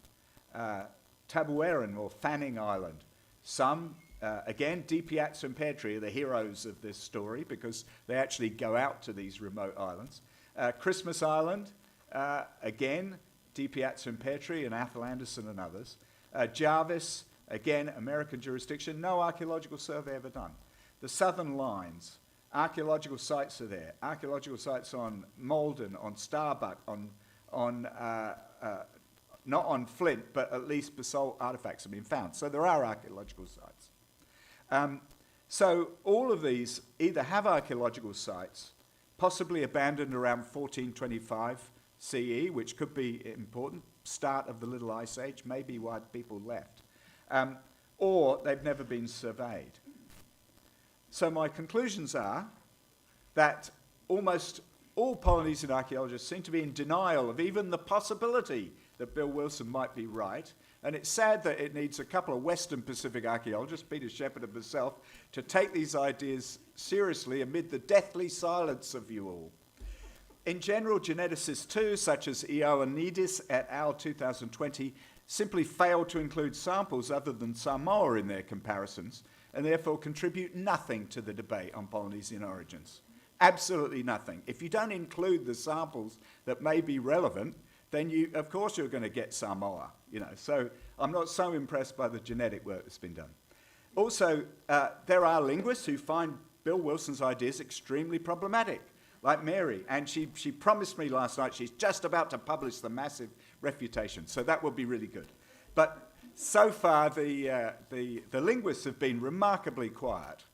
Tabuaran or Fanning Island, some, again, Di Piazza and Petri are the heroes of this story because they actually go out to these remote islands. Christmas Island, again, Di Piazza and Petri and Athel Anderson and others. Jarvis, again, American jurisdiction, no archaeological survey ever done. The Southern Lines, archaeological sites are there. Archaeological sites on Malden, on Starbuck, not on Flint, but at least basalt artifacts have been found. So there are archaeological sites. So all of these either have archaeological sites, possibly abandoned around 1425 CE, which could be important, start of the Little Ice Age, maybe why people left, or they've never been surveyed. So my conclusions are that almost all Polynesian archaeologists seem to be in denial of even the possibility that Bill Wilson might be right, and it's sad that it needs a couple of Western Pacific archaeologists, Peter Shepherd and myself, to take these ideas seriously amid the deathly silence of you all. In general, geneticists too, such as Ioannidis et al. 2020, simply fail to include samples other than Samoa in their comparisons, and therefore contribute nothing to the debate on Polynesian origins. Absolutely nothing. If you don't include the samples that may be relevant, then of course you're going to get Samoa. So I'm not so impressed by the genetic work that's been done. Also, there are linguists who find Bill Wilson's ideas extremely problematic, like Mary, and she promised me last night she's just about to publish the massive refutation, so that will be really good. But so far, the linguists have been remarkably quiet.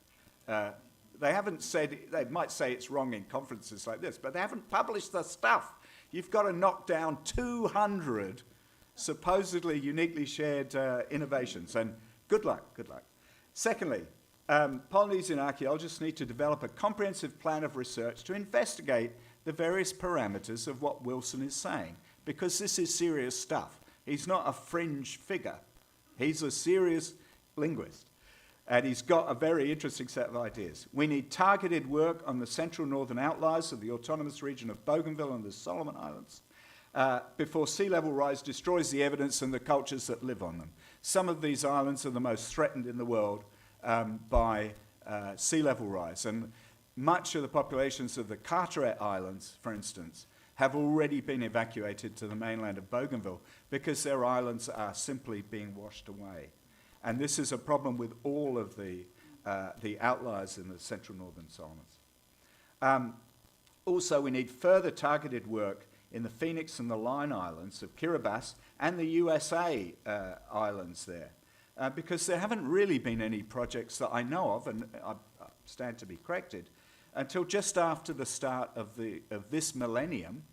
They haven't said, they might say it's wrong in conferences like this, but they haven't published the stuff. You've got to knock down 200 supposedly uniquely shared innovations, and good luck, good luck. Secondly, Polynesian archaeologists need to develop a comprehensive plan of research to investigate the various parameters of what Wilson is saying, because this is serious stuff. He's not a fringe figure. He's a serious linguist, and he's got a very interesting set of ideas. We need targeted work on the central northern outliers of the autonomous region of Bougainville and the Solomon Islands before sea level rise destroys the evidence and the cultures that live on them. Some of these islands are the most threatened in the world by sea level rise, and much of the populations of the Carteret Islands, for instance, have already been evacuated to the mainland of Bougainville because their islands are simply being washed away. And this is a problem with all of the outliers in the central northern Solomons. Also, we need further targeted work in the Phoenix and the Line Islands of Kiribati and the USA islands there, because there haven't really been any projects that I know of, and I stand to be corrected, until just after the start of this millennium,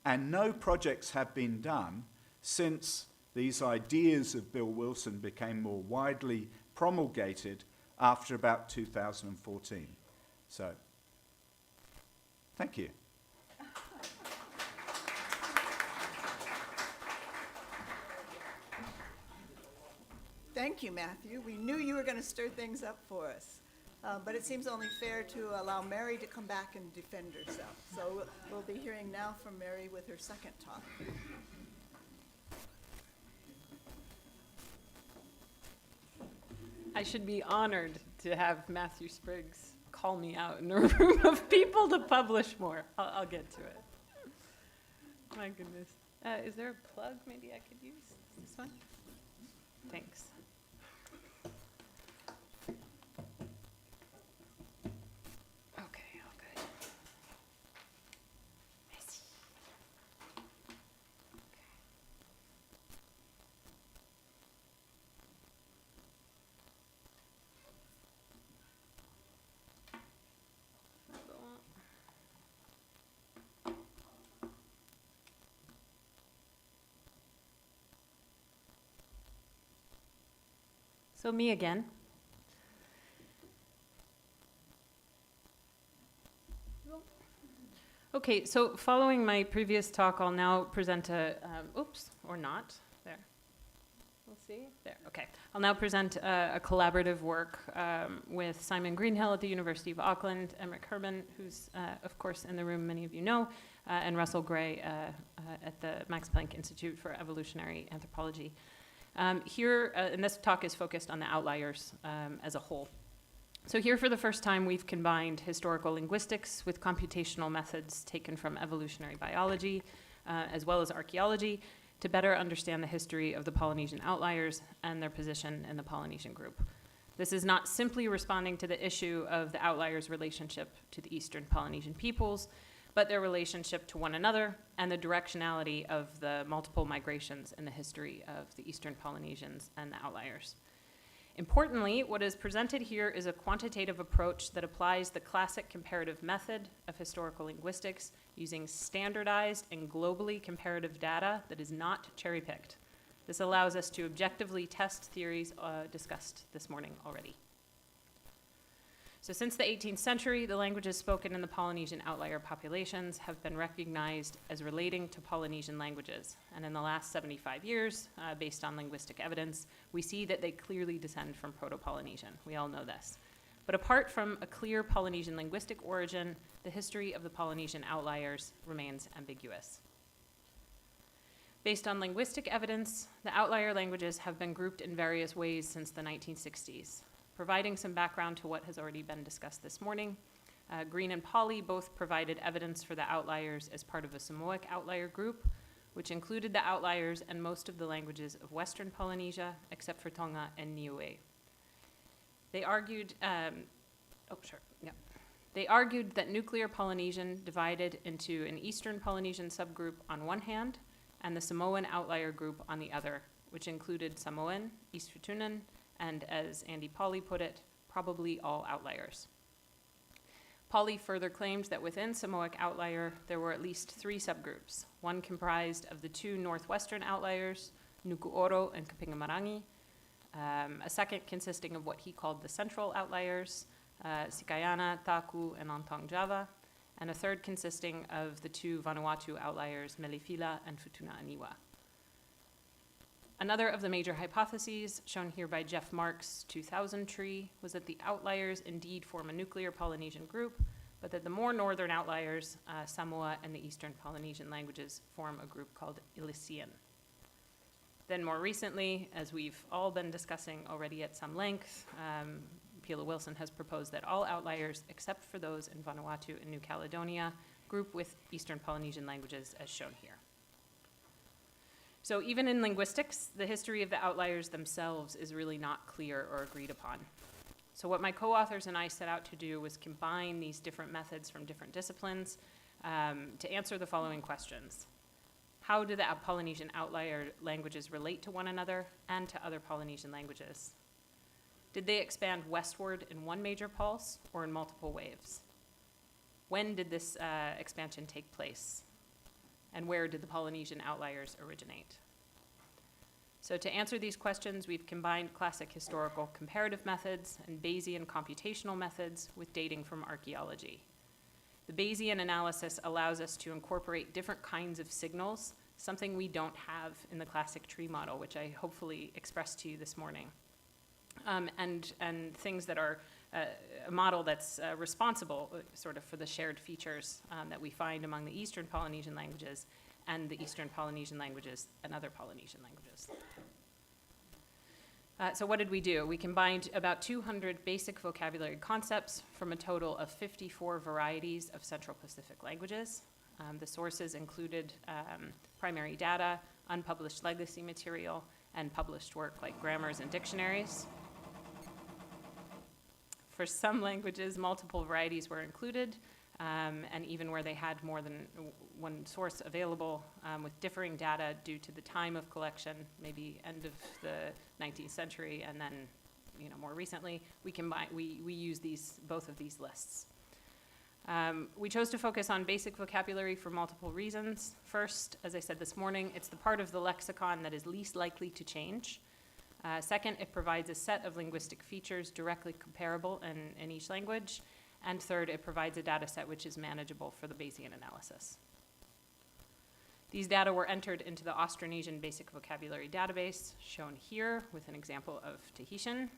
and no projects have been done since these ideas of Bill Wilson became more widely promulgated after about 2014. So, thank you. Thank you, Matthew. We knew you were going to stir things up for us. But it seems only fair to allow Mary to come back and defend herself. So we'll be hearing now from Mary with her second talk. I should be honored to have Matthew Spriggs call me out in a room of people to publish more. I'll get to it. My goodness. Is there a plug maybe I could use? This one? Thanks. Okay, all good. Merci. So me again. Okay, so following my previous talk, I'll now present oops, or not, there. We'll see, there, okay. I'll now present a collaborative work with Simon Greenhill at the University of Auckland, Emmerich Herman, who's, of course, in the room, many of you know, and Russell Gray at the Max Planck Institute for Evolutionary Anthropology. Here, and this talk is focused on the outliers as a whole. So here, for the first time, we've combined historical linguistics with computational methods taken from evolutionary biology, as well as archaeology, to better understand the history of the Polynesian outliers and their position in the Polynesian group. This is not simply responding to the issue of the outliers' relationship to the Eastern Polynesian peoples, but their relationship to one another and the directionality of the multiple migrations in the history of the Eastern Polynesians and the outliers. Importantly, what is presented here is a quantitative approach that applies the classic comparative method of historical linguistics using standardized and globally comparative data that is not cherry-picked. This allows us to objectively test theories discussed this morning already. So since the 18th century, the languages spoken in the Polynesian outlier populations have been recognized as relating to Polynesian languages. And in the last 75 years, based on linguistic evidence, we see that they clearly descend from Proto-Polynesian. We all know this. But apart from a clear Polynesian linguistic origin, the history of the Polynesian outliers remains ambiguous. Based on linguistic evidence, the outlier languages have been grouped in various ways since the 1960s. Providing some background to what has already been discussed this morning, Green and Polly both provided evidence for the outliers as part of a Samoic outlier group, which included the outliers and most of the languages of Western Polynesia, except for Tonga and Niue. They argued, They argued that nuclear Polynesian divided into an Eastern Polynesian subgroup on one hand, and the Samoan outlier group on the other, which included Samoan, East Futunan, and as Andy Polly put it, probably all outliers. Polly further claimed that within Samoic outlier, there were at least 3 subgroups, one comprised of the 2 northwestern outliers, Nuku'oro and Kapingamarangi, a second consisting of what he called the central outliers, Sikayana, Taku, and Ontong Java, and a third consisting of the 2 Vanuatu outliers, Melifila and Futuna Aniwa. Another of the major hypotheses, shown here by Jeff Mark's 2000 tree, was that the outliers indeed form a nuclear Polynesian group, but that the more northern outliers, Samoa and the Eastern Polynesian languages, form a group called Ilisian. Then more recently, as we've all been discussing already at some length, Pila Wilson has proposed that all outliers, except for those in Vanuatu and New Caledonia, group with Eastern Polynesian languages as shown here. So even in linguistics, the history of the outliers themselves is really not clear or agreed upon. So what my co-authors and I set out to do was combine these different methods from different disciplines to answer the following questions. How do the Polynesian outlier languages relate to one another and to other Polynesian languages? Did they expand westward in one major pulse or in multiple waves? When did this expansion take place? And where did the Polynesian outliers originate? So to answer these questions, we've combined classic historical comparative methods and Bayesian computational methods with dating from archaeology. The Bayesian analysis allows us to incorporate different kinds of signals, something we don't have in the classic tree model, which I hopefully expressed to you this morning. And things that are a model that's responsible sort of for the shared features that we find among the Eastern Polynesian languages and the Eastern Polynesian languages and other Polynesian languages. So what did we do? We combined about 200 basic vocabulary concepts from a total of 54 varieties of Central Pacific languages. The sources included primary data, unpublished legacy material, and published work like grammars and dictionaries. For some languages, multiple varieties were included, and even where they had more than one source available with differing data due to the time of collection, maybe end of the 19th century, and then more recently, we use both of these lists. We chose to focus on basic vocabulary for multiple reasons. First, as I said this morning, it's the part of the lexicon that is least likely to change. Second, it provides a set of linguistic features directly comparable in each language. And third, it provides a data set which is manageable for the Bayesian analysis. These data were entered into the Austronesian Basic Vocabulary Database, shown here with an example of Tahitian.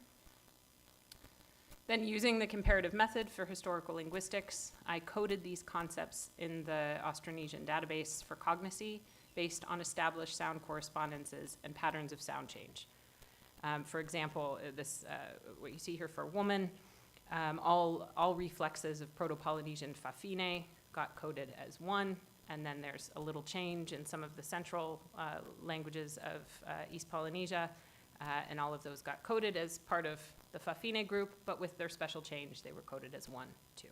Then, using the comparative method for historical linguistics, I coded these concepts in the Austronesian database for cognacy based on established sound correspondences and patterns of sound change. For example, what you see here for woman, all reflexes of Proto-Polynesian fafine got coded as 1, and then there's a little change in some of the central languages of East Polynesia, and all of those got coded as part of the fafine group, but with their special change, they were coded as 1, 2.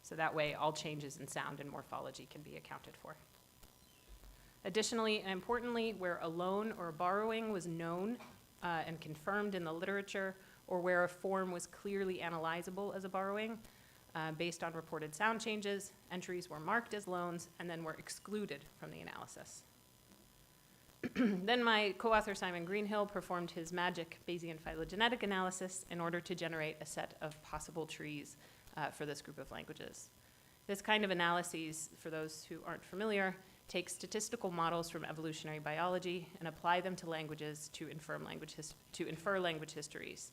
So that way, all changes in sound and morphology can be accounted for. Additionally, and importantly, where a loan or a borrowing was known and confirmed in the literature, or where a form was clearly analyzable as a borrowing, based on reported sound changes, entries were marked as loans and then were excluded from the analysis. Then my co-author Simon Greenhill performed his magic Bayesian phylogenetic analysis in order to generate a set of possible trees for this group of languages. This kind of analyses, for those who aren't familiar, take statistical models from evolutionary biology and apply them to languages to infer language histories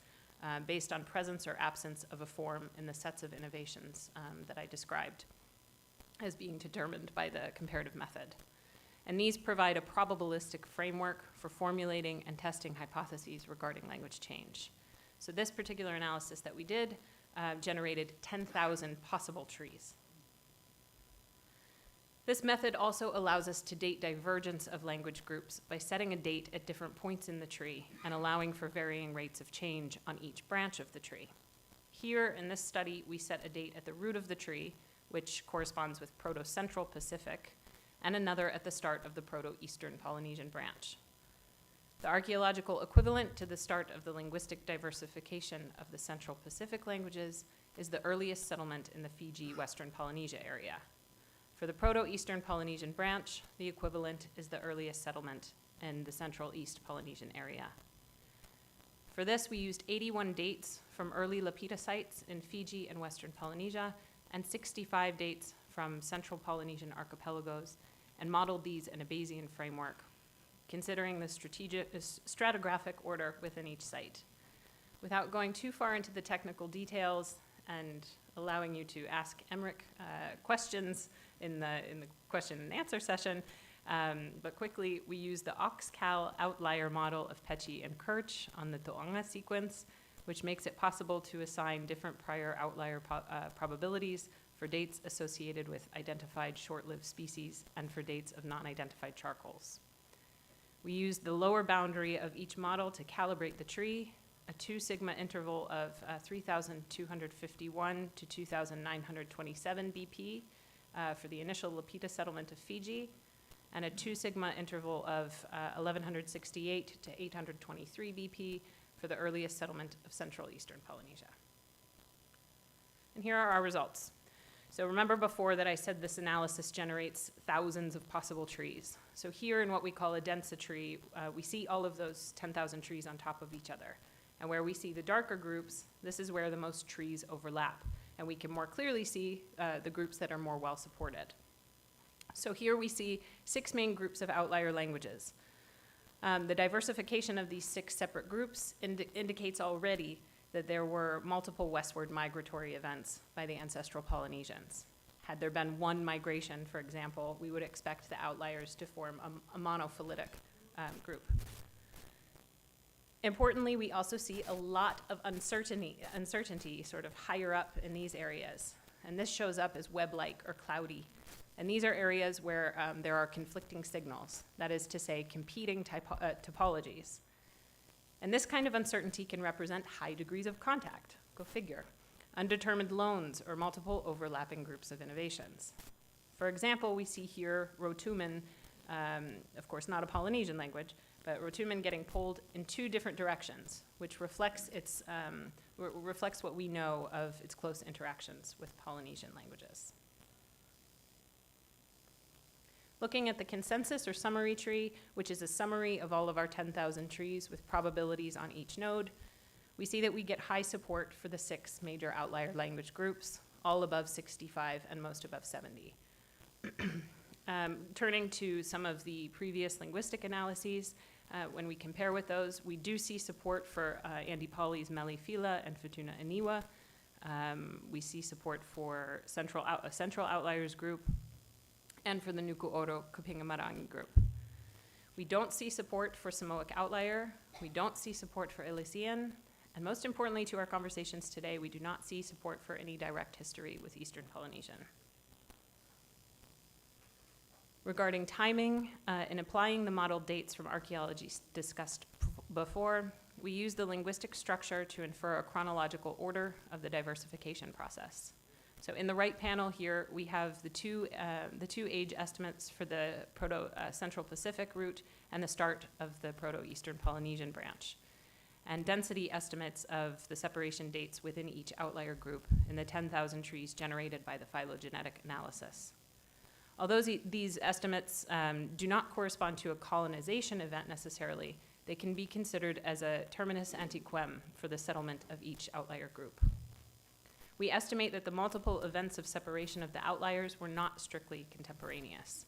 based on presence or absence of a form in the sets of innovations that I described as being determined by the comparative method. And these provide a probabilistic framework for formulating and testing hypotheses regarding language change. So this particular analysis that we did generated 10,000 possible trees. This method also allows us to date divergence of language groups by setting a date at different points in the tree and allowing for varying rates of change on each branch of the tree. Here in this study, we set a date at the root of the tree, which corresponds with Proto-Central Pacific, and another at the start of the Proto-Eastern Polynesian branch. The archaeological equivalent to the start of the linguistic diversification of the Central Pacific languages is the earliest settlement in the Fiji Western Polynesia area. For the Proto-Eastern Polynesian branch, the equivalent is the earliest settlement in the Central East Polynesian area. For this, we used 81 dates from early Lapita sites in Fiji and Western Polynesia, and 65 dates from Central Polynesian archipelagos, and modeled these in a Bayesian framework, considering the stratigraphic order within each site. Without going too far into the technical details and allowing you to ask Emmerich questions in the question and answer session, but quickly, we use the Oxcal outlier model of Pechi and Kirch on the To'anga sequence, which makes it possible to assign different prior outlier probabilities for dates associated with identified short-lived species and for dates of non-identified charcoals. We used the lower boundary of each model to calibrate the tree, a 2 sigma interval of 3,251 to 2,927 BP for the initial Lapita settlement of Fiji, and a 2 sigma interval of 1,168 to 823 BP for the earliest settlement of Central Eastern Polynesia. And here are our results. So remember before that I said this analysis generates thousands of possible trees. So here in what we call a densa tree, we see all of those 10,000 trees on top of each other. And where we see the darker groups, this is where the most trees overlap. And we can more clearly see the groups that are more well supported. So here we see 6 main groups of outlier languages. The diversification of these 6 separate groups indicates already that there were multiple westward migratory events by the ancestral Polynesians. Had there been one migration, for example, we would expect the outliers to form a monophyletic group. Importantly, we also see a lot of uncertainty sort of higher up in these areas. And this shows up as web-like or cloudy. And these are areas where there are conflicting signals, that is to say, competing topologies. And this kind of uncertainty can represent high degrees of contact, go figure, undetermined loans, or multiple overlapping groups of innovations. For example, we see here Rotuman, of course not a Polynesian language, but Rotuman getting pulled in 2 different directions, which reflects what we know of its close interactions with Polynesian languages. Looking at the consensus or summary tree, which is a summary of all of our 10,000 trees with probabilities on each node, we see that we get high support for the 6 major outlier language groups, all above 65 and most above 70. Turning to some of the previous linguistic analyses, when we compare with those, we do see support for Andy Pauly's Mele Fila and Futuna Aniwa. We see support for a central outliers group and for the Nuku Oro Kupinga-Marangi group. We don't see support for Samoic outlier. We don't see support for Elysian. And most importantly to our conversations today, we do not see support for any direct history with Eastern Polynesian. Regarding timing, in applying the model dates from archaeology discussed before, we use the linguistic structure to infer a chronological order of the diversification process. So in the right panel here, we have the two age estimates for the Proto-Central Pacific route and the start of the Proto-Eastern Polynesian branch, and density estimates of the separation dates within each outlier group in the 10,000 trees generated by the phylogenetic analysis. Although these estimates do not correspond to a colonization event necessarily, they can be considered as a terminus antiquem for the settlement of each outlier group. We estimate that the multiple events of separation of the outliers were not strictly contemporaneous.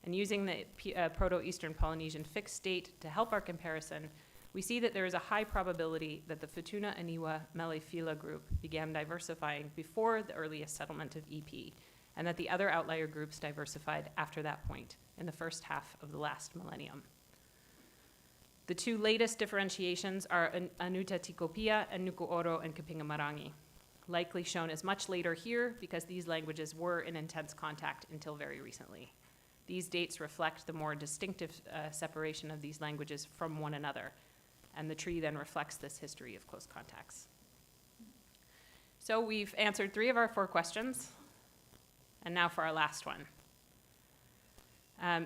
And using the Proto-Eastern Polynesian fixed date to help our comparison, we see that there is a high probability that the Futuna Aniwa Mele Fila group began diversifying before the earliest settlement of EP, and that the other outlier groups diversified after that point in the first half of the last millennium. The two latest differentiations are Anuta Tikopia and Nuku Oro and Kupinga-Marangi, likely shown as much later here because these languages were in intense contact until very recently. These dates reflect the more distinctive separation of these languages from one another, and the tree then reflects this history of close contacts. So we've answered 3 of our 4 questions, and now for our last one.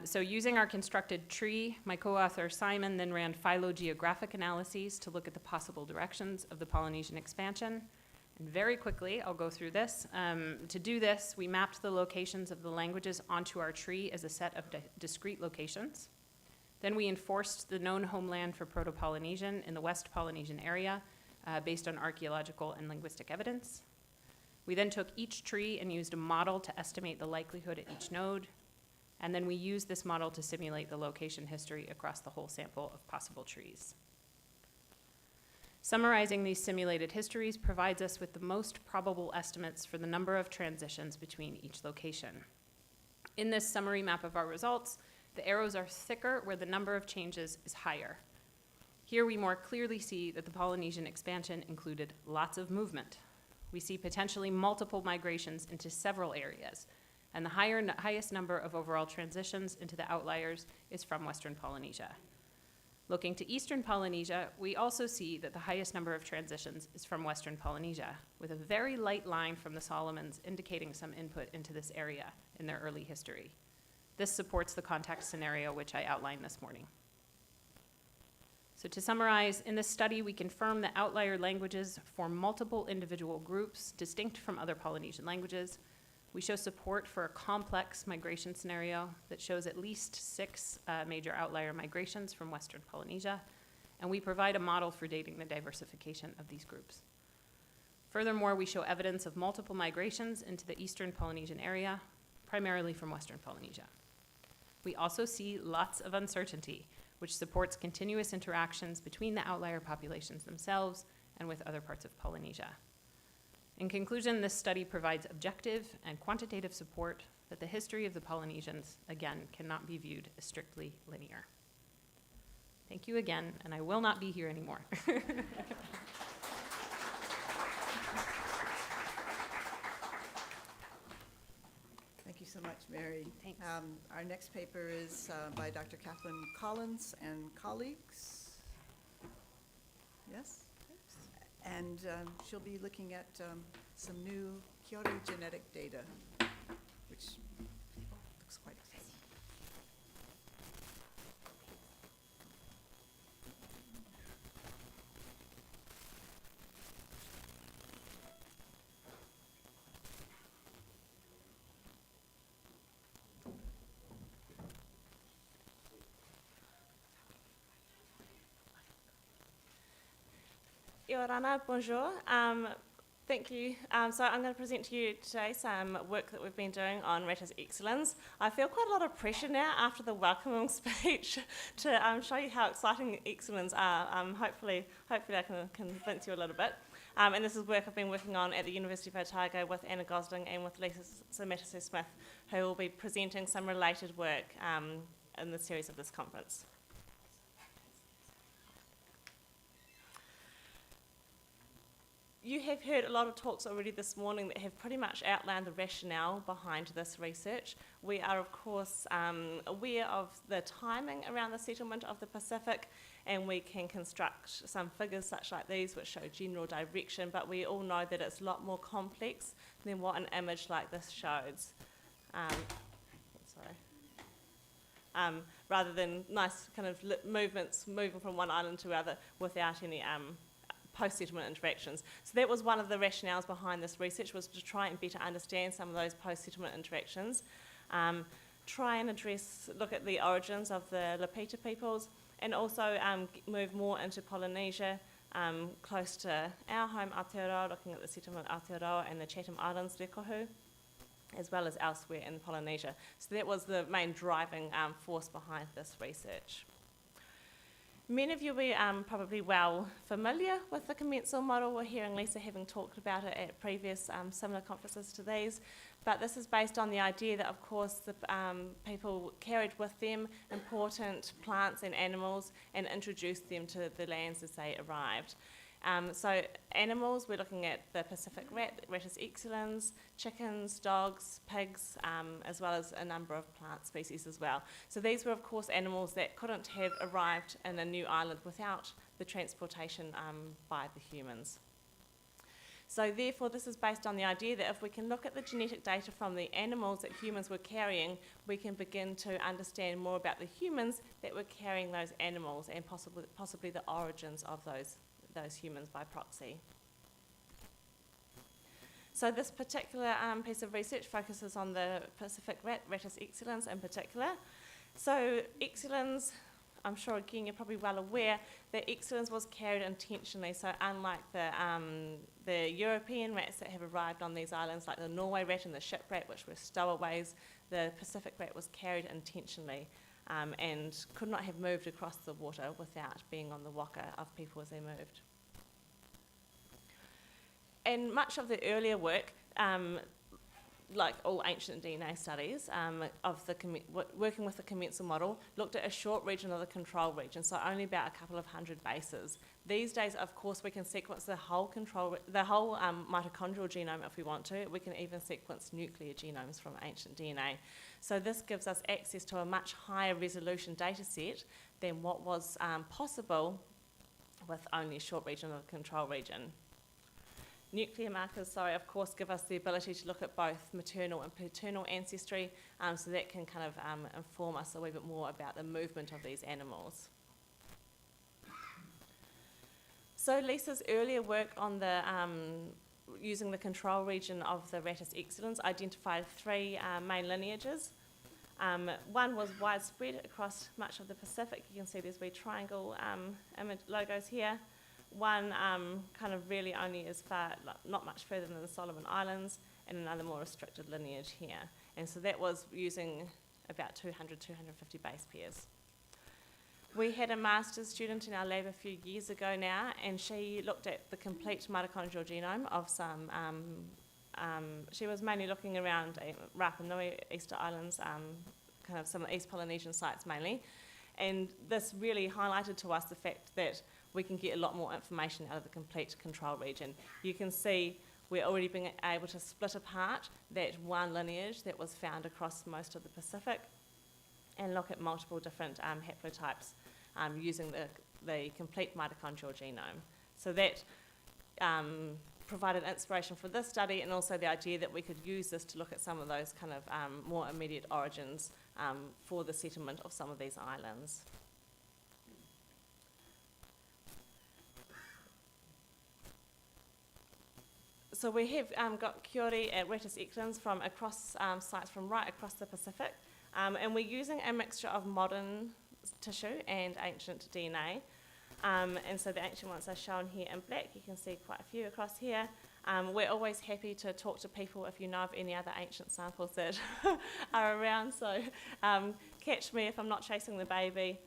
So using our constructed tree, my co-author Simon then ran phylogeographic analyses to look at the possible directions of the Polynesian expansion. And very quickly, I'll go through this. To do this, we mapped the locations of the languages onto our tree as a set of discrete locations. Then we enforced the known homeland for Proto-Polynesian in the West Polynesian area based on archaeological and linguistic evidence. We then took each tree and used a model to estimate the likelihood at each node. And then we used this model to simulate the location history across the whole sample of possible trees. Summarizing these simulated histories provides us with the most probable estimates for the number of transitions between each location. In this summary map of our results, the arrows are thicker where the number of changes is higher. Here we more clearly see that the Polynesian expansion included lots of movement. We see potentially multiple migrations into several areas, and the highest number of overall transitions into the outliers is from Western Polynesia. Looking to Eastern Polynesia, we also see that the highest number of transitions is from Western Polynesia, with a very light line from the Solomons indicating some input into this area in their early history. This supports the context scenario which I outlined this morning. So to summarize, in this study, we confirm that outlier languages form multiple individual groups distinct from other Polynesian languages. We show support for a complex migration scenario that shows at least 6 major outlier migrations from Western Polynesia, and we provide a model for dating the diversification of these groups. Furthermore, we show evidence of multiple migrations into the Eastern Polynesian area, primarily from Western Polynesia. We also see lots of uncertainty, which supports continuous interactions between the outlier populations themselves and with other parts of Polynesia. In conclusion, this study provides objective and quantitative support that the history of the Polynesians, again, cannot be viewed as strictly linear. Thank you again, and I will not be here anymore. Thank you so much, Mary. Thanks. Our next paper is by Dr. Kathleen Collins and colleagues. Yes? And she'll be looking at some new Kiori genetic data, which looks quite exciting. Kia ora, bonjour. Thank you. So I'm going to present to you today some work that we've been doing on Retis excellence. I feel quite a lot of pressure now after the welcoming speech to show you how exciting excellence are. Hopefully I can convince you a little bit. And this is work I've been working on at the University of Otago with Anna Gosling and with Lisa Smith, who will be presenting some related work in the series of this conference. You have heard a lot of talks already this morning that have pretty much outlined the rationale behind this research. We are, of course, aware of the timing around the settlement of the Pacific, and we can construct some figures such like these which show general direction, but we all know that it's a lot more complex than what an image like this shows. Rather than nice kind of movements moving from one island to other without any post-settlement interactions. So that was one of the rationales behind this research, was to try and better understand some of those post-settlement interactions, try and look at the origins of the Lapita peoples, and also move more into Polynesia, close to our home Aotearoa, looking at the settlement of Aotearoa and the Chatham Islands, Rekahu, as well as elsewhere in Polynesia. So that was the main driving force behind this research. Many of you will be probably well familiar with the commensal model. We're hearing Lisa having talked about it at previous similar conferences to these, but this is based on the idea that, of course, the people carried with them important plants and animals and introduced them to the lands as they arrived. So animals, we're looking at the Pacific rat, Rattus excellens, chickens, dogs, pigs, as well as a number of plant species as well. So these were, of course, animals that couldn't have arrived in a new island without the transportation by the humans. So therefore, this is based on the idea that if we can look at the genetic data from the animals that humans were carrying, we can begin to understand more about the humans that were carrying those animals and possibly the origins of those humans by proxy. So this particular piece of research focuses on the Pacific rat, Rattus excellens in particular. So excellens, I'm sure again you're probably well aware that excellens was carried intentionally. So unlike the European rats that have arrived on these islands, like the Norway rat and the ship rat, which were stowaways, the Pacific rat was carried intentionally. And could not have moved across the water without being on the waka of people as they moved. And much of the earlier work, like all ancient DNA studies, working with the commensal model, looked at a short region of the control region, so only about a couple of hundred bases. These days, of course, we can sequence the whole mitochondrial genome if we want to. We can even sequence nuclear genomes from ancient DNA. So this gives us access to a much higher resolution data set than what was possible with only a short region of the control region. Nuclear markers, of course, give us the ability to look at both maternal and paternal ancestry, so that can kind of inform us a wee bit more about the movement of these animals. So Lisa's earlier work on the using the control region of the Rattus excellens identified three main lineages. One was widespread across much of the Pacific. You can see these wee triangle image logos here. One kind of really only as far, not much further than the Solomon Islands, and another more restricted lineage here. And so that was using about 200, 250 base pairs. We had a master's student in our lab a few years ago now, and she looked at the complete mitochondrial genome of some, she was mainly looking around Rapa Nui, Easter Islands, kind of some East Polynesian sites mainly. And this really highlighted to us the fact that we can get a lot more information out of the complete control region. You can see we're already being able to split apart that one lineage that was found across most of the Pacific and look at multiple different haplotypes using the complete mitochondrial genome. So that provided inspiration for this study, and also the idea that we could use this to look at some of those kind of more immediate origins for the settlement of some of these islands. So we have got Kiori at Rattus excellens from across sites from right across the Pacific, and we're using a mixture of modern tissue and ancient DNA. And so the ancient ones are shown here in black. You can see quite a few across here. We're always happy to talk to people if you know of any other ancient samples that are around. So catch me if I'm not chasing the baby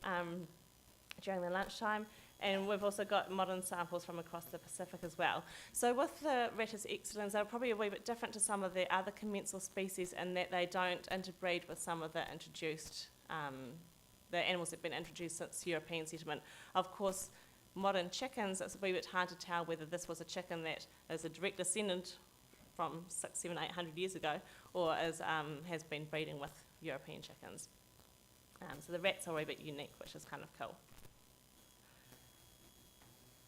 during the lunchtime. And we've also got modern samples from across the Pacific as well. So with the Rattus excellens, they're probably a wee bit different to some of the other commensal species in that they don't interbreed with some of the introduced, the animals that have been introduced since European settlement. Of course, modern chickens, it's a wee bit hard to tell whether this was a chicken that is a direct descendant from 600, 700, 800 years ago, or has been breeding with European chickens. So the rats are a wee bit unique, which is kind of cool.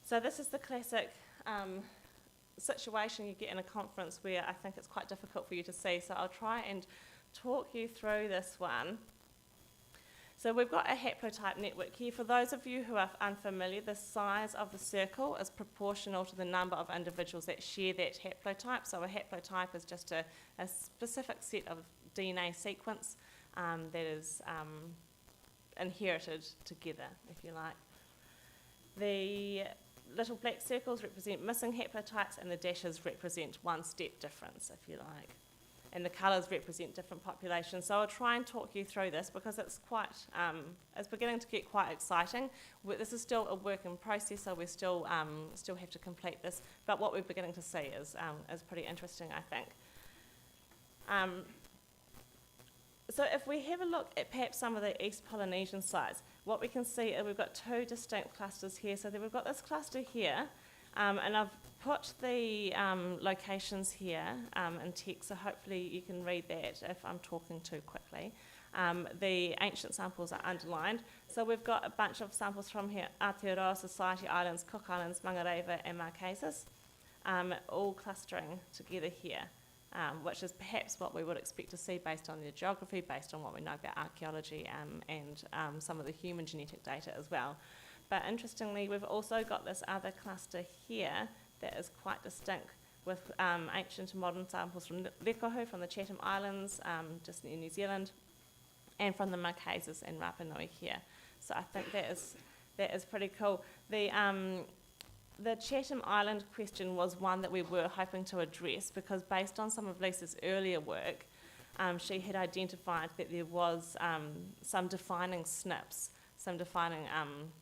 So this is the classic situation you get in a conference where I think it's quite difficult for you to see. So I'll try and talk you through this one. So we've got a haplotype network here. For those of you who are unfamiliar, the size of the circle is proportional to the number of individuals that share that haplotype. So a haplotype is just a specific set of DNA sequence that is inherited together, if you like. The little black circles represent missing haplotypes, and the dashes represent one-step difference, if you like. And the colours represent different populations. So I'll try and talk you through this because it's it's beginning to get quite exciting. This is still a work in process, so we still have to complete this. But what we're beginning to see is pretty interesting, I think. So if we have a look at perhaps some of the East Polynesian sites, what we can see is we've got two distinct clusters here. So then we've got this cluster here, and I've put the locations here in text, so hopefully you can read that if I'm talking too quickly. The ancient samples are underlined. So we've got a bunch of samples from here, Aotearoa, Society Islands, Cook Islands, Mangareva and Marquesas, all clustering together here. Which is perhaps what we would expect to see based on the geography, based on what we know about archaeology and some of the human genetic data as well. But interestingly, we've also got this other cluster here that is quite distinct with ancient and modern samples from Lekohu, from the Chatham Islands, just near New Zealand, and from the Marquesas and Rapa Nui here. So I think that is pretty cool. The Chatham Island question was one that we were hoping to address because based on some of Lisa's earlier work, she had identified that there was some defining SNPs, some defining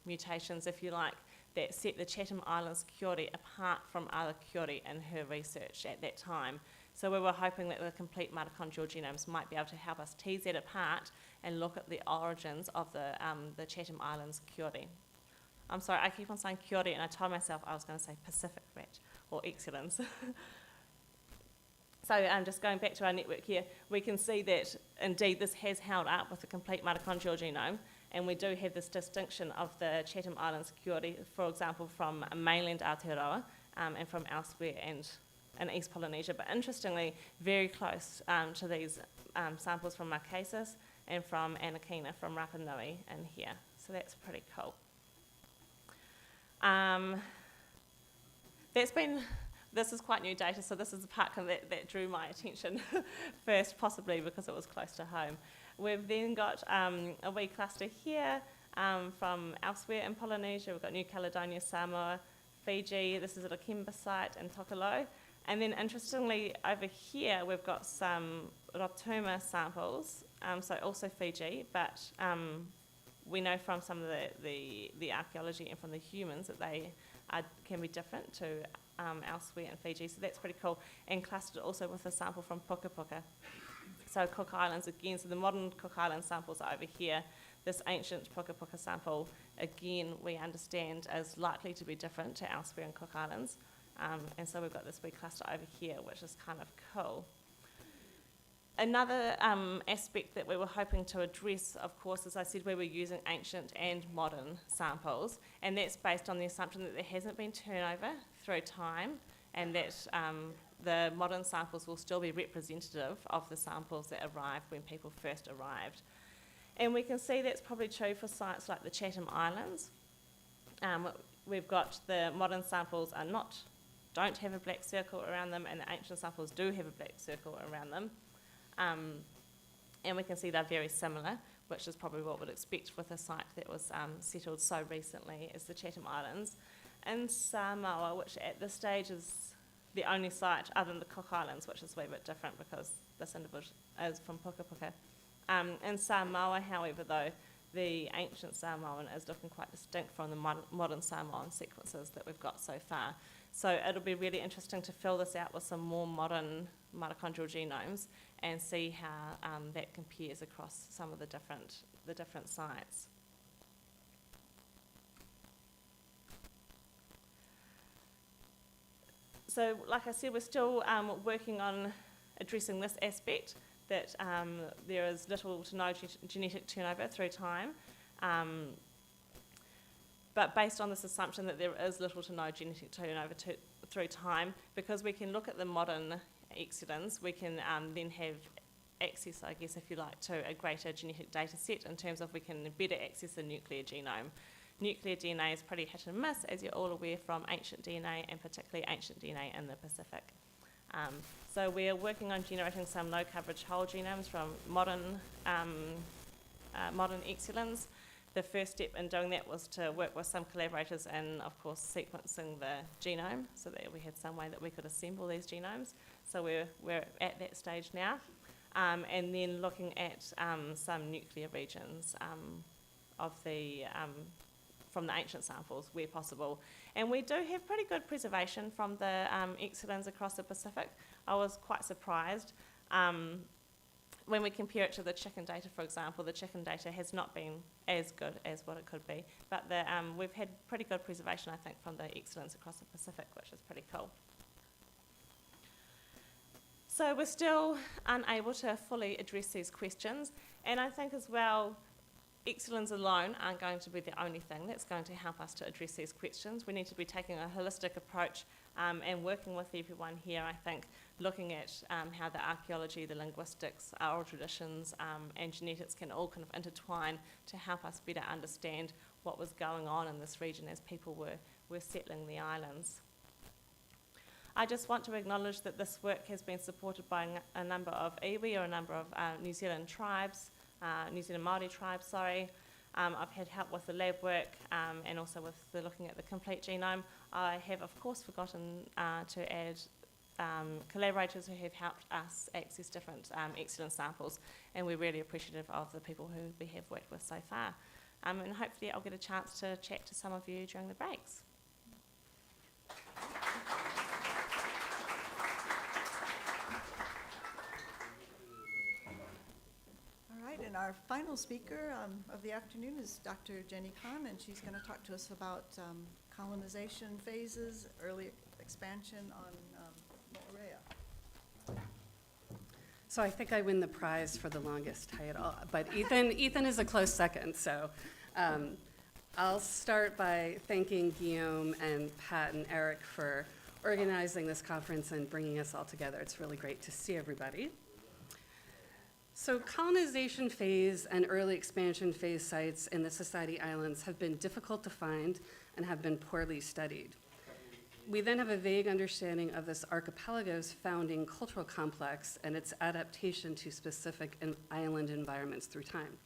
mutations, if you like, that set the Chatham Islands Kiori apart from other Kiori in her research at that time. So we were hoping that the complete mitochondrial genomes might be able to help us tease that apart and look at the origins of the Chatham Islands Kiori. I'm sorry, I keep on saying Kiori, and I told myself I was going to say Pacific rat, or excellence. So just going back to our network here, we can see that indeed this has held up with the complete mitochondrial genome, and we do have this distinction of the Chatham Islands Kiori, for example, from mainland Aotearoa and from elsewhere and in East Polynesia, but interestingly, very close to these samples from Marquesas and from Anakina, from Rapa Nui in here. So that's pretty cool. This is quite new data, so this is the part that drew my attention first, possibly because it was close to home. We've then got a wee cluster here from elsewhere in Polynesia. We've got New Caledonia, Samoa, Fiji. This is at a Kimba site in Tokelau. And then interestingly, over here, we've got some Rotuma samples, so also Fiji, but we know from some of the archaeology and from the humans that they can be different to elsewhere in Fiji, so that's pretty cool. And clustered also with a sample from Puka Puka. So Cook Islands again, so the modern Cook Island samples are over here. This ancient Puka Puka sample, again, we understand is likely to be different to elsewhere in Cook Islands. And so we've got this wee cluster over here, which is kind of cool. Another aspect that we were hoping to address, of course, as I said, we were using ancient and modern samples, and that's based on the assumption that there hasn't been turnover through time, and that the modern samples will still be representative of the samples that arrived when people first arrived. And we can see that's probably true for sites like the Chatham Islands. We've got the modern samples don't have a black circle around them, and the ancient samples do have a black circle around them. And we can see they're very similar, which is probably what we'd expect with a site that was settled so recently as the Chatham Islands. And Samoa, which at this stage is the only site other than the Cook Islands, which is a wee bit different because this individual is from Puka Puka. In Samoa, however, though, the ancient Samoan is looking quite distinct from the modern Samoan sequences that we've got so far. So it'll be really interesting to fill this out with some more modern mitochondrial genomes and see how that compares across some of the different sites. So, like I said, we're still working on addressing this aspect, that there is little to no genetic turnover through time. But based on this assumption that there is little to no genetic turnover through time, because we can look at the modern excellence, we can then have access, I guess, if you like, to a greater genetic data set in terms of we can better access the nuclear genome. Nuclear DNA is pretty hit and miss, as you're all aware from ancient DNA, and particularly ancient DNA in the Pacific. So we're working on generating some low coverage whole genomes from modern excellence. The first step in doing that was to work with some collaborators in, of course, sequencing the genome so that we had some way that we could assemble these genomes. So we're at that stage now. And then looking at some nuclear regions of the from the ancient samples where possible. And we do have pretty good preservation from the excellence across the Pacific. I was quite surprised. When we compare it to the chicken data, for example, the chicken data has not been as good as what it could be. But we've had pretty good preservation, I think, from the excellence across the Pacific, which is pretty cool. So we're still unable to fully address these questions. And I think as well, excellence alone aren't going to be the only thing that's going to help us to address these questions. We need to be taking a holistic approach and working with everyone here, I think, looking at how the archaeology, the linguistics, our oral traditions and genetics can all kind of intertwine to help us better understand what was going on in this region as people were settling the islands. I just want to acknowledge that this work has been supported by a number of iwi, or a number of New Zealand tribes, New Zealand Māori tribes, sorry. I've had help with the lab work and also with the looking at the complete genome. I have, of course, forgotten to add collaborators who have helped us access different excellent samples, and we're really appreciative of the people who we have worked with so far. And hopefully I'll get a chance to chat to some of you during the breaks. And our final speaker of the afternoon is Dr. Jenny Kahn, and she's going to talk to us about colonization phases, early expansion on Moorea. So I think I win the prize for the longest title, but Ethan is a close second. So I'll start by thanking Guillaume and Pat and Eric for organizing this conference and bringing us all together. It's really great to see everybody. So colonization phase and early expansion phase sites in the Society Islands have been difficult to find and have been poorly studied. We then have a vague understanding of this archipelago's founding cultural complex and its adaptation to specific island environments through time.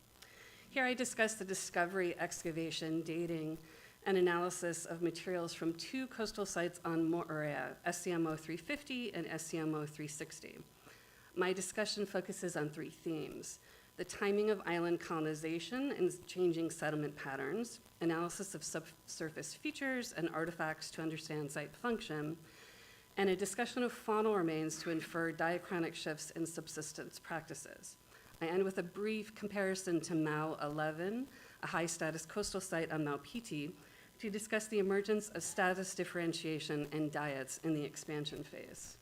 Here I discuss the discovery, excavation, dating, and analysis of materials from two coastal sites on Moorea, SCMO 350 and SCMO 360. My discussion focuses on three themes: the timing of island colonization and changing settlement patterns, analysis of subsurface features and artifacts to understand site function, and a discussion of faunal remains to infer diachronic shifts in subsistence practices. I end with a brief comparison to Mau 11, a high-status coastal site on Mau Piti, to discuss the emergence of status differentiation and diets in the expansion phase.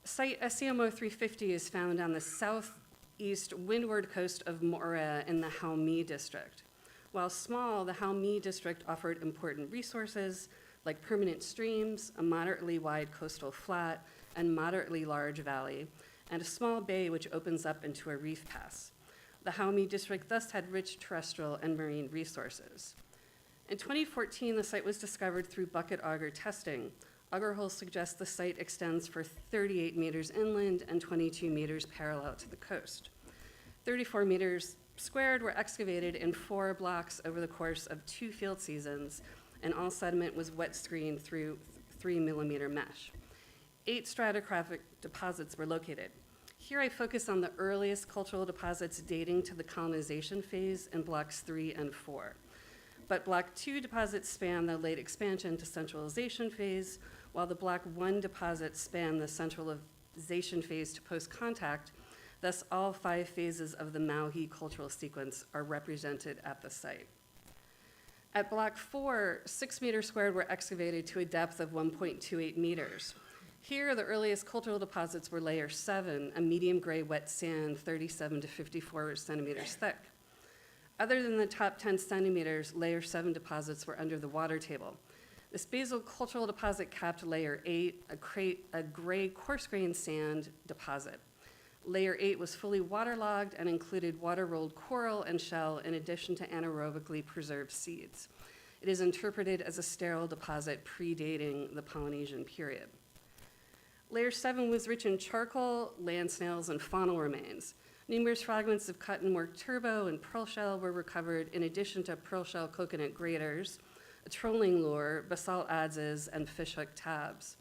Site SCMO 350 is found on the southeast windward coast of Moorea in the Haumi district. While small, the Haumi district offered important resources like permanent streams, a moderately wide coastal flat, and moderately large valley, and a small bay which opens up into a reef pass. The Haumi district thus had rich terrestrial and marine resources. In 2014, the site was discovered through bucket auger testing. Auger holes suggest the site extends for 38 meters inland and 22 meters parallel to the coast. 34 meters squared were excavated in 4 blocks over the course of 2 field seasons, and all sediment was wet screened through 3mm mesh. 8 stratigraphic deposits were located. Here I focus on the earliest cultural deposits dating to the colonization phase in blocks 3 and 4. But block 2 deposits span the late expansion to centralization phase, while the block 1 deposits span the centralization phase to post-contact. Thus, all 5 phases of the Maui cultural sequence are represented at the site. At block 4, 6 meters squared were excavated to a depth of 1.28 meters. Here, the earliest cultural deposits were layer 7, a medium gray wet sand 37 to 54 centimeters thick. Other than the top 10 centimeters, layer 7 deposits were under the water table. This basal cultural deposit capped layer 8, a gray coarse-grained sand deposit. Layer 8 was fully waterlogged and included water-rolled coral and shell in addition to anaerobically preserved seeds. It is interpreted as a sterile deposit predating the Polynesian period. Layer 7 was rich in charcoal, land snails, and faunal remains. Numerous fragments of cottonwork turbo and pearl shell were recovered in addition to pearl shell coconut graters, a trolling lure, basalt adzes, and fishhook tabs.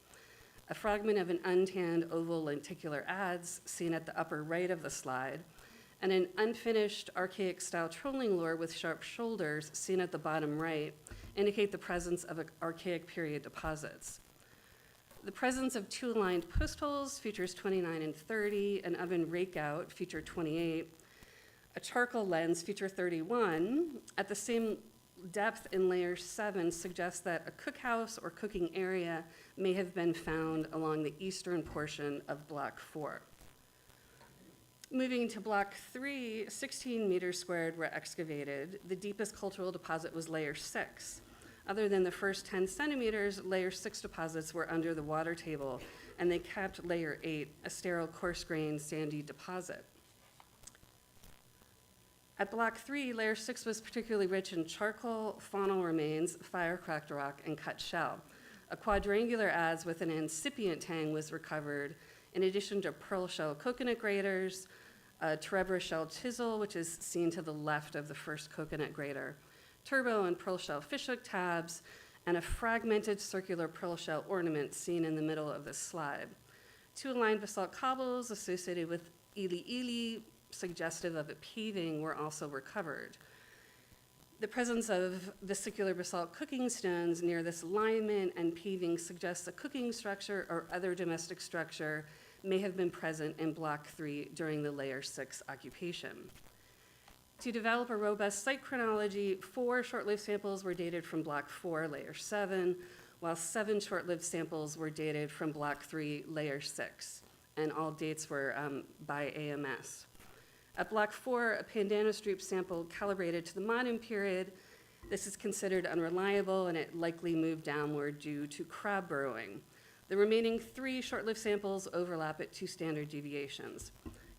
A fragment of an untanned oval lenticular adze seen at the upper right of the slide, and an unfinished archaic-style trolling lure with sharp shoulders seen at the bottom right indicate the presence of archaic period deposits. The presence of 2 aligned post holes, features 29 and 30, an oven rakeout, feature 28, a charcoal lens, feature 31, at the same depth in layer 7 suggests that a cookhouse or cooking area may have been found along the eastern portion of block 4. Moving to block 3, 16 meters squared were excavated. The deepest cultural deposit was layer 6. Other than the first 10 centimeters, layer 6 deposits were under the water table, and they capped layer 8, a sterile coarse-grained sandy deposit. At block 3, layer 6 was particularly rich in charcoal, faunal remains, fire-cracked rock, and cut shell. A quadrangular adze with an incipient tang was recovered, in addition to pearl shell coconut graters, a terebra shell chisel, which is seen to the left of the first coconut grater, turbo and pearl shell fishhook tabs, and a fragmented circular pearl shell ornament seen in the middle of this slide. 2 aligned basalt cobbles associated with ili, suggestive of a paving, were also recovered. The presence of vesicular basalt cooking stones near this alignment and paving suggests a cooking structure or other domestic structure may have been present in block 3 during the layer 6 occupation. To develop a robust site chronology, 4 short-lived samples were dated from block 4, layer 7, while 7 short-lived samples were dated from block 3, layer 6, and all dates were by AMS. At block 4, a pandanus drupe sample calibrated to the modern period. This is considered unreliable, and it likely moved downward due to crab burrowing. The remaining 3 short-lived samples overlap at 2 standard deviations.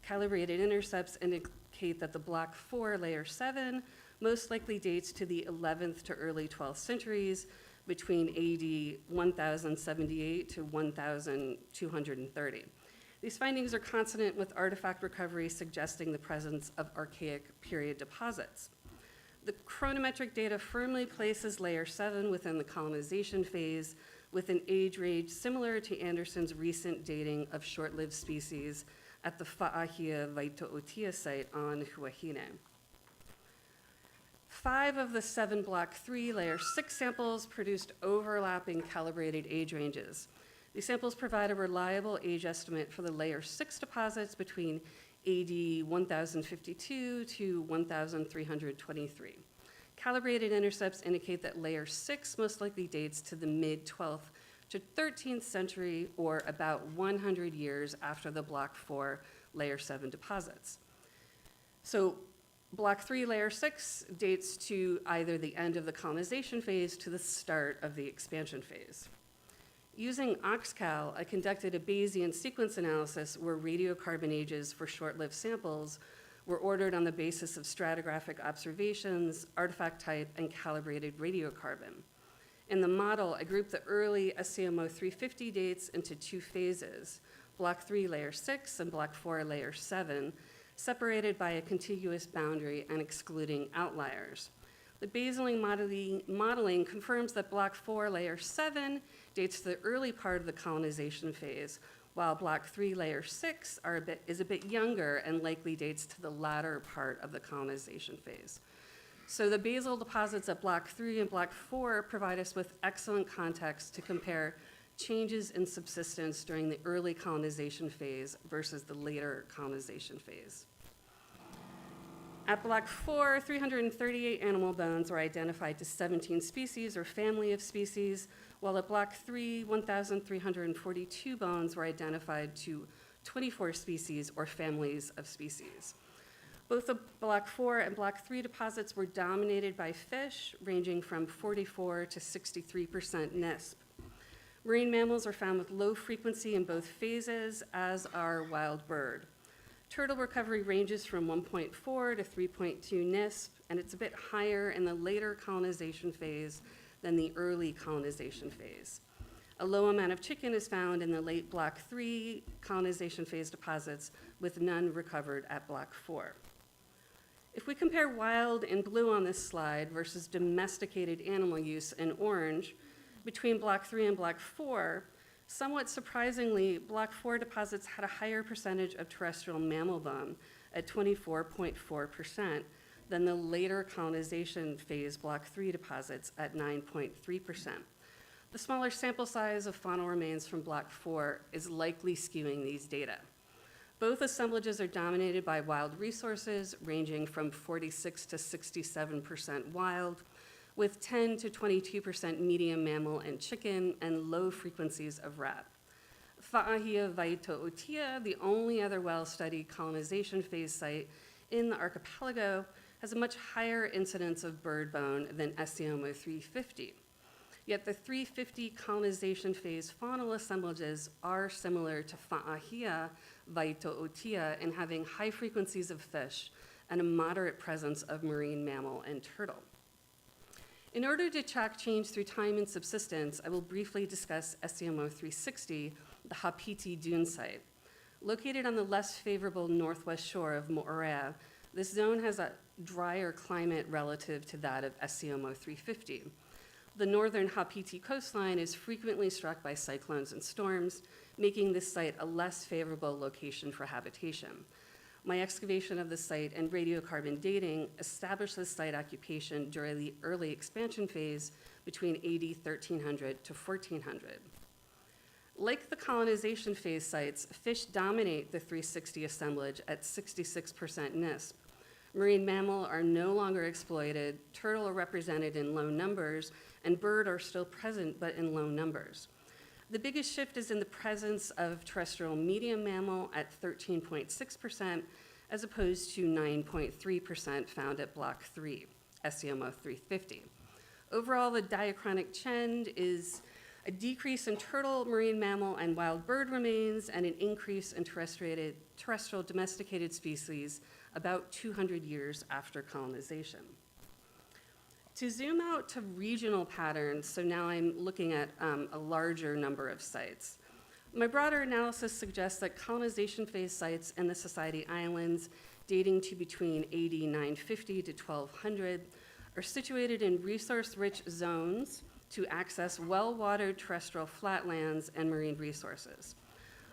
Calibrated intercepts indicate that the block 4, layer 7, most likely dates to the 11th to early 12th centuries, between AD 1078 to 1230. These findings are consonant with artifact recovery suggesting the presence of archaic period deposits. The chronometric data firmly places layer 7 within the colonization phase, with an age range similar to Anderson's recent dating of short-lived species at the Fa'ahia Vaito'otia site on Huahine. 5 of the 7 block 3, layer 6 samples produced overlapping calibrated age ranges. These samples provide a reliable age estimate for the layer 6 deposits between AD 1052 to 1323. Calibrated intercepts indicate that layer 6 most likely dates to the mid-12th to 13th century, or about 100 years after the block 4, layer 7 deposits. So block 3, layer 6 dates to either the end of the colonization phase to the start of the expansion phase. Using OxCal, I conducted a Bayesian sequence analysis where radiocarbon ages for short-lived samples were ordered on the basis of stratigraphic observations, artifact type, and calibrated radiocarbon. In the model, I grouped the early SCMO 350 dates into 2 phases, block 3, layer 6, and block 4, layer 7, separated by a contiguous boundary and excluding outliers. The Baseline modeling confirms that Block 4, Layer 7 dates to the early part of the colonization phase, while Block 3, Layer 6 is a bit younger and likely dates to the latter part of the colonization phase. So the basal deposits at Block 3 and Block 4 provide us with excellent context to compare changes in subsistence during the early colonization phase versus the later colonization phase. At Block 4, 338 animal bones were identified to 17 species or family of species, while at Block 3, 1,342 bones were identified to 24 species or families of species. Both the Block 4 and Block 3 deposits were dominated by fish, ranging from 44 to 63% NISP. Marine mammals are found with low frequency in both phases, as are wild bird. Turtle recovery ranges from 1.4 to 3.2 NISP, and it's a bit higher in the later colonization phase than the early colonization phase. A low amount of chicken is found in the late Block 3 colonization phase deposits, with none recovered at Block 4. If we compare wild in blue on this slide versus domesticated animal use in orange, between Block 3 and Block 4, somewhat surprisingly, Block 4 deposits had a higher percentage of terrestrial mammal bone at 24.4% than the later colonization phase Block 3 deposits at 9.3%. The smaller sample size of faunal remains from Block 4 is likely skewing these data. Both assemblages are dominated by wild resources, ranging from 46 to 67% wild, with 10 to 22% medium mammal and chicken, and low frequencies of rat. Fa'ahia Vaito'otia, the only other well-studied colonization phase site in the archipelago, has a much higher incidence of bird bone than Esiomo 350. Yet the 350 colonization phase faunal assemblages are similar to Fa'ahia Vaito'otia in having high frequencies of fish and a moderate presence of marine mammal and turtle. In order to track change through time and subsistence, I will briefly discuss Esiomo 360, the Hapiti dune site. Located on the less favorable northwest shore of Moorea, this zone has a drier climate relative to that of Esiomo 350. The northern Hapiti coastline is frequently struck by cyclones and storms, making this site a less favorable location for habitation. My excavation of the site and radiocarbon dating established the site occupation during the early expansion phase between AD 1300 to 1400. Like the colonization phase sites, fish dominate the 360 assemblage at 66% NISP. Marine mammal are no longer exploited, turtle are represented in low numbers, and bird are still present but in low numbers. The biggest shift is in the presence of terrestrial medium mammal at 13.6%, as opposed to 9.3% found at Block 3, Esiomo 350. Overall, the diachronic trend is a decrease in turtle, marine mammal, and wild bird remains, and an increase in terrestrial domesticated species about 200 years after colonization. To zoom out to regional patterns, so now I'm looking at a larger number of sites. My broader analysis suggests that colonization phase sites in the Society Islands, dating to between AD 950 to 1200, are situated in resource-rich zones to access well-watered terrestrial flatlands and marine resources.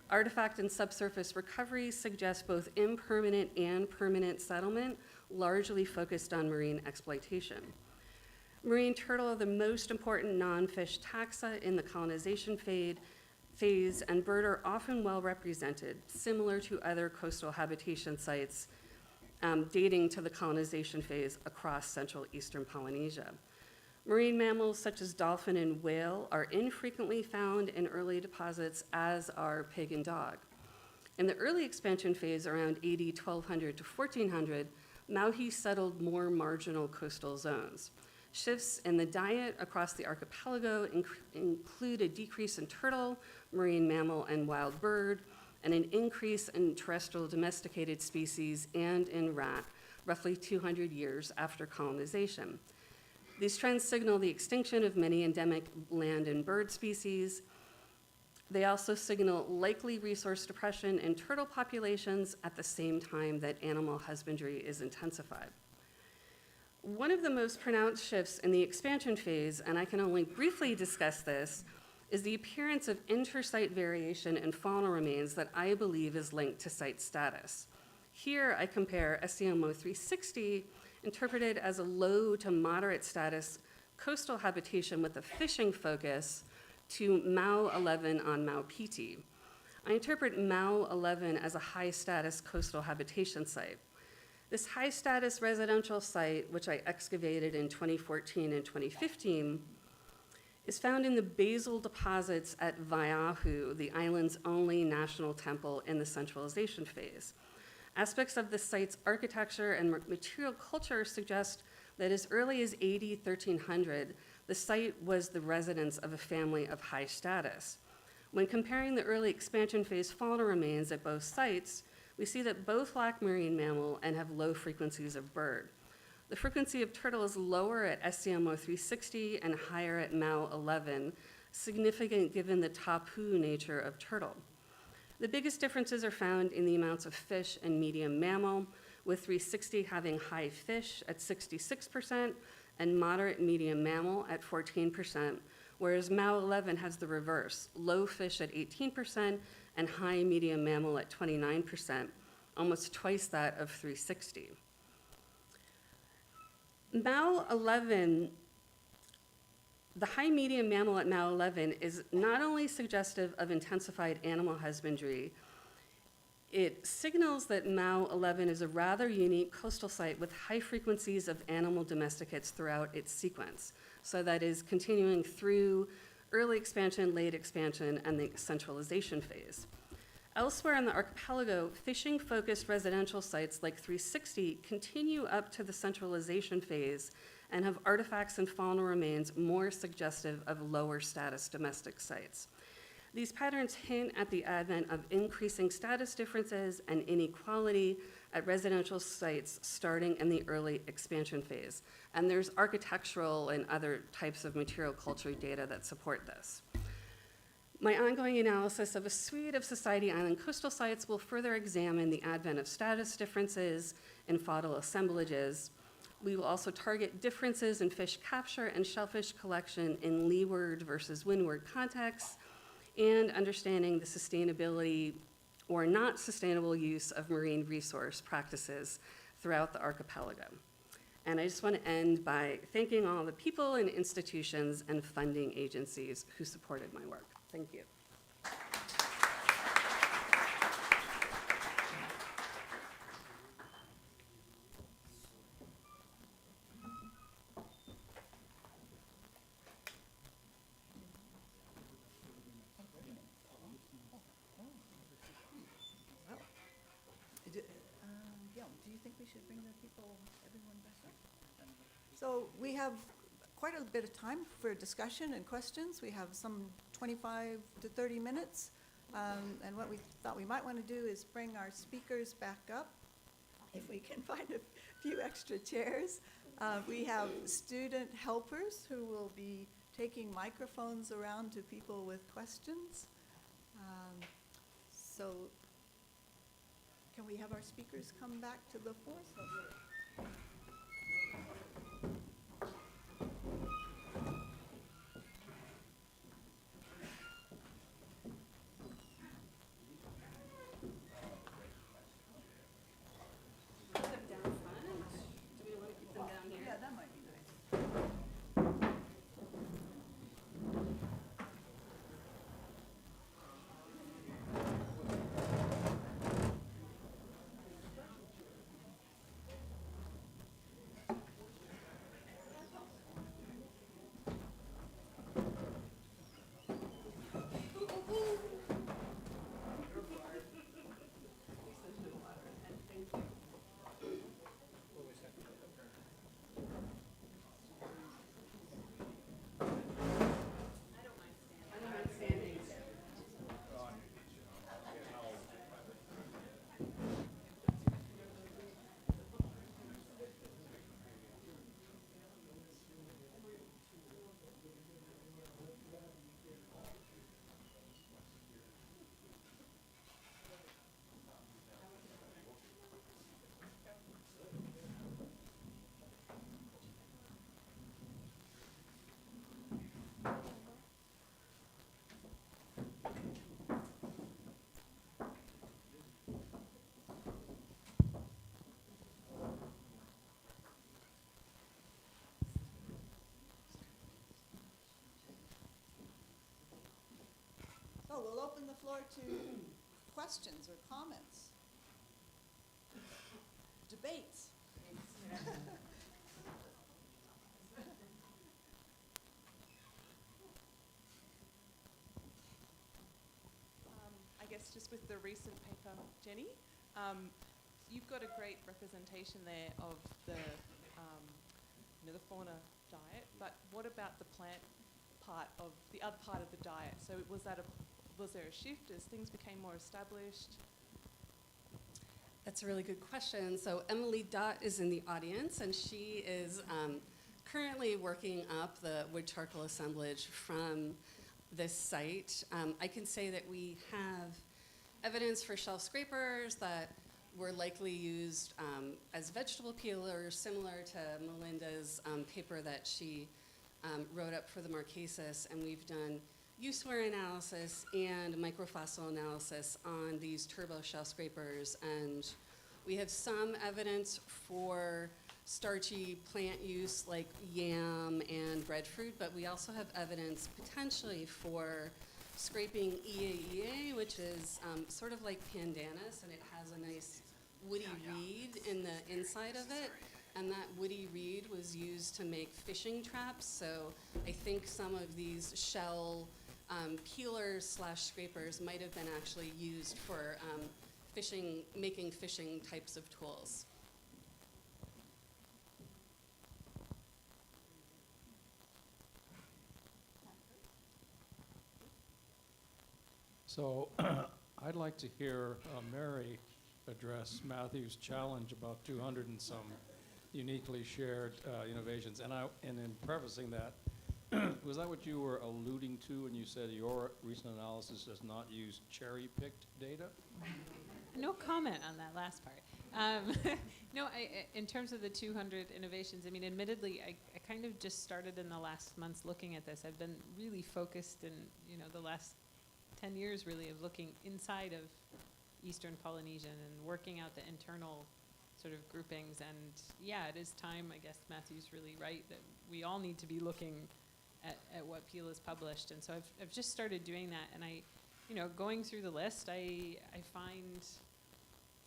Artifact and subsurface recovery suggests both impermanent and permanent settlement, largely focused on marine exploitation. Marine turtle are the most important non-fish taxa in the colonization phase, and bird are often well represented, similar to other coastal habitation sites dating to the colonization phase across central eastern Polynesia. Marine mammals such as dolphin and whale are infrequently found in early deposits, as are pig and dog. In the early expansion phase around AD 1200 to 1400, Mauhi settled more marginal coastal zones. Shifts in the diet across the archipelago include a decrease in turtle, marine mammal, and wild bird, and an increase in terrestrial domesticated species and in rat, roughly 200 years after colonization. These trends signal the extinction of many endemic land and bird species. They also signal likely resource depression in turtle populations at the same time that animal husbandry is intensified. One of the most pronounced shifts in the expansion phase, and I can only briefly discuss this, is the appearance of inter-site variation in faunal remains that I believe is linked to site status. Here I compare SCMO 360, interpreted as a low to moderate status coastal habitation with a fishing focus, to MAU 11 on Mau Piti. I interpret MAU 11 as a high status coastal habitation site. This high status residential site, which I excavated in 2014 and 2015, is found in the basal deposits at Vaiahu, the island's only national temple in the centralization phase. Aspects of the site's architecture and material culture suggest that as early as AD 1300, the site was the residence of a family of high status. When comparing the early expansion phase fauna remains at both sites, we see that both lack marine mammal and have low frequencies of bird. The frequency of turtle is lower at SCMO 360 and higher at MAU 11, significant given the tapu nature of turtle. The biggest differences are found in the amounts of fish and medium mammal, with 360 having high fish at 66% and moderate medium mammal at 14%, whereas MAU 11 has the reverse, low fish at 18% and high medium mammal at 29%, almost twice that of 360. MAU 11, the high medium mammal at MAU 11 is not only suggestive of intensified animal husbandry, it signals that MAU 11 is a rather unique coastal site with high frequencies of animal domesticates throughout its sequence. So that is continuing through early expansion, late expansion, and the centralization phase. Elsewhere in the archipelago, fishing-focused residential sites like 360 continue up to the centralization phase and have artifacts and faunal remains more suggestive of lower status domestic sites. These patterns hint at the advent of increasing status differences and inequality at residential sites starting in the early expansion phase. And there's architectural and other types of material culture data that support this. My ongoing analysis of a suite of Society Island coastal sites will further examine the advent of status differences in faunal assemblages. We will also target differences in fish capture and shellfish collection in leeward versus windward contexts, and understanding the sustainability or not sustainable use of marine resource practices throughout the archipelago. And I just want to end by thanking all the people and institutions and funding agencies who supported my work. Thank you. Do you think we should bring the people, everyone back up? So we have quite a bit of time for discussion and questions. We have some 25 to 30 minutes. And what we thought we might want to do is bring our speakers back up, if we can find a few extra chairs. We have student helpers who will be taking microphones around to people with questions. So can we have our speakers come back to the floor? we'll open the floor to questions or comments. Debates. I guess just with the recent paper, Jenny, you've got a great representation there of the, the fauna diet, but what about the plant part of the other part of the diet? So was there a shift as things became more established? That's a really good question. So Emily Dott is in the audience, and she is currently working up the wood charcoal assemblage from this site. I can say that we have evidence for shelf scrapers that were likely used as vegetable peelers, similar to Melinda's paper that she wrote up for the Marquesas, and we've done use wear analysis and microfossil analysis on these turbo shelf scrapers, and we have some evidence for starchy plant use like yam and breadfruit, but we also have evidence potentially for scraping EAEA, which is sort of like pandanus, and it has a nice woody reed in the inside of it, and that woody reed was used to make fishing traps. So I think some of these shell peelers slash scrapers might have been actually used for making fishing types of tools. So I'd like to hear Mary address Matthew's challenge about 200 and some uniquely shared innovations. And in prefacing that, was that what you were alluding to when you said your recent analysis does not use cherry-picked data? No comment on that last part. No, in terms of the 200 innovations, I mean, admittedly, I kind of just started in the last months looking at this. I've been really focused in, the last 10 years, really, of looking inside of Eastern Polynesian and working out the internal sort of groupings. And yeah, it is time, I guess Matthew's really right, that we all need to be looking at what Peel has published. And so I've just started doing that. And going through the list, I find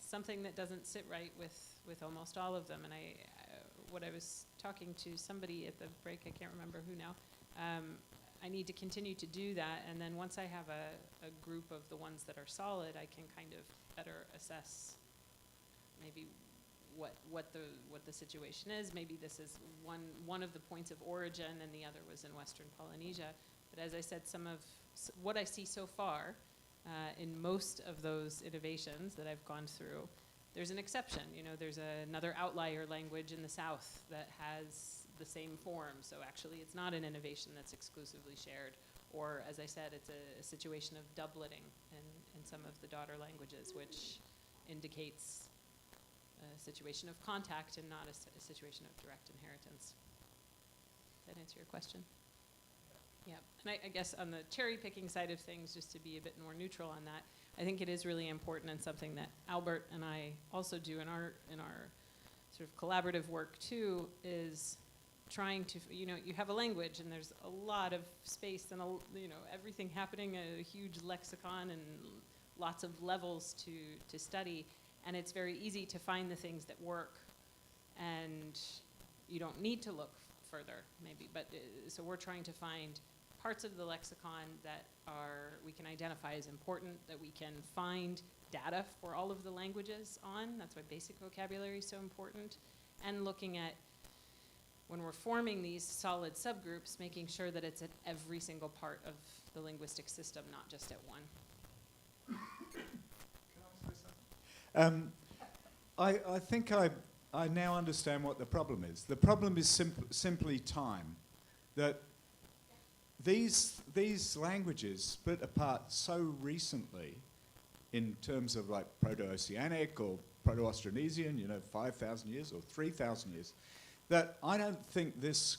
something that doesn't sit right with almost all of them. And what I was talking to somebody at the break, I can't remember who now, I need to continue to do that, and then once I have a group of the ones that are solid, I can kind of better assess maybe what the situation is. Maybe this is one of the points of origin, and the other was in Western Polynesia. But as I said, some of what I see so far in most of those innovations that I've gone through, there's an exception. There's another outlier language in the south that has the same form. So actually it's not an innovation that's exclusively shared. Or as I said, it's a situation of doubleting in some of the daughter languages, which indicates a situation of contact and not a situation of direct inheritance. Does that answer your question? Yeah, and I guess on the cherry picking side of things, just to be a bit more neutral on that, I think it is really important, and something that Albert and I also do in our sort of collaborative work too, is trying to, you have a language and there's a lot of space and everything happening, a huge lexicon and lots of levels to study, and it's very easy to find the things that work, and you don't need to look further maybe. But so we're trying to find parts of the lexicon that we can identify as important, that we can find data for all of the languages on. That's why basic vocabulary is so important. And looking at, when we're forming these solid subgroups, making sure that it's at every single part of the linguistic system, not just at one. Can I say something? I think I now understand what the problem is. The problem is simply time. That these languages split apart so recently in terms of like Proto-Oceanic or Proto-Austronesian, 5,000 years or 3,000 years, that I don't think this,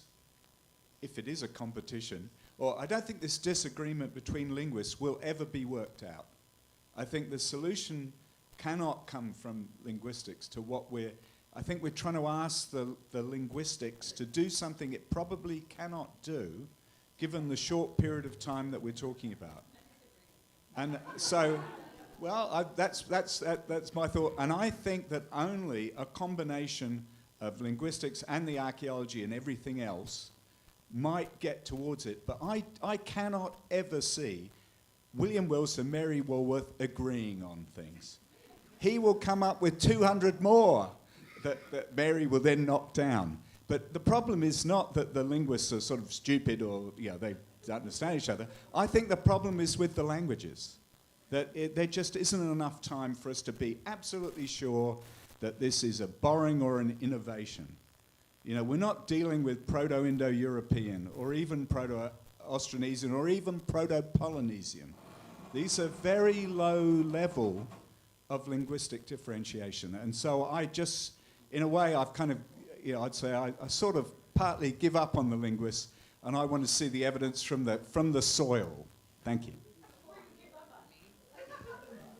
if it is a competition, or I don't think this disagreement between linguists will ever be worked out. I think the solution cannot come from linguistics to I think we're trying to ask the linguistics to do something it probably cannot do, given the short period of time that we're talking about. And so, well, that's my thought. And I think that only a combination of linguistics and the archaeology and everything else might get towards it. But I cannot ever see William Wilson, Mary Woolworth agreeing on things. He will come up with 200 more that Mary will then knock down. But the problem is not that the linguists are sort of stupid or they don't understand each other. I think the problem is with the languages, that there just isn't enough time for us to be absolutely sure that this is a borrowing or an innovation. We're not dealing with Proto-Indo-European or even Proto-Austronesian or even Proto-Polynesian. These are very low level of linguistic differentiation. And so I just, in a way, I've kind of, I'd say I sort of partly give up on the linguists, and I want to see the evidence from the soil. Thank you.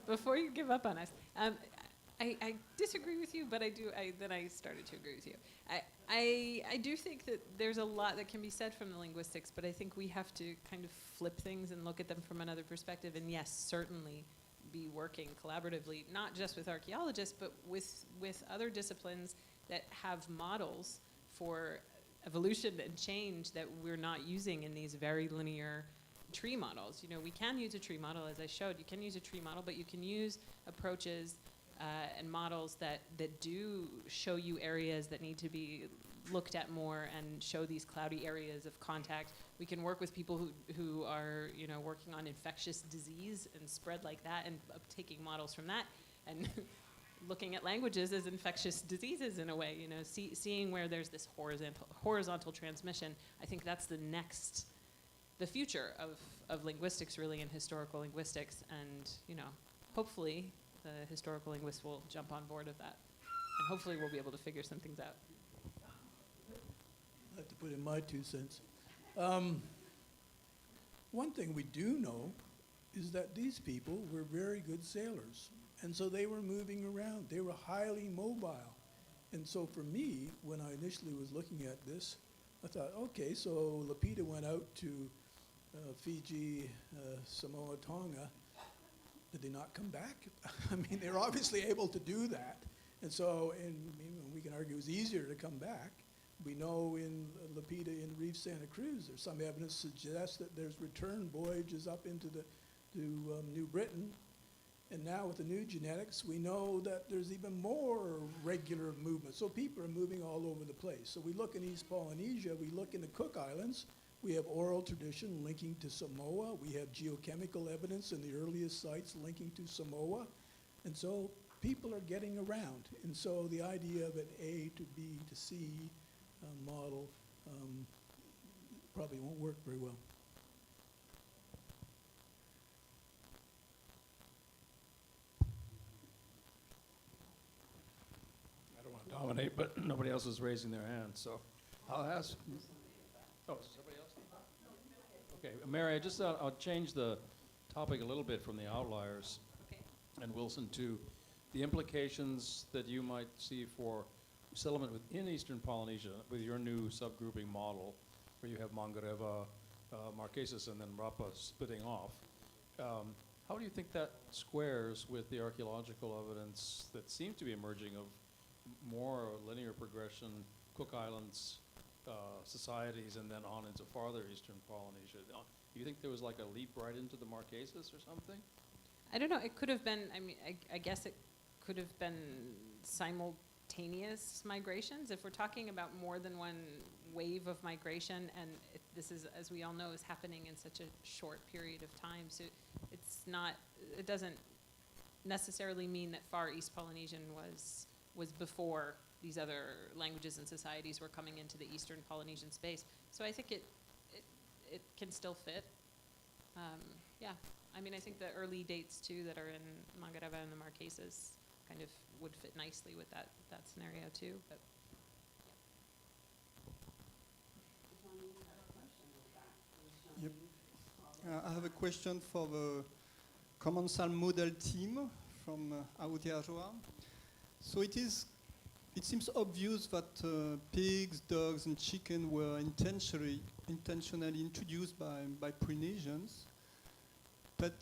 Before you give up on us, I disagree with you, but then I started to agree with you. I do think that there's a lot that can be said from the linguistics, but I think we have to kind of flip things and look at them from another perspective, and yes, certainly be working collaboratively, not just with archaeologists, but with other disciplines that have models for evolution and change that we're not using in these very linear tree models. We can use a tree model, as I showed. You can use a tree model, but you can use approaches and models that do show you areas that need to be looked at more and show these cloudy areas of contact. We can work with people who are working on infectious disease and spread like that, and taking models from that and looking at languages as infectious diseases in a way. Seeing where there's this horizontal transmission. I think that's the future of linguistics, really, and historical linguistics, and hopefully the historical linguists will jump on board of that, and hopefully we'll be able to figure some things out. I have to put in my 2 cents. One thing we do know is that these people were very good sailors, and so they were moving around. They were highly mobile. And so for me, when I initially was looking at this, I thought, okay, so Lapita went out to Fiji, Samoa, Tonga. Did they not come back? I mean, they're obviously able to do that. And so, we can argue it was easier to come back. We know in Lapita in Reef Santa Cruz, there's some evidence to suggest that there's return voyages up into New Britain. And now with the new genetics, we know that there's even more regular movement. So people are moving all over the place. So we look in East Polynesia, we look in the Cook Islands, we have oral tradition linking to Samoa. We have geochemical evidence in the earliest sites linking to Samoa. And so people are getting around. And so the idea of an A to B to C model probably won't work very well. I don't want to dominate, but nobody else is raising their hand, so I'll ask. Oh, somebody else? Okay, Mary, I'll change the topic a little bit from the outliers and Wilson to the implications that you might see for settlement within Eastern Polynesia with your new subgrouping model, where you have Mangareva, Marquesas, and then Rapa splitting off. How do you think that squares with the archaeological evidence that seems to be emerging of more linear progression, Cook Islands, societies, and then on into farther Eastern Polynesia? Do you think there was like a leap right into the Marquesas or something? I don't know. It could have been, I guess it could have been simultaneous migrations. If we're talking about more than one wave of migration, and this is, as we all know, is happening in such a short period of time, so it doesn't necessarily mean that far East Polynesian was before these other languages and societies were coming into the Eastern Polynesian space. So I think it can still fit. Yeah, I think the early dates too that are in Mangareva and the Marquesas kind of would fit nicely with that scenario too. But yep. I have a question for the commensal model team from Aotearoa. So it seems obvious that pigs, dogs, and chicken were intentionally introduced by Polynesians. But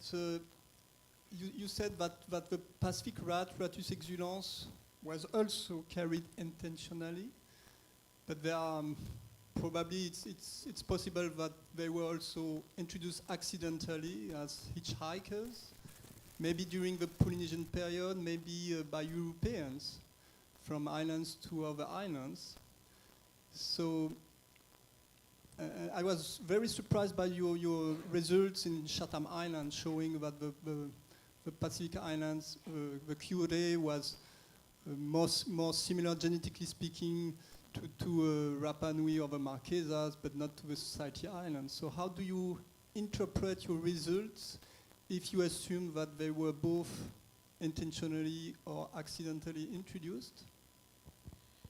you said that the Pacific rat, Ratus exulans, was also carried intentionally, but there are probably it's possible that they were also introduced accidentally as hitchhikers, maybe during the Polynesian period, maybe by Europeans from islands to other islands. So I was very surprised by your results in Chatham Island, showing that the Pacific Islands, the Curé was more similar, genetically speaking, to Rapa Nui or the Marquesas, but not to the Society Islands. So how do you interpret your results if you assume that they were both intentionally or accidentally introduced?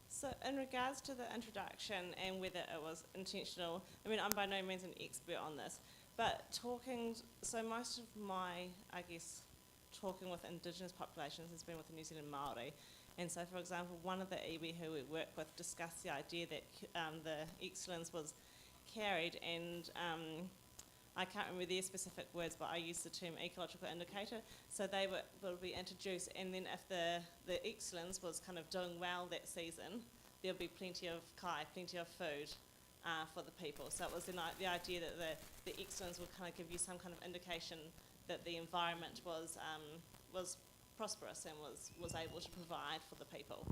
So in regards to the introduction and whether it was intentional, I mean, I'm by no means an expert on this, but so most of my, I guess, talking with Indigenous populations has been with the New Zealand Māori. And so, for example, one of the iwi who we work with discussed the idea that the excellence was carried, and I can't remember their specific words, but I use the term ecological indicator. So they will be introduced, and then if the excellence was kind of doing well that season, there'll be plenty of kai, plenty of food for the people. So it was the idea that the excellence would kind of give you some kind of indication that the environment was prosperous and was able to provide for the people.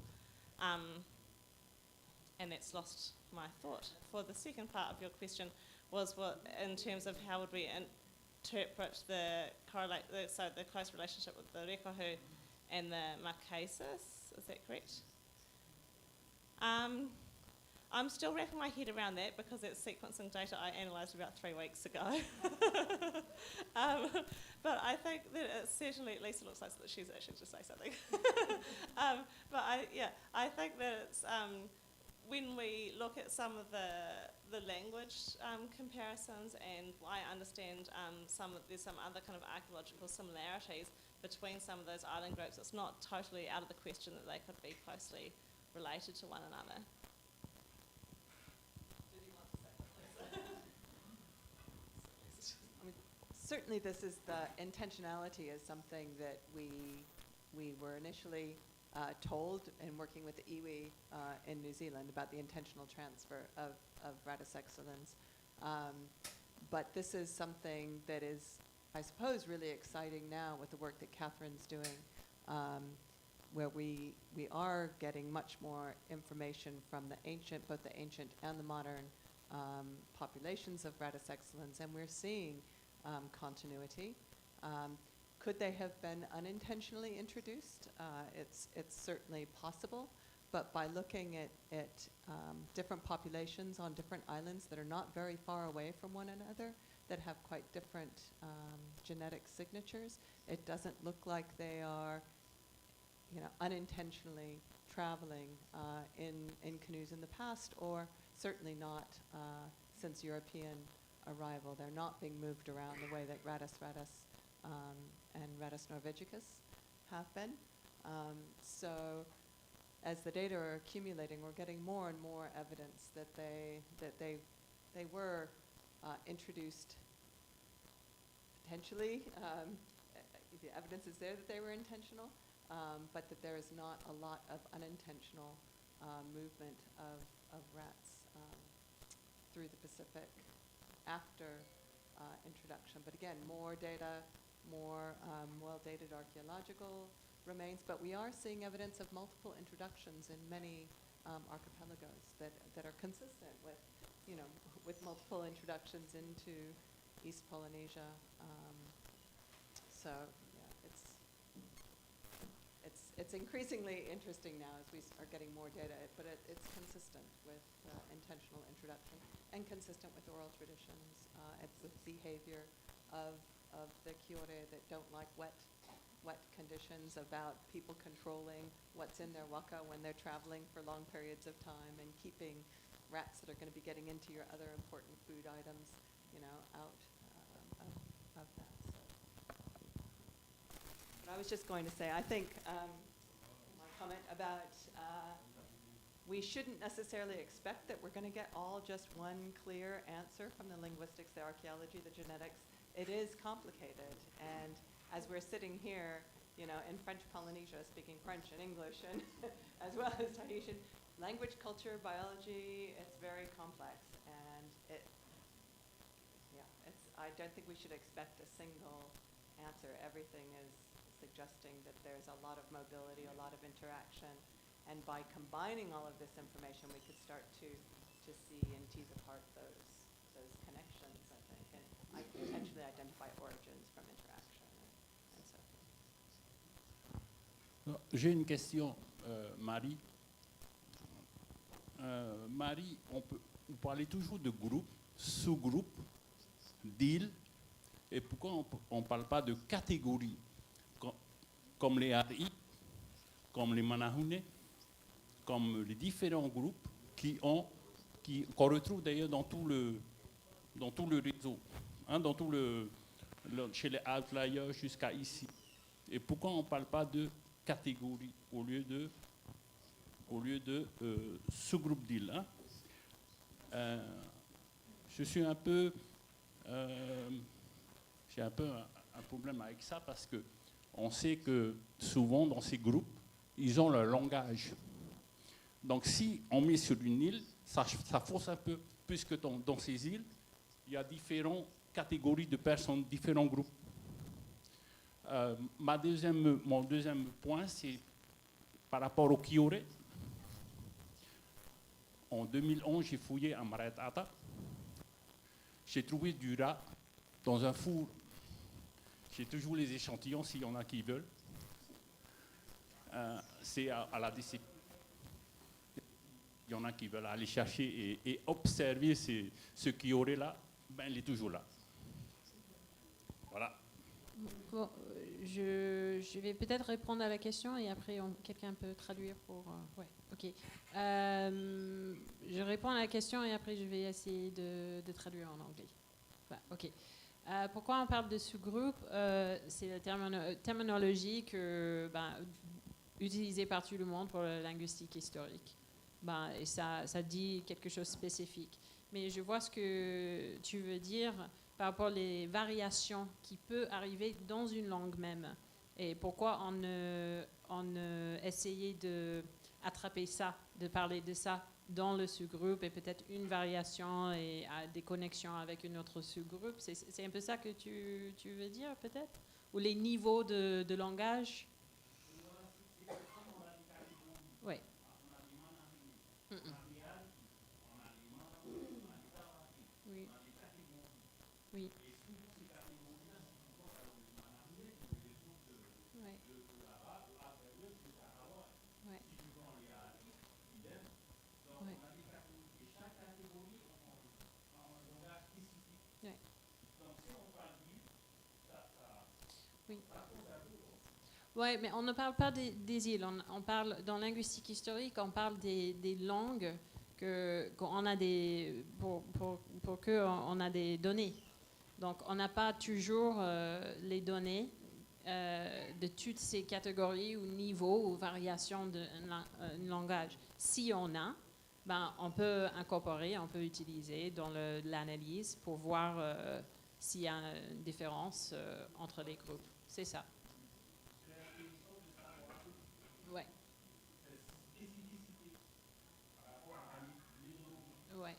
And that's lost my thought. For the second part of your question was what, in terms of how would we interpret the close relationship with the Rekohu and the Marquesas, is that correct? I'm still wrapping my head around that because it's sequencing data I analysed about 3 weeks ago. But I think that it certainly, at least it looks like that she's actually just say something. But I think that it's, when we look at some of the language comparisons, and I understand there's some other kind of archaeological similarities between some of those island groups, it's not totally out of the question that they could be closely related to one another. Certainly this is the intentionality is something that we were initially told in working with the iwi in New Zealand about the intentional transfer of Ratus excellens. But this is something that is, I suppose, really exciting now with the work that Catherine's doing, where we are getting much more information from the ancient, both the ancient and the modern populations of Ratus excellens, and we're seeing continuity. Could they have been unintentionally introduced? It's certainly possible, but by looking at different populations on different islands that are not very far away from one another, that have quite different genetic signatures, it doesn't look like they are, unintentionally traveling in canoes in the past, or certainly not since European arrival. They're not being moved around the way that Ratus and Ratus norvegicus have been. So as the data are accumulating, we're getting more and more evidence that they were introduced potentially. The evidence is there that they were intentional, but that there is not a lot of unintentional movement of rats through the Pacific after introduction. But again, more data, more well-dated archaeological remains, but we are seeing evidence of multiple introductions in many archipelagos that are consistent with, with multiple introductions into East Polynesia. So yeah, it's increasingly interesting now as we are getting more data, but it's consistent with intentional introduction and consistent with oral traditions. It's the behavior of the Kiore that don't like wet conditions, about people controlling what's in their waka when they're traveling for long periods of time, and keeping rats that are going to be getting into your other important food items, out of that. So. But I was just going to say, I think my comment about we shouldn't necessarily expect that we're going to get all just one clear answer from the linguistics, the archaeology, the genetics. It is complicated, and as we're sitting here, you know, in French Polynesia, speaking French and English, and as well as Tahitian, language, culture, biology, it's very complex, and I don't think we should expect a single answer. Everything is suggesting that there's a lot of mobility, a lot of interaction, and by combining all of this information, we could start to see and tease apart those connections, I think, and potentially identify origins from interaction and so forth. J'ai une question, Marie. Marie, vous parlez toujours de groupe, sous-groupe, d'îles, et pourquoi on ne parle pas de catégories, comme les Ari, comme les Manahune, comme les différents groupes qu'on retrouve d'ailleurs dans tout le réseau, hein, dans tout chez les outliers jusqu'à ici. Et pourquoi on ne parle pas de catégories au lieu de sous-groupe d'îles, hein? Je suis un peu... j'ai un peu un problème avec ça parce que on sait que souvent dans ces groupes, ils ont leur langage. Donc si on met sur une île, ça force un peu, puisque dans ces îles, il y a différentes catégories de personnes, différents groupes. Mon deuxième point, c'est par rapport au Kiore. En 2011, j'ai fouillé à Maraetata. J'ai trouvé du rat dans un four. J'ai toujours les échantillons s'il y en a qui veulent. C'est à la DCP. Il y en a qui veulent aller chercher et observer ce qui aurait là. Ben, il est toujours là. Voilà. Bon, je vais peut-être répondre à la question et après quelqu'un peut traduire pour... ouais, ok. Je réponds à la question et après je vais essayer de traduire en anglais. Enfin, ok. Pourquoi on parle de sous-groupe? C'est la terminologie utilisée par tout le monde pour la linguistique historique. Et ça dit quelque chose de spécifique. Mais je vois ce que tu veux dire par rapport aux variations qui peuvent arriver dans une langue même. Et pourquoi on ne essayait d'attraper ça, de parler de ça dans le sous-groupe et peut-être une variation et des connexions avec une autre sous-groupe. C'est un peu ça que tu veux dire peut-être? Ou les niveaux de langage? Oui. Oui. Oui. Oui, mais on ne parle pas des îles. On parle, dans la linguistique historique, on parle des langues qu'on a pour qu'on a des données. Donc, on n'a pas toujours les données de toutes ces catégories ou niveaux ou variations d'un langage. Si on a, on peut incorporer, on peut utiliser dans l'analyse pour voir s'il y a une différence entre les groupes. C'est ça. Ouais. Ouais.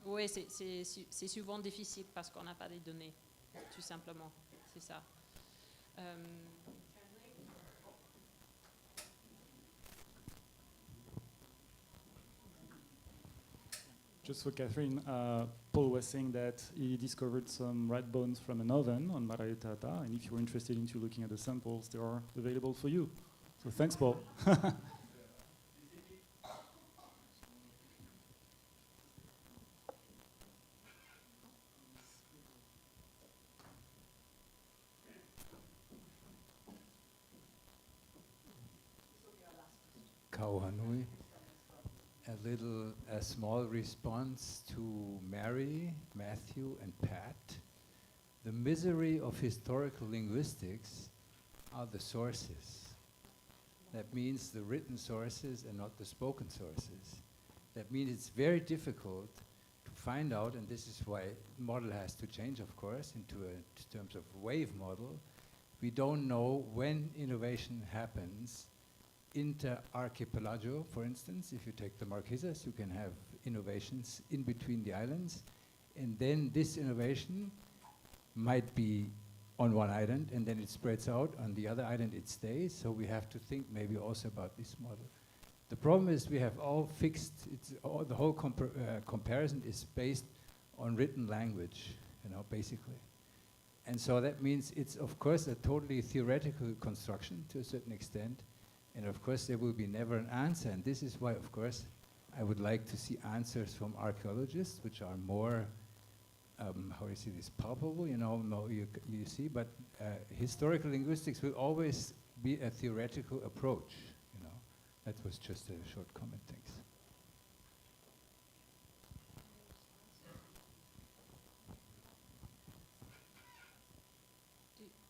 Oui, c'est souvent difficile parce qu'on n'a pas les données, tout simplement. C'est ça. Just for Catherine, Paul was saying that he discovered some rat bones from an oven on Maraetata, and if you're interested into looking at the samples, they are available for you. So thanks, Paul. Kauhanui. A small response to Mary, Matthew, and Pat. The misery of historical linguistics are the sources. That means the written sources and not the spoken sources. That means it's very difficult to find out, and this is why the model has to change, of course, into terms of wave model, we don't know when innovation happens. Inter-archipelago, for instance, if you take the Marquesas, you can have innovations in between the islands, and then this innovation might be on one island, and then it spreads out. On the other island, it stays. So we have to think maybe also about this model. The problem is we have all fixed. The whole comparison is based on written language, basically. And so that means it's, of course, a totally theoretical construction to a certain extent. And of course, there will be never an answer. And this is why, of course, I would like to see answers from archaeologists, which are more, how do you see this, palpable, you see. But historical linguistics will always be a theoretical approach, That was just a short comment, thanks.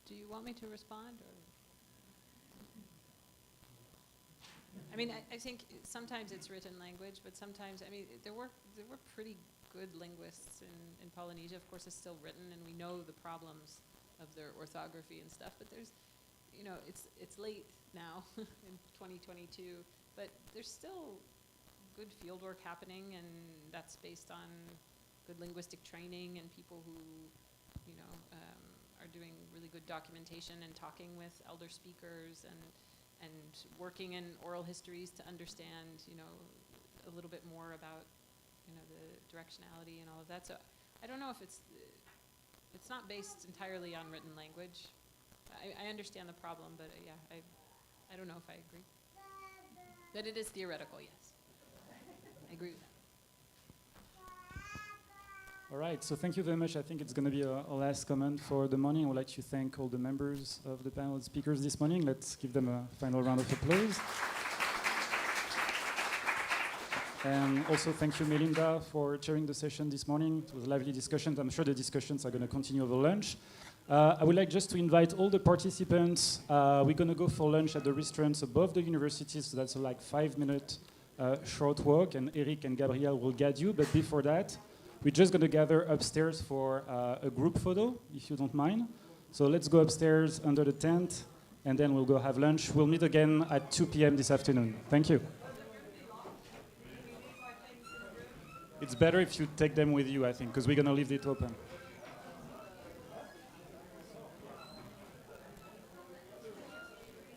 Do you want me to respond? Or? I mean, I think sometimes it's written language, but sometimes, I mean, there were pretty good linguists in Polynesia. Of course, it's still written, and we know the problems of their orthography and stuff. But there's, it's late now in 2022, but there's still good fieldwork happening, and that's based on good linguistic training and people who, are doing really good documentation and talking with elder speakers and working in oral histories to understand, a little bit more about, the directionality and all of that. So I don't know if it's not based entirely on written language. I understand the problem, but yeah, I don't know if I agree. But it is theoretical, yes. I agree with that. All right, so thank you very much. I think it's going to be a last comment for the morning. I would like to thank all the members of the panel speakers this morning. Let's give them a final round of applause. And also thank you, Melinda, for chairing the session this morning. It was a lively discussion. I'm sure the discussions are going to continue over lunch. I would like just to invite all the participants. We're going to go for lunch at the restaurants above the university, so that's a 5-minute short walk, and Eric and Gabriel will guide you. But before that, we're just going to gather upstairs for a group photo, if you don't mind. So let's go upstairs under the tent, and then we'll go have lunch. We'll meet again at 2 p.m. this afternoon. Thank you. It's better if you take them with you, I think, because we're going to leave it open.